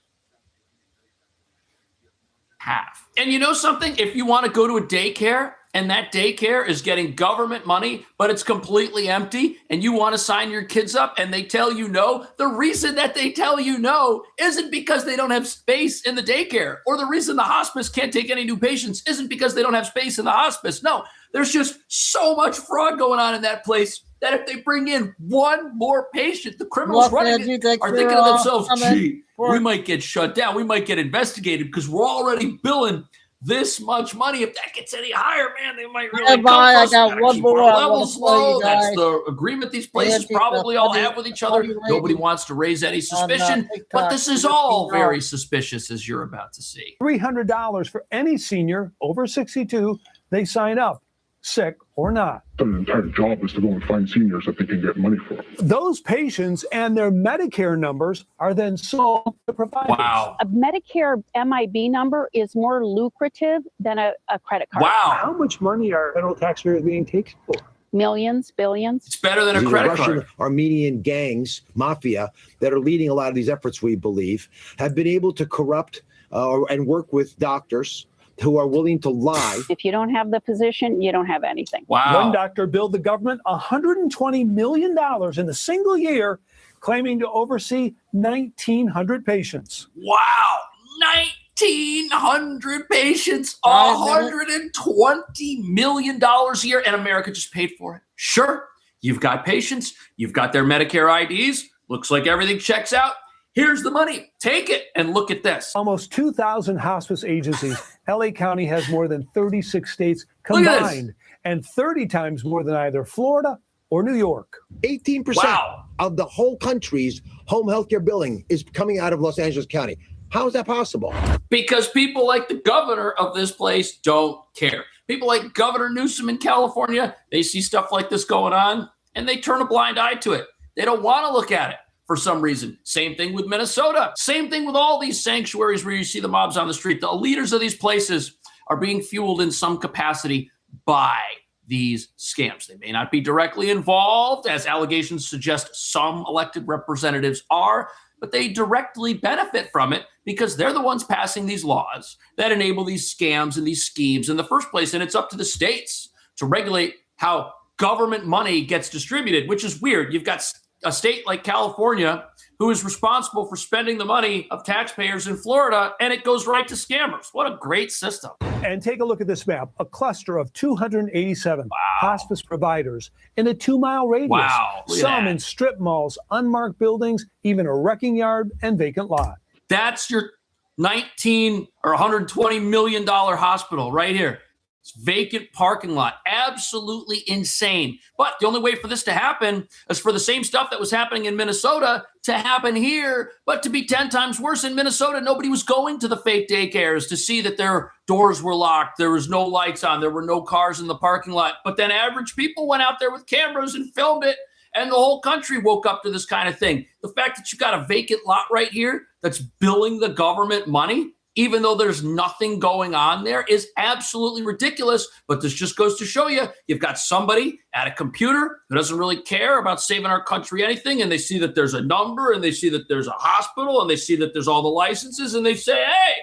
Half. And you know something? If you want to go to a daycare and that daycare is getting government money, but it's completely empty, and you want to sign your kids up and they tell you no, the reason that they tell you no isn't because they don't have space in the daycare, or the reason the hospice can't take any new patients isn't because they don't have space in the hospice. No, there's just so much fraud going on in that place that if they bring in one more patient, the criminals running it are thinking to themselves, gee, we might get shut down. We might get investigated because we're already billing this much money. If that gets any higher, man, they might really come for us. I got one more. Levels low. That's the agreement these places probably all have with each other. Nobody wants to raise any suspicion, but this is all very suspicious, as you're about to see. $300 for any senior over 62. They sign up, sick or not. The entire job is to go and find seniors that they can get money for. Those patients and their Medicare numbers are then sold to providers. Wow. A Medicare MIB number is more lucrative than a credit card. Wow. How much money are federal taxpayers being taken for? Millions, billions. It's better than a These credit Russian card. Armenian gangs, mafia, that are leading a lot of these efforts, we believe, have been able to corrupt and work with doctors who are willing to lie. If you don't have the position, you don't have anything. Wow. One doctor billed the government $120 million in a single year, claiming to oversee 1,900 patients. Wow. 1,900 patients, $120 million a year, and America just paid for it. Sure, you've got patients, you've got their Medicare IDs, looks like everything checks out. Here's the money. Take it and look at this. Almost 2,000 hospice agencies. LA County has more than 36 states combined, and 30 times more than either Florida or New York. 18% of the whole country's home healthcare billing is coming out of Los Angeles County. How is that possible? Because people like the governor of this place don't care. People like Governor Newsom in California, they see stuff like this going on, and they turn a blind eye to it. They don't want to look at it. For some reason. Same thing with Minnesota. Same thing with all these sanctuaries where you see the mobs on the street. The leaders of these places are being fueled in some capacity by these scams. They may not be directly involved, as allegations suggest some elected representatives are, but they directly benefit from it because they're the ones passing these laws that enable these scams and these schemes in the first place. And it's up to the states to regulate how government money gets distributed, which is weird. You've got a state like California who is responsible for spending the money of taxpayers in Florida, and it goes right to scammers. What a great system. And take a look at this map, a cluster of 287 hospice providers in a 2-mile radius. Wow. Some in strip malls, unmarked buildings, even a wrecking yard and vacant lot. That's your $19 or $120 million hospital right here. It's vacant parking lot. Absolutely insane. But the only way for this to happen is for the same stuff that was happening in Minnesota to happen here, but to be 10 times worse. In Minnesota, nobody was going to the fake daycares to see that their doors were locked. There was no lights on. There were no cars in the parking lot. But then average people went out there with cameras and filmed it, and the whole country woke up to this kind of thing. The fact that you got a vacant lot right here that's billing the government money, even though there's nothing going on there, is absolutely ridiculous. But this just goes to show you, you've got somebody at a computer who doesn't really care about saving our country anything, and they see that there's a number, and they see that there's a hospital, and they see that there's all the licenses, and they say, hey,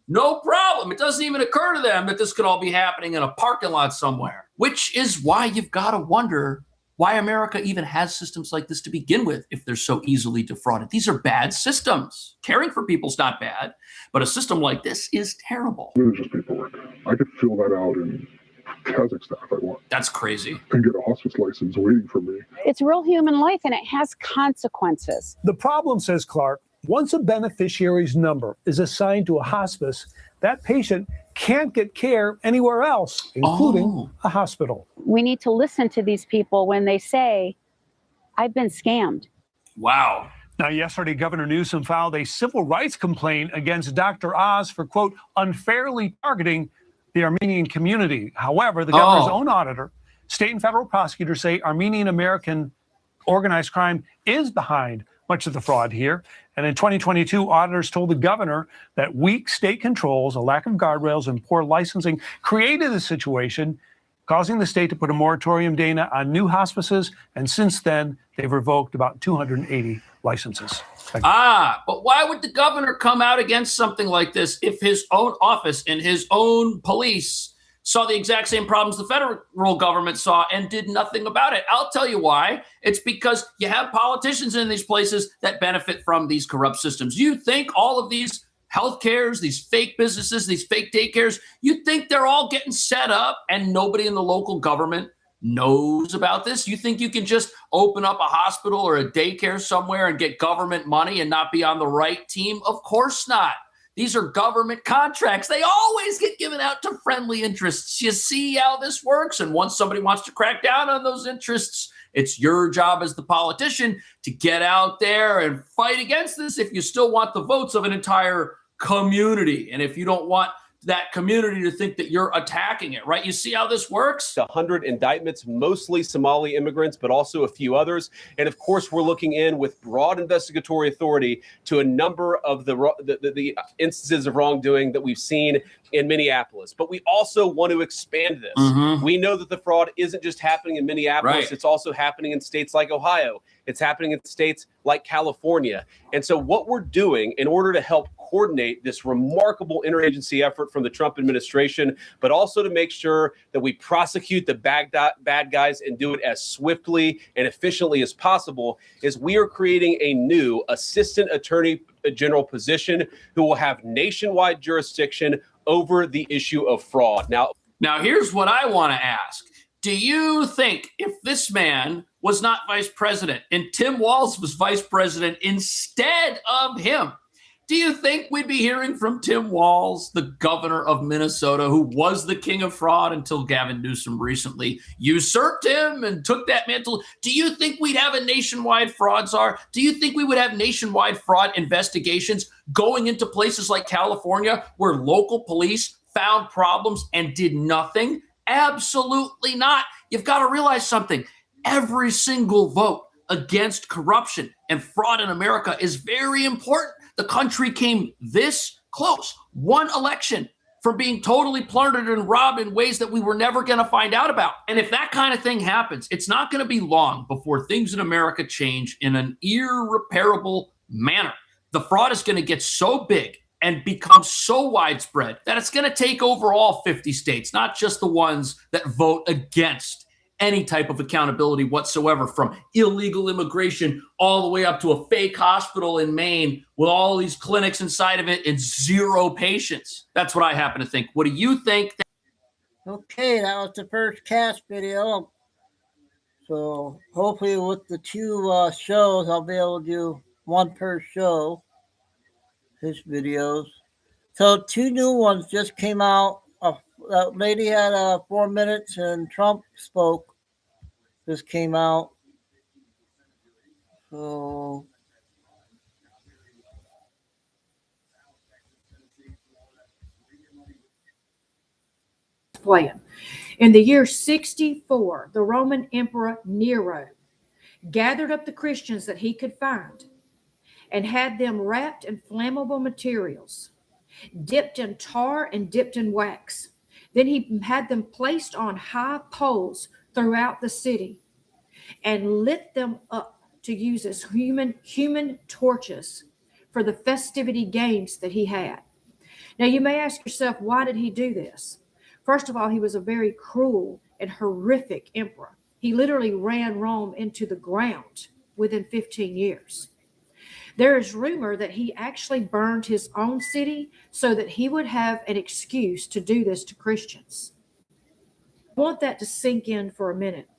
no problem. It doesn't even occur to them that this could all be happening in a parking lot somewhere, which is why you've got to wonder why America even has systems like this to begin with if they're so easily defrauded. These are bad systems. Caring for people's not bad, but a system like this is terrible. Religious paperwork. I could fill that out in Kazakhstan if I want. That's crazy. And get a hospice license waiting for me. It's real human life and it has consequences. The problem, says Clark, once a beneficiary's number is assigned to a hospice, that patient can't get care anywhere else, including a hospital. We need to listen to these people when they say, I've been scammed. Wow. Now, yesterday, Governor Newsom filed a civil rights complaint against Dr. Oz for, quote, unfairly targeting the Armenian community. However, the governor's own auditor, state and federal prosecutors say Armenian American organized crime is behind much of the fraud here. And in 2022, auditors told the governor that weak state controls, a lack of guardrails, and poor licensing created a situation causing the state to put a moratorium, Dana, on new hospices. And since then, they've revoked about 280 licenses. But why would the governor come out against something like this if his own office and his own police saw the exact same problems the federal government saw and did nothing about it? I'll tell you why. It's because you have politicians in these places that benefit from these corrupt systems. You think all of these health cares, these fake businesses, these fake daycares, you think they're all getting set up and nobody in the local government knows about this? You think you can just open up a hospital or a daycare somewhere and get government money and not be on the right team? Of course not. These are government contracts. They always get given out to friendly interests. You see how this works? And once somebody wants to crack down on those interests, it's your job as the politician to get out there and fight against this if you still want the votes of an entire community. And if you don't want that community to think that you're attacking it, right? You see how this works? 100 indictments, mostly Somali immigrants, but also a few others. And of course, we're looking in with broad investigatory authority to a number of the instances of wrongdoing that we've seen in Minneapolis. But we also want to expand this. We know that the fraud isn't just happening in Minneapolis. Right. It's also happening in states like Ohio. It's happening in states like California. And so what we're doing in order to help coordinate this remarkable interagency effort from the Trump administration, but also to make sure that we prosecute the bad guys and do it as swiftly and efficiently as possible, is we are creating a new assistant attorney general position who will have nationwide jurisdiction over the issue of fraud. Now here's what I want to ask. Do you think if this man was not vice president and Tim Walz was vice president instead of him, do you think we'd be hearing from Tim Walz, the governor of Minnesota, who was the king of fraud until Gavin Newsom recently usurped him and took that mantle? Do you think we'd have a nationwide fraud czar? Do you think we would have nationwide fraud investigations going into places like California where local police found problems and did nothing? Absolutely not. You've got to realize something. Every single vote against corruption and fraud in America is very important. The country came this close, one election, from being totally plundered and robbed in ways that we were never going to find out about. And if that kind of thing happens, it's not going to be long before things in America change in an irreparable manner. The fraud is going to get so big and become so widespread that it's going to take over all 50 states, not just the ones that vote against any type of accountability whatsoever, from illegal immigration all the way up to a fake hospital in Maine with all these clinics inside of it and zero patients. That's what I happen to think. What do you think? Okay, that was the first cast video. So hopefully with the two shows, I'll be able to do one per show, his videos. So two new ones just came out. That lady had 4 minutes and Trump spoke. This came out. So plan. In the year 64, the Roman Emperor Nero gathered up the Christians that he could find and had them wrapped in flammable materials, dipped in tar and dipped in wax. Then he had them placed on high poles throughout the city and lit them up to use as human torches for the festivity games that he had. Now, you may ask yourself, why did he do this? First of all, he was a very cruel and horrific emperor. He literally ran Rome into the ground within 15 years. There is rumor that he actually burned his own city so that he would have an excuse to do this to Christians. I want that to sink in for a minute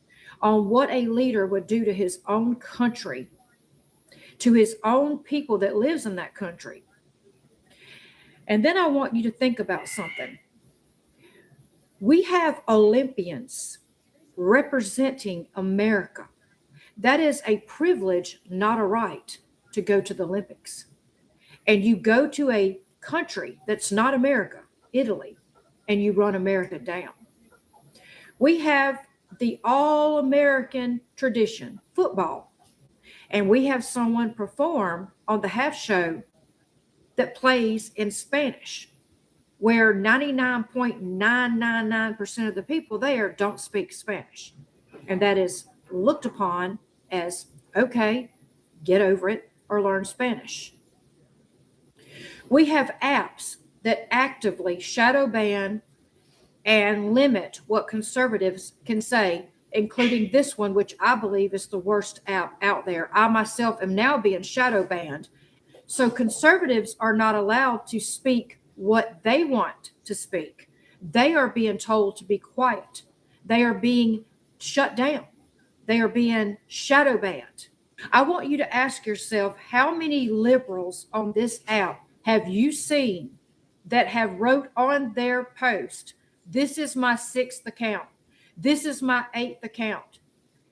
on what a leader would do to his own country, to his own people that lives in that country. And then I want you to think about something. We have Olympians representing America. That is a privilege, not a right, to go to the Olympics. And you go to a country that's not America, Italy, and you run America down. We have the all-American tradition, football, and we have someone perform on the half show that plays in Spanish, where 99.999% of the people there don't speak Spanish. And that is looked upon as, okay, get over it or learn Spanish. We have apps that actively shadow ban and limit what conservatives can say, including this one, which I believe is the worst app out there. I myself am now being shadow banned. So conservatives are not allowed to speak what they want to speak. They are being told to be quiet. They are being shut down. They are being shadow banned. I want you to ask yourself, how many liberals on this app have you seen that have wrote on their post, this is my 6th account, this is my 8th account?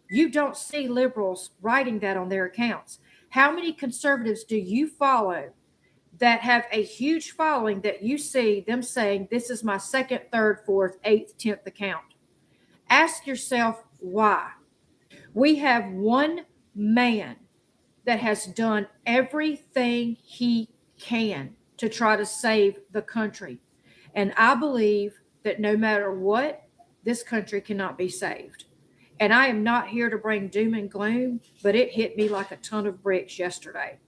You don't see liberals writing that on their accounts. How many conservatives do you follow that have a huge following that you see them saying, this is my 2nd, 3rd, 4th, 8th, 10th account? Ask yourself why. We have one man that has done everything he can to try to save the country. And I believe that no matter what, this country cannot be saved. And I am not here to bring doom and gloom, but it hit me like a ton of bricks yesterday.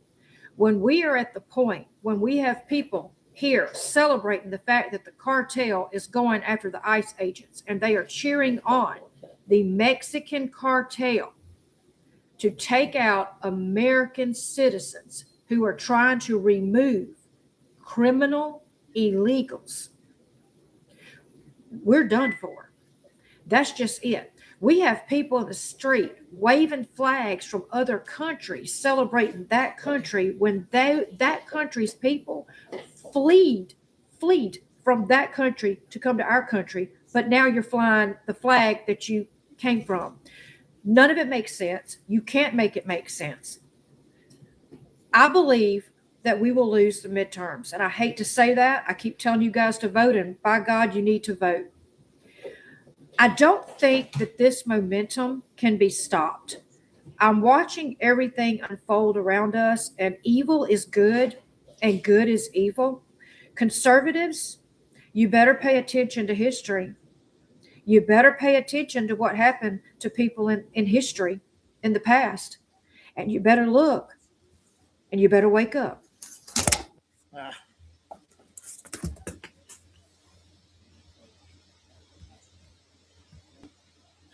When we are at the point, when we have people here celebrating the fact that the cartel is going after the ICE agents and they are cheering on the Mexican cartel to take out American citizens who are trying to remove criminal illegals, we're done for. That's just it. We have people in the street waving flags from other countries, celebrating that country when that country's people fled from that country to come to our country. But now you're flying the flag that you came from. None of it makes sense. You can't make it make sense. I believe that we will lose the midterms. And I hate to say that. I keep telling you guys to vote, and by God, you need to vote. I don't think that this momentum can be stopped. I'm watching everything unfold around us, and evil is good and good is evil. Conservatives, you better pay attention to history. You better pay attention to what happened to people in history in the past. And you better look, and you better wake up.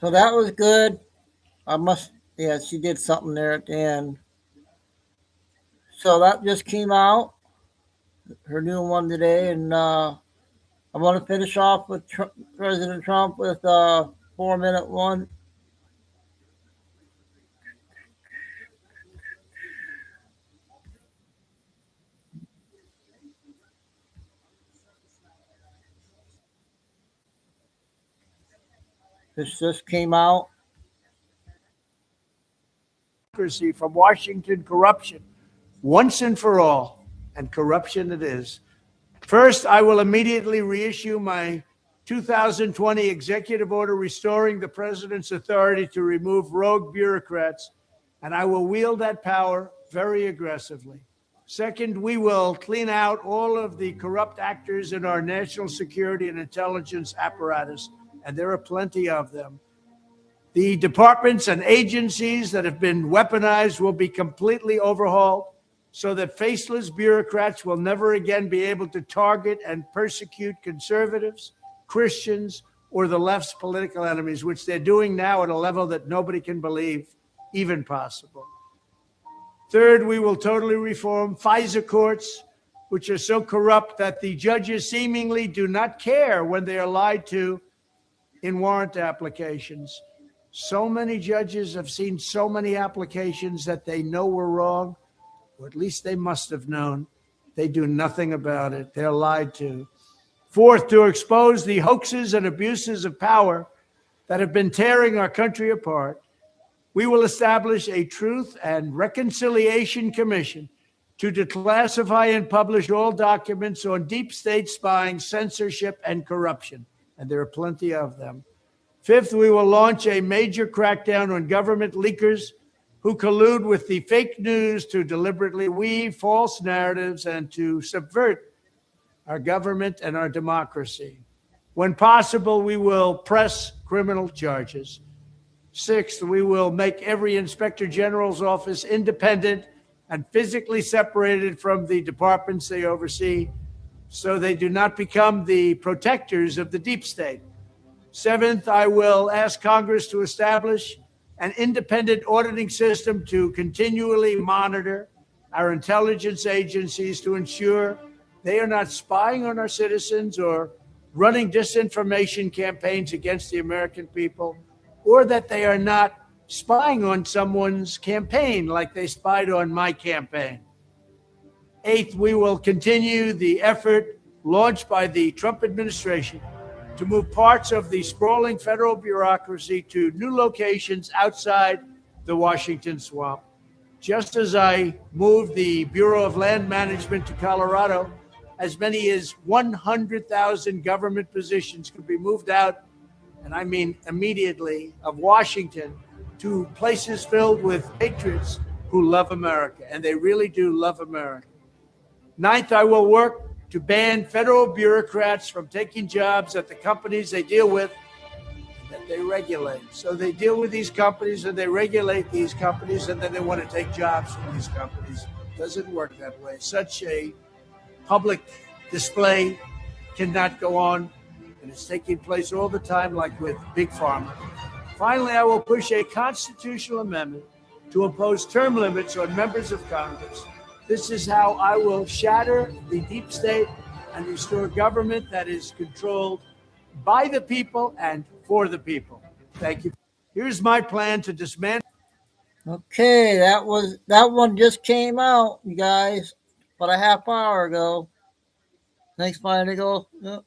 So that was good. She did something there at the end. So that just came out, her new one today, and I want to finish off with President Trump with a 4-minute one. This just came out. From Washington corruption once and for all, and corruption it is. First, I will immediately reissue my 2020 executive order restoring the president's authority to remove rogue bureaucrats, and I will wield that power very aggressively. Second, we will clean out all of the corrupt actors in our national security and intelligence apparatus, and there are plenty of them. The departments and agencies that have been weaponized will be completely overhauled so that faceless bureaucrats will never again be able to target and persecute conservatives, Christians, or the left's political enemies, which they're doing now at a level that nobody can believe even possible. Third, we will totally reform FISA courts, which are so corrupt that the judges seemingly do not care when they are lied to in warrant applications. So many judges have seen so many applications that they know were wrong, or at least they must have known. They do nothing about it. They're lied to. Fourth, to expose the hoaxes and abuses of power that have been tearing our country apart, we will establish a Truth and Reconciliation Commission to declassify and publish all documents on deep state spying, censorship, and corruption. And there are plenty of them. Fifth, we will launch a major crackdown on government leakers who collude with the fake news to deliberately weave false narratives and to subvert our government and our democracy. When possible, we will press criminal charges. Sixth, we will make every inspector general's office independent and physically separated from the departments they oversee so they do not become the protectors of the deep state. Seventh, I will ask Congress to establish an independent auditing system to continually monitor our intelligence agencies to ensure they are not spying on our citizens or running disinformation campaigns against the American people, or that they are not spying on someone's campaign like they spied on my campaign. Eighth, we will continue the effort launched by the Trump administration to move parts of the sprawling federal bureaucracy to new locations outside the Washington swamp. Just as I moved the Bureau of Land Management to Colorado, as many as 100,000 government positions could be moved out, and I mean immediately, of Washington to places filled with patriots who love America, and they really do love America. Ninth, I will work to ban federal bureaucrats from taking jobs at the companies they deal with and that they regulate. So they deal with these companies and they regulate these companies, and then they want to take jobs from these companies. It doesn't work that way. Such a public display cannot go on, and it's taking place all the time, like with Big Pharma. Finally, I will push a constitutional amendment to impose term limits on members of Congress. This is how I will shatter the deep state and restore government that is controlled by the people and for the people. Thank you. Here's my plan to dismantle. Okay, that one just came out, you guys, about a half hour ago. Thanks, Michael. Yep.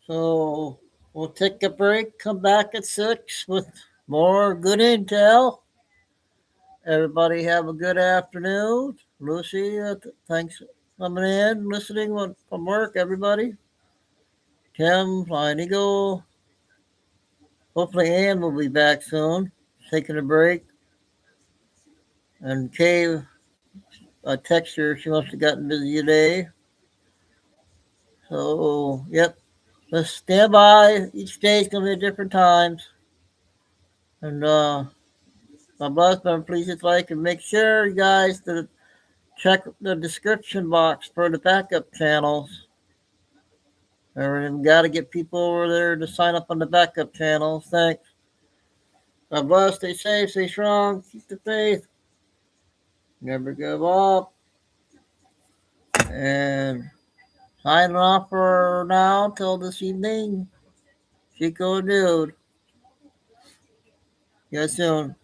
So we'll take a break, come back at 6 with more good intel. Everybody have a good afternoon. Lucy, thanks for coming in, listening from work, everybody. Tim, Flying Eagle. Hopefully Ann will be back soon, taking a break. And Kay, I text her, she must have gotten busy today. So, yep. Let's stand by. Each day is going to be at different times. And my boss, please hit like and make sure, you guys, to check the description box for the backup channels. We've got to get people over there to sign up on the backup channels. Thanks. God bless. Stay safe. Stay strong. Keep the faith. Never give up. And signing off for now till this evening. Chico Dude. See you soon.